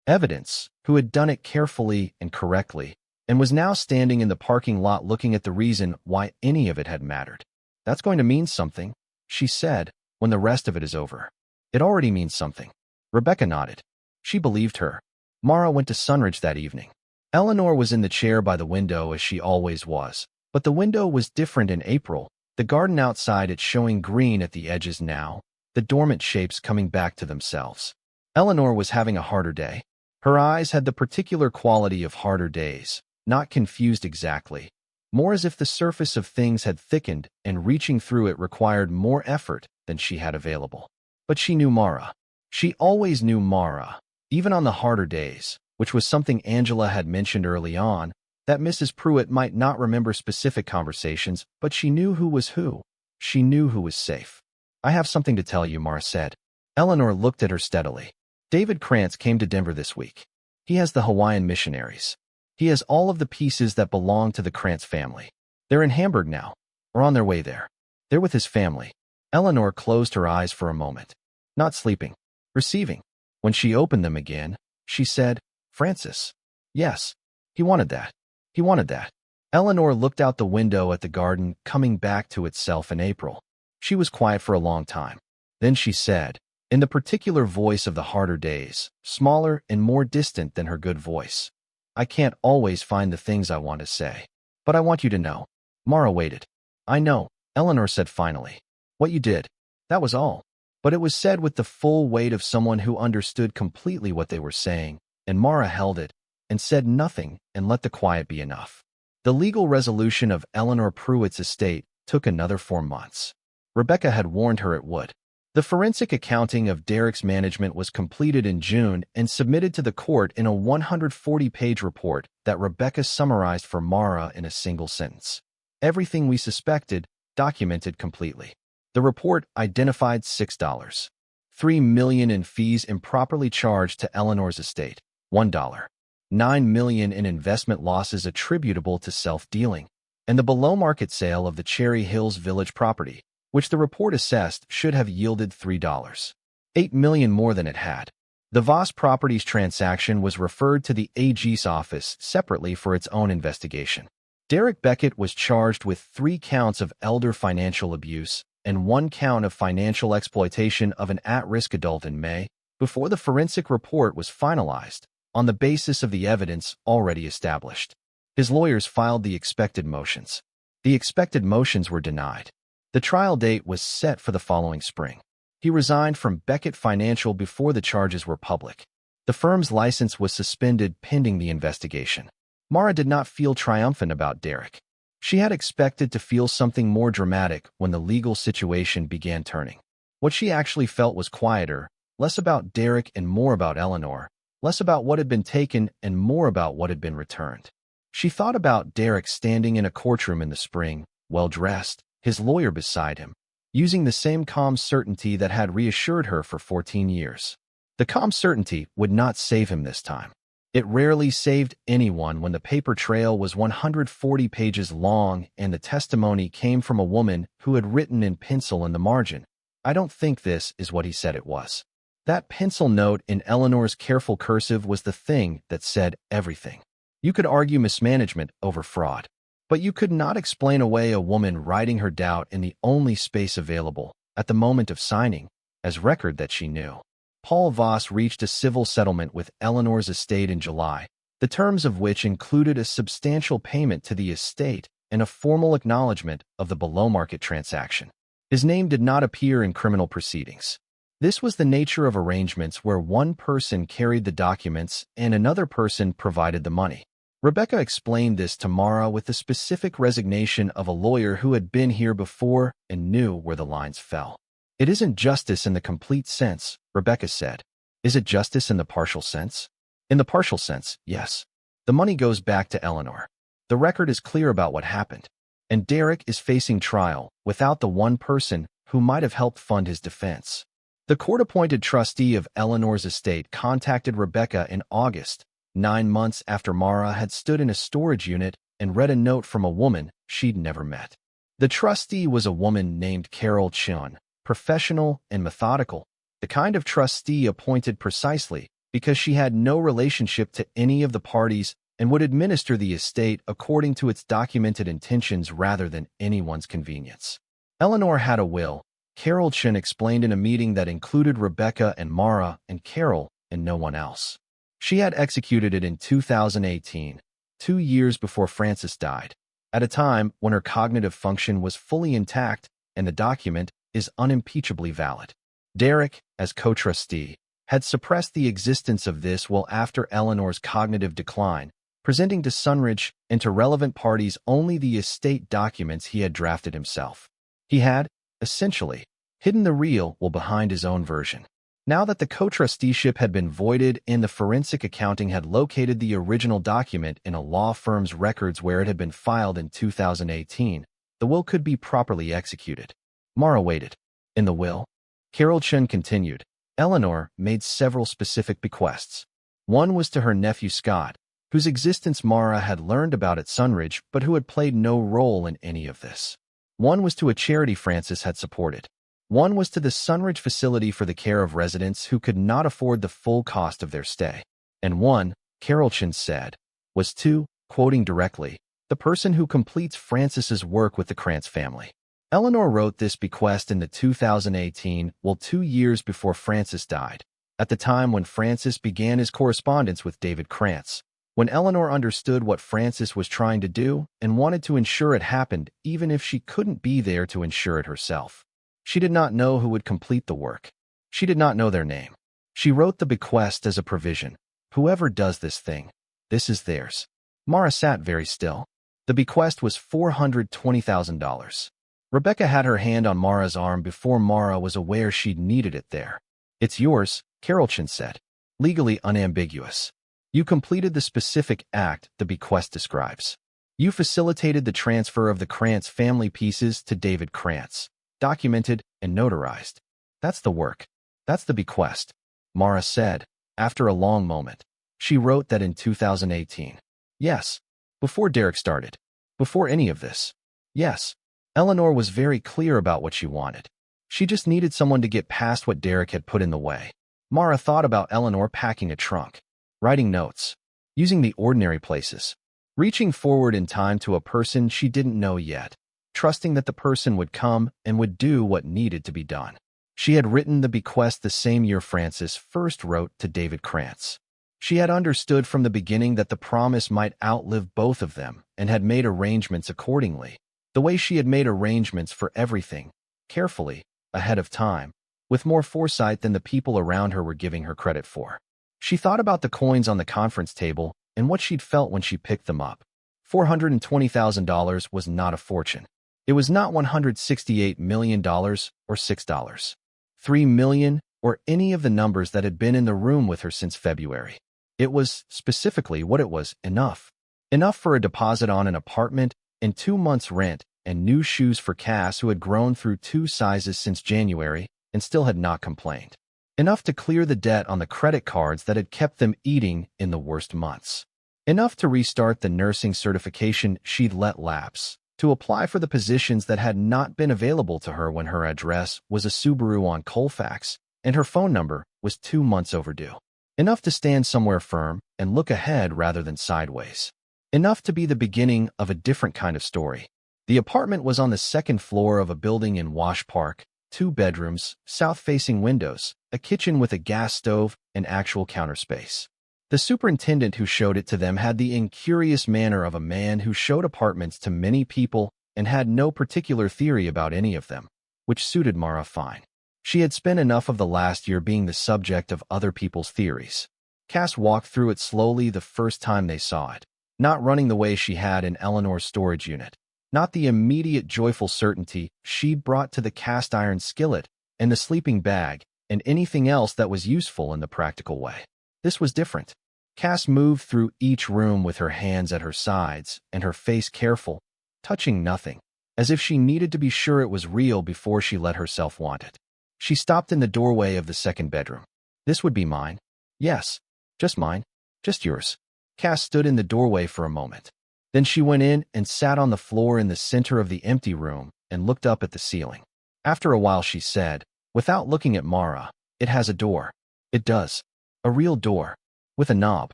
A: evidence, who had done it carefully and correctly, and was now standing in the parking lot looking at the reason why any of it had mattered. "That's going to mean something," she said, "when the rest of it is over." "It already means something." Rebecca nodded. She believed her. Mara went to Sunridge that evening. Eleanor was in the chair by the window as she always was, but the window was different in April, the garden outside it showing green at the edges now, the dormant shapes coming back to themselves. Eleanor was having a harder day. Her eyes had the particular quality of harder days, not confused exactly, more as if the surface of things had thickened and reaching through it required more effort than she had available. But she knew Mara. She always knew Mara, even on the harder days, which was something Angela had mentioned early on, that Mrs. Pruett might not remember specific conversations, but she knew who was who. She knew who was safe. "I have something to tell you," Mara said. Eleanor looked at her steadily. "David Krantz came to Denver this week. He has the Hawaiian missionaries. He has all of the pieces that belong to the Krantz family. They're in Hamburg now, or on their way there. They're with his family." Eleanor closed her eyes for a moment. Not sleeping. Receiving. When she opened them again, she said, "Francis. Yes. He wanted that. He wanted that." Eleanor looked out the window at the garden coming back to itself in April. She was quiet for a long time. Then she said, in the particular voice of the harder days, smaller and more distant than her good voice, "I can't always find the things I want to say. But I want you to know." Mara waited. "I know," Eleanor said finally. "What you did. That was all." But it was said with the full weight of someone who understood completely what they were saying, and Mara held it, and said nothing, and let the quiet be enough. The legal resolution of Eleanor Pruett's estate took another 4 months. Rebecca had warned her it would. The forensic accounting of Derek's management was completed in June and submitted to the court in a 140-page report that Rebecca summarized for Mara in a single sentence. Everything we suspected, documented completely. The report identified $6.3 million in fees improperly charged to Eleanor's estate, $1.9 million in investment losses attributable to self-dealing, and the below-market sale of the Cherry Hills Village property, which the report assessed should have yielded $3.8 million more than it had. The Voss Properties transaction was referred to the AG's office separately for its own investigation. Derek Beckett was charged with 3 counts of elder financial abuse and 1 count of financial exploitation of an at-risk adult in May, before the forensic report was finalized, on the basis of the evidence already established. His lawyers filed the expected motions. The expected motions were denied. The trial date was set for the following spring. He resigned from Beckett Financial before the charges were public. The firm's license was suspended pending the investigation. Mara did not feel triumphant about Derek. She had expected to feel something more dramatic when the legal situation began turning. What she actually felt was quieter, less about Derek and more about Eleanor, less about what had been taken and more about what had been returned. She thought about Derek standing in a courtroom in the spring, well-dressed, his lawyer beside him, using the same calm certainty that had reassured her for 14 years. The calm certainty would not save him this time. It rarely saved anyone when the paper trail was 140 pages long and the testimony came from a woman who had written in pencil in the margin, "I don't think this is what he said it was." That pencil note in Eleanor's careful cursive was the thing that said everything. You could argue mismanagement over fraud, but you could not explain away a woman writing her doubt in the only space available, at the moment of signing, as record that she knew. Paul Voss reached a civil settlement with Eleanor's estate in July, the terms of which included a substantial payment to the estate and a formal acknowledgement of the below-market transaction. His name did not appear in criminal proceedings. This was the nature of arrangements where one person carried the documents and another person provided the money. Rebecca explained this to Mara with the specific resignation of a lawyer who had been here before and knew where the lines fell. "It isn't justice in the complete sense," Rebecca said. "Is it justice in the partial sense?" "In the partial sense, yes. The money goes back to Eleanor. The record is clear about what happened. And Derek is facing trial without the one person who might have helped fund his defense." The court-appointed trustee of Eleanor's estate contacted Rebecca in August, 9 months after Mara had stood in a storage unit and read a note from a woman she'd never met. The trustee was a woman named Carol Chun, professional and methodical, the kind of trustee appointed precisely because she had no relationship to any of the parties and would administer the estate according to its documented intentions rather than anyone's convenience. Eleanor had a will, Carol Chun explained in a meeting that included Rebecca and Mara and Carol and no one else. She had executed it in 2018, 2 years before Frances died, at a time when her cognitive function was fully intact and the document is unimpeachably valid. Derek, as co-trustee, had suppressed the existence of this will after Eleanor's cognitive decline, presenting to Sunridge and to relevant parties only the estate documents he had drafted himself. He had, essentially, hidden the real will behind his own version. Now that the co-trusteeship had been voided and the forensic accounting had located the original document in a law firm's records where it had been filed in 2018, the will could be properly executed. Mara waited. In the will, Carol Chun continued, Eleanor made several specific bequests. One was to her nephew Scott, whose existence Mara had learned about at Sunridge but who had played no role in any of this. One was to a charity Frances had supported. One was to the Sunridge facility for the care of residents who could not afford the full cost of their stay. And one, Carol Chun said, was to, quoting directly, the person who completes Frances's work with the Krantz family. Eleanor wrote this bequest in the 2018 will 2 years before Frances died, at the time when Frances began his correspondence with David Krantz, when Eleanor understood what Frances was trying to do and wanted to ensure it happened even if she couldn't be there to ensure it herself. She did not know who would complete the work. She did not know their name. She wrote the bequest as a provision. Whoever does this thing, this is theirs. Mara sat very still. The bequest was $420,000. Rebecca had her hand on Mara's arm before Mara was aware she'd needed it there. It's yours, Carol Chun said, legally unambiguous. You completed the specific act the bequest describes. You facilitated the transfer of the Krantz family pieces to David Krantz, documented and notarized. That's the work. That's the bequest, Mara said, after a long moment. She wrote that in 2018. Yes. Before Derek started. Before any of this. Yes. Eleanor was very clear about what she wanted. She just needed someone to get past what Derek had put in the way. Mara thought about Eleanor packing a trunk, writing notes, using the ordinary places, reaching forward in time to a person she didn't know yet, trusting that the person would come and would do what needed to be done. She had written the bequest the same year Frances first wrote to David Krantz. She had understood from the beginning that the promise might outlive both of them and had made arrangements accordingly, the way she had made arrangements for everything, carefully, ahead of time, with more foresight than the people around her were giving her credit for. She thought about the coins on the conference table and what she'd felt when she picked them up. $420,000 was not a fortune. It was not $168 million or $6. $3 million or any of the numbers that had been in the room with her since February. It was, specifically what it was, enough. Enough for a deposit on an apartment and 2 months' rent and new shoes for Cass, who had grown through 2 sizes since January and still had not complained. Enough to clear the debt on the credit cards that had kept them eating in the worst months. Enough to restart the nursing certification she'd let lapse, to apply for the positions that had not been available to her when her address was a Subaru on Colfax and her phone number was 2 months overdue. Enough to stand somewhere firm and look ahead rather than sideways. Enough to be the beginning of a different kind of story. The apartment was on the 2nd floor of a building in Wash Park, 2 bedrooms, south-facing windows, a kitchen with a gas stove, and actual counter space. The superintendent who showed it to them had the incurious manner of a man who showed apartments to many people and had no particular theory about any of them, which suited Mara fine. She had spent enough of the last year being the subject of other people's theories. Cass walked through it slowly the first time they saw it, not running the way she had in Eleanor's storage unit, not the immediate joyful certainty she'd brought to the cast-iron skillet and the sleeping bag and anything else that was useful in the practical way. This was different. Cass moved through each room with her hands at her sides and her face careful, touching nothing, as if she needed to be sure it was real before she let herself want it. She stopped in the doorway of the 2nd bedroom. This would be mine. Yes, just mine. Just yours. Cass stood in the doorway for a moment. Then she went in and sat on the floor in the center of the empty room and looked up at the ceiling. After a while she said, without looking at Mara, "It has a door." "It does. A real door. With a knob."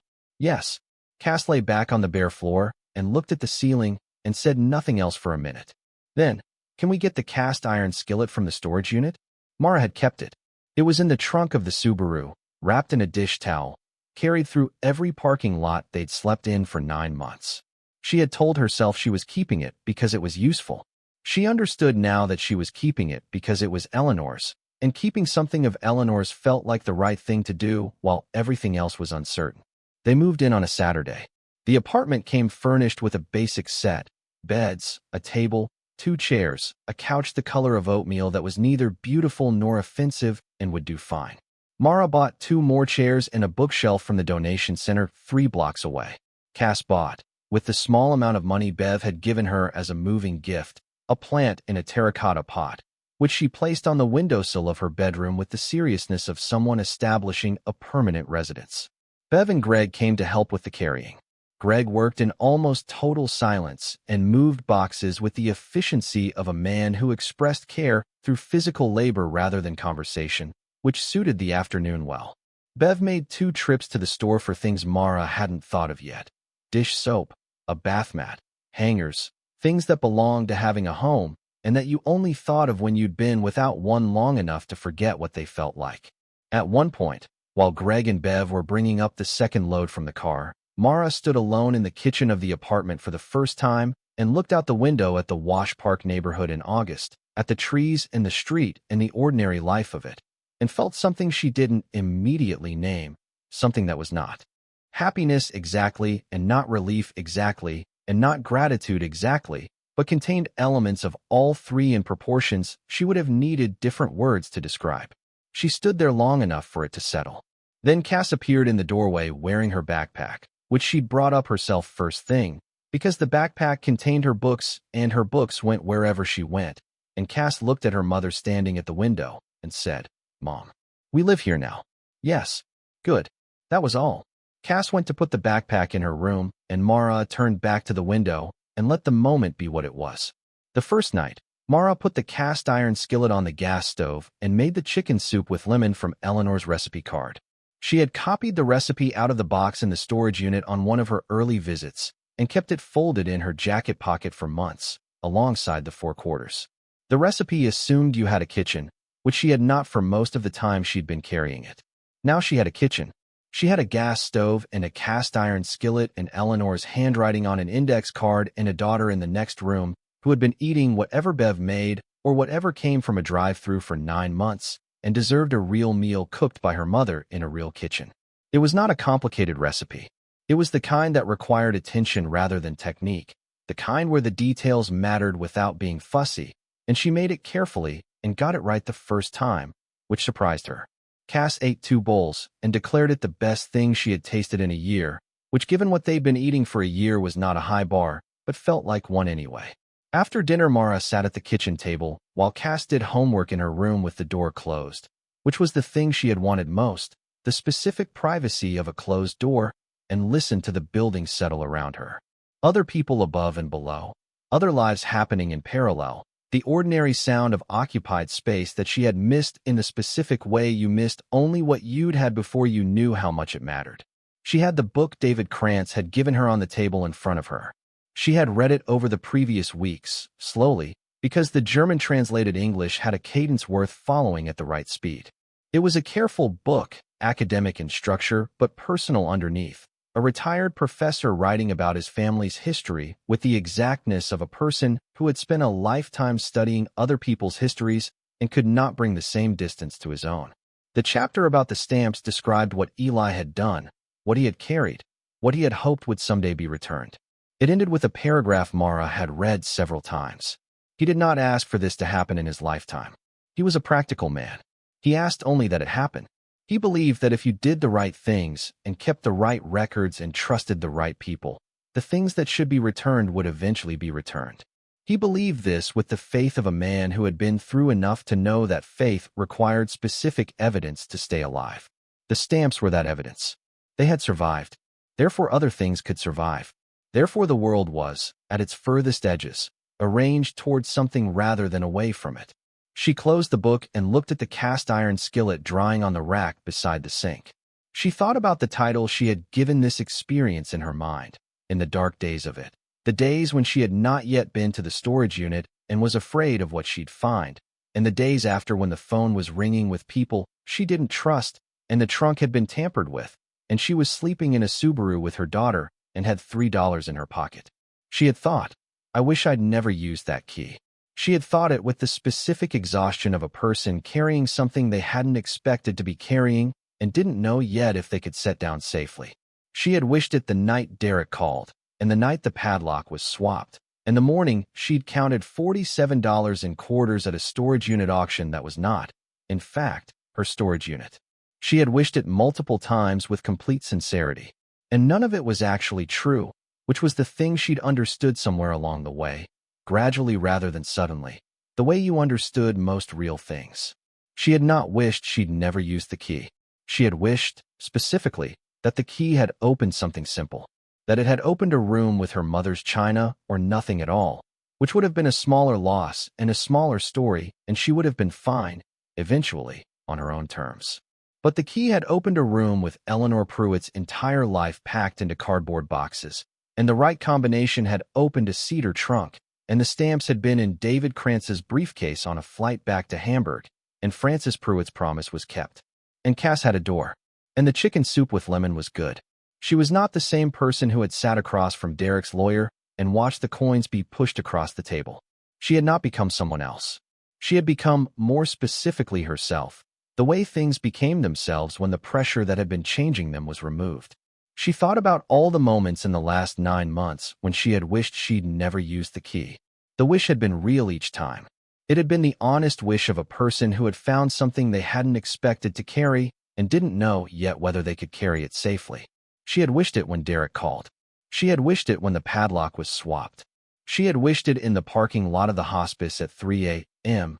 A: "Yes." Cass lay back on the bare floor and looked at the ceiling and said nothing else for a minute. Then, "Can we get the cast-iron skillet from the storage unit?" Mara had kept it. It was in the trunk of the Subaru, wrapped in a dish towel, carried through every parking lot they'd slept in for 9 months. She had told herself she was keeping it because it was useful. She understood now that she was keeping it because it was Eleanor's, and keeping something of Eleanor's felt like the right thing to do while everything else was uncertain. They moved in on a Saturday. The apartment came furnished with a basic set: beds, a table, 2 chairs, a couch the color of oatmeal that was neither beautiful nor offensive and would do fine. Mara bought 2 more chairs and a bookshelf from the donation center 3 blocks away. Cass bought, with the small amount of money Bev had given her as a moving gift, a plant in a terracotta pot, which she placed on the windowsill of her bedroom with the seriousness of someone establishing a permanent residence. Bev and Greg came to help with the carrying. Greg worked in almost total silence and moved boxes with the efficiency of a man who expressed care through physical labor rather than conversation, which suited the afternoon well. Bev made 2 trips to the store for things Mara hadn't thought of yet: dish soap, a bath mat, hangers, things that belonged to having a home and that you only thought of when you'd been without one long enough to forget what they felt like. At one point, while Greg and Bev were bringing up the 2nd load from the car, Mara stood alone in the kitchen of the apartment for the first time and looked out the window at the Wash Park neighborhood in August, at the trees and the street and the ordinary life of it, and felt something she didn't immediately name, something that was not happiness exactly and not relief exactly and not gratitude exactly, but contained elements of all 3 in proportions she would have needed different words to describe. She stood there long enough for it to settle. Then Cass appeared in the doorway wearing her backpack, which she'd brought up herself first thing, because the backpack contained her books and her books went wherever she went, and Cass looked at her mother standing at the window and said, "Mom, we live here now." "Yes." "Good." That was all. Cass went to put the backpack in her room, and Mara turned back to the window and let the moment be what it was. The first night, Mara put the cast-iron skillet on the gas stove and made the chicken soup with lemon from Eleanor's recipe card. She had copied the recipe out of the box in the storage unit on one of her early visits and kept it folded in her jacket pocket for months, alongside the 4 quarters. The recipe assumed you had a kitchen, which she had not for most of the time she'd been carrying it. Now she had a kitchen. She had a gas stove and a cast-iron skillet and Eleanor's handwriting on an index card and a daughter in the next room who had been eating whatever Bev made or whatever came from a drive-thru for 9 months and deserved a real meal cooked by her mother in a real kitchen. It was not a complicated recipe. It was the kind that required attention rather than technique, the kind where the details mattered without being fussy, and she made it carefully and got it right the first time, which surprised her. Cass ate 2 bowls and declared it the best thing she had tasted in a year, which given what they'd been eating for a year was not a high bar, but felt like one anyway. After dinner, Mara sat at the kitchen table while Cass did homework in her room with the door closed, which was the thing she had wanted most, the specific privacy of a closed door, and listened to the building settle around her. Other people above and below, other lives happening in parallel, the ordinary sound of occupied space that she had missed in the specific way you missed only what you'd had before you knew how much it mattered. She had the book David Krantz had given her on the table in front of her. She had read it over the previous weeks, slowly, because the German-translated English had a cadence worth following at the right speed. It was a careful book, academic in structure, but personal underneath. A retired professor writing about his family's history with the exactness of a person who had spent a lifetime studying other people's histories and could not bring the same distance to his own. The chapter about the stamps described what Eli had done, what he had carried, what he had hoped would someday be returned. It ended with a paragraph Mara had read several times. He did not ask for this to happen in his lifetime. He was a practical man. He asked only that it happen. He believed that if you did the right things and kept the right records and trusted the right people, the things that should be returned would eventually be returned. He believed this with the faith of a man who had been through enough to know that faith required specific evidence to stay alive. The stamps were that evidence. They had survived. Therefore other things could survive. Therefore the world was, at its furthest edges, arranged towards something rather than away from it. She closed the book and looked at the cast-iron skillet drying on the rack beside the sink. She thought about the title she had given this experience in her mind, in the dark days of it, the days when she had not yet been to the storage unit and was afraid of what she'd find, and the days after when the phone was ringing with people she didn't trust and the trunk had been tampered with, and she was sleeping in a Subaru with her daughter and had $3 in her pocket. She had thought, I wish I'd never used that key. She had thought it with the specific exhaustion of a person carrying something they hadn't expected to be carrying and didn't know yet if they could set down safely. She had wished it the night Derek called, and the night the padlock was swapped, and the morning she'd counted $47 in quarters at a storage unit auction that was not, in fact, her storage unit. She had wished it multiple times with complete sincerity, and none of it was actually true, which was the thing she'd understood somewhere along the way. Gradually rather than suddenly, the way you understood most real things. She had not wished she'd never used the key. She had wished, specifically, that the key had opened something simple, that it had opened a room with her mother's china or nothing at all, which would have been a smaller loss and a smaller story, and she would have been fine, eventually, on her own terms. But the key had opened a room with Eleanor Pruett's entire life packed into cardboard boxes, and the right combination had opened a cedar trunk, and the stamps had been in David Krantz's briefcase on a flight back to Hamburg, and Frances Pruett's promise was kept. And Cass had a door. And the chicken soup with lemon was good. She was not the same person who had sat across from Derek's lawyer and watched the coins be pushed across the table. She had not become someone else. She had become, more specifically herself, the way things became themselves when the pressure that had been changing them was removed. She thought about all the moments in the last 9 months when she had wished she'd never used the key. The wish had been real each time. It had been the honest wish of a person who had found something they hadn't expected to carry and didn't know yet whether they could carry it safely. She had wished it when Derek called. She had wished it when the padlock was swapped. She had wished it in the parking lot of the hospice at 3 a.m.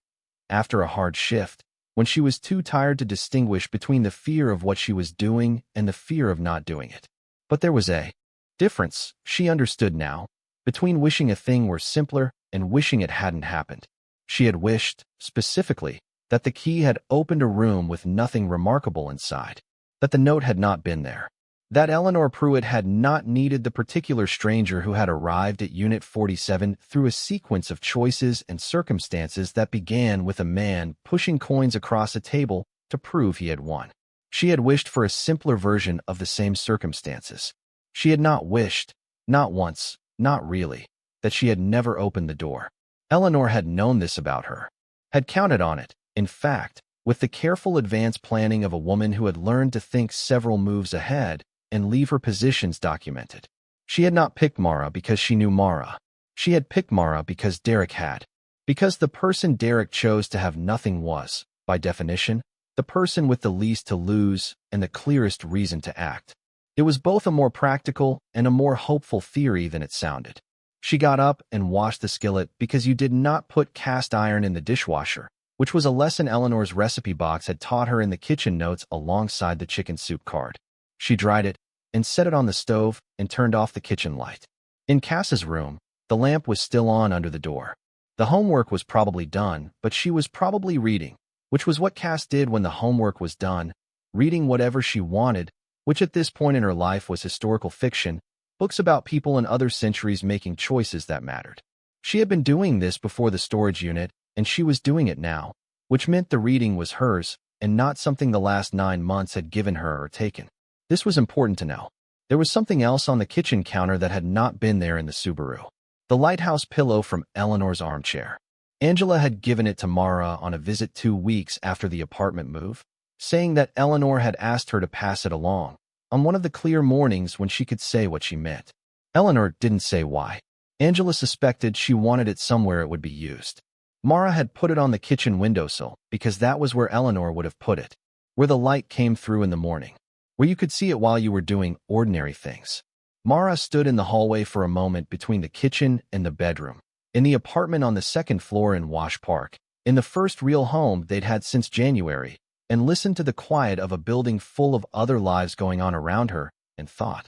A: after a hard shift, when she was too tired to distinguish between the fear of what she was doing and the fear of not doing it. But there was a difference, she understood now, between wishing a thing were simpler and wishing it hadn't happened. She had wished, specifically, that the key had opened a room with nothing remarkable inside, that the note had not been there, that Eleanor Pruett had not needed the particular stranger who had arrived at Unit 47 through a sequence of choices and circumstances that began with a man pushing coins across a table to prove he had won. She had wished for a simpler version of the same circumstances. She had not wished, not once, not really, that she had never opened the door. Eleanor had known this about her, had counted on it, in fact, with the careful advance planning of a woman who had learned to think several moves ahead, and leave her positions documented. She had not picked Mara because she knew Mara. She had picked Mara because Derek had. Because the person Derek chose to have nothing was, by definition, the person with the least to lose and the clearest reason to act. It was both a more practical and a more hopeful theory than it sounded. She got up and washed the skillet because you did not put cast iron in the dishwasher, which was a lesson Eleanor's recipe box had taught her in the kitchen notes alongside the chicken soup card. She dried it and set it on the stove and turned off the kitchen light. In Cass's room, the lamp was still on under the door. The homework was probably done, but she was probably reading, which was what Cass did when the homework was done, reading whatever she wanted, which at this point in her life was historical fiction, books about people in other centuries making choices that mattered. She had been doing this before the storage unit, and she was doing it now, which meant the reading was hers and not something the last 9 months had given her or taken. This was important to know. There was something else on the kitchen counter that had not been there in the Subaru. The lighthouse pillow from Eleanor's armchair. Angela had given it to Mara on a visit 2 weeks after the apartment move, saying that Eleanor had asked her to pass it along, on one of the clear mornings when she could say what she meant. Eleanor didn't say why. Angela suspected she wanted it somewhere it would be used. Mara had put it on the kitchen windowsill because that was where Eleanor would have put it, where the light came through in the morning, where you could see it while you were doing ordinary things. Mara stood in the hallway for a moment between the kitchen and the bedroom, in the apartment on the 2nd floor in Wash Park, in the first real home they'd had since January, and listened to the quiet of a building full of other lives going on around her, and thought,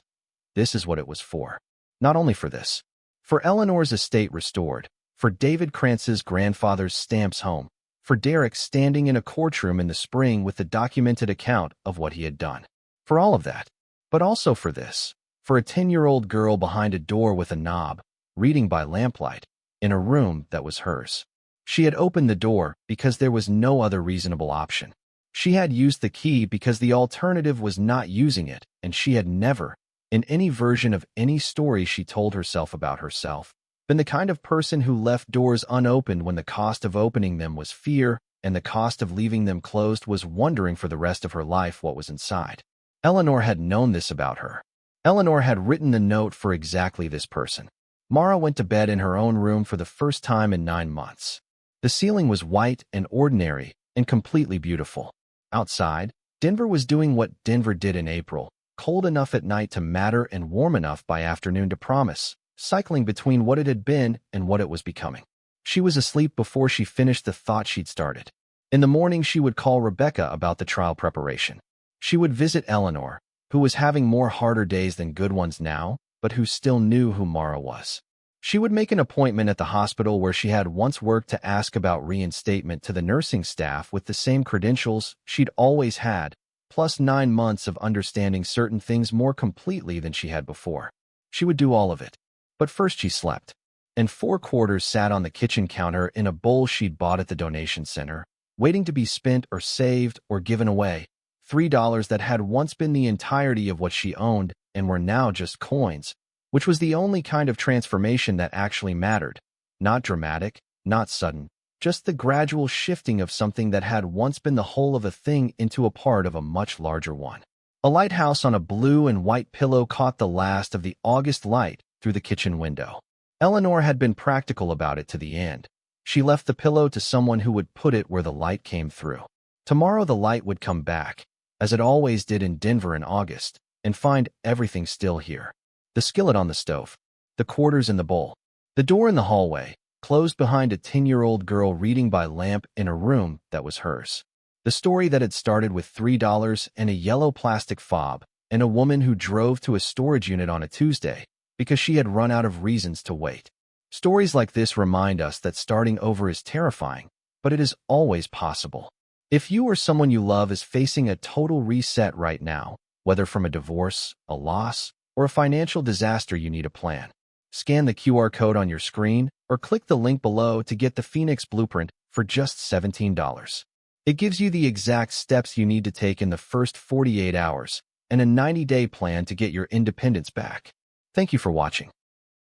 A: this is what it was for. Not only for this. For Eleanor's estate restored, for David Krantz's grandfather's stamps home, for Derek standing in a courtroom in the spring with the documented account of what he had done. For all of that. But also for this. For a 10-year-old girl behind a door with a knob, reading by lamplight, in a room that was hers. She had opened the door because there was no other reasonable option. She had used the key because the alternative was not using it, and she had never, in any version of any story she told herself about herself, been the kind of person who left doors unopened when the cost of opening them was fear and the cost of leaving them closed was wondering for the rest of her life what was inside. Eleanor had known this about her. Eleanor had written the note for exactly this person. Mara went to bed in her own room for the first time in 9 months. The ceiling was white and ordinary and completely beautiful. Outside, Denver was doing what Denver did in April, cold enough at night to matter and warm enough by afternoon to promise, cycling between what it had been and what it was becoming. She was asleep before she finished the thought she'd started. In the morning, she would call Rebecca about the trial preparation. She would visit Eleanor, who was having more harder days than good ones now, but who still knew who Mara was. She would make an appointment at the hospital where she had once worked to ask about reinstatement to the nursing staff with the same credentials she'd always had, plus 9 months of understanding certain things more completely than she had before. She would do all of it. But first she slept. And 4 quarters sat on the kitchen counter in a bowl she'd bought at the donation center, waiting to be spent or saved or given away. $3 that had once been the entirety of what she owned and were now just coins, which was the only kind of transformation that actually mattered. Not dramatic, not sudden, just the gradual shifting of something that had once been the whole of a thing into a part of a much larger one. A lighthouse on a blue and white pillow caught the last of the August light through the kitchen window. Eleanor had been practical about it to the end. She left the pillow to someone who would put it where the light came through. Tomorrow the light would come back, as it always did in Denver in August, and find everything still here. The skillet on the stove, the quarters in the bowl, the door in the hallway, closed behind a 10-year-old girl reading by lamp in a room that was hers. The story that had started with $3 and a yellow plastic fob and a woman who drove to a storage unit on a Tuesday because she had run out of reasons to wait. Stories like this remind us that starting over is terrifying, but it is always possible. If you or someone you love is facing a total reset right now, whether from a divorce, a loss, or a financial disaster, you need a plan. Scan the QR code on your screen or click the link below to get the Phoenix Blueprint for just $17. It gives you the exact steps you need to take in the first 48 hours and a 90-day plan to get your independence back. Thank you for watching.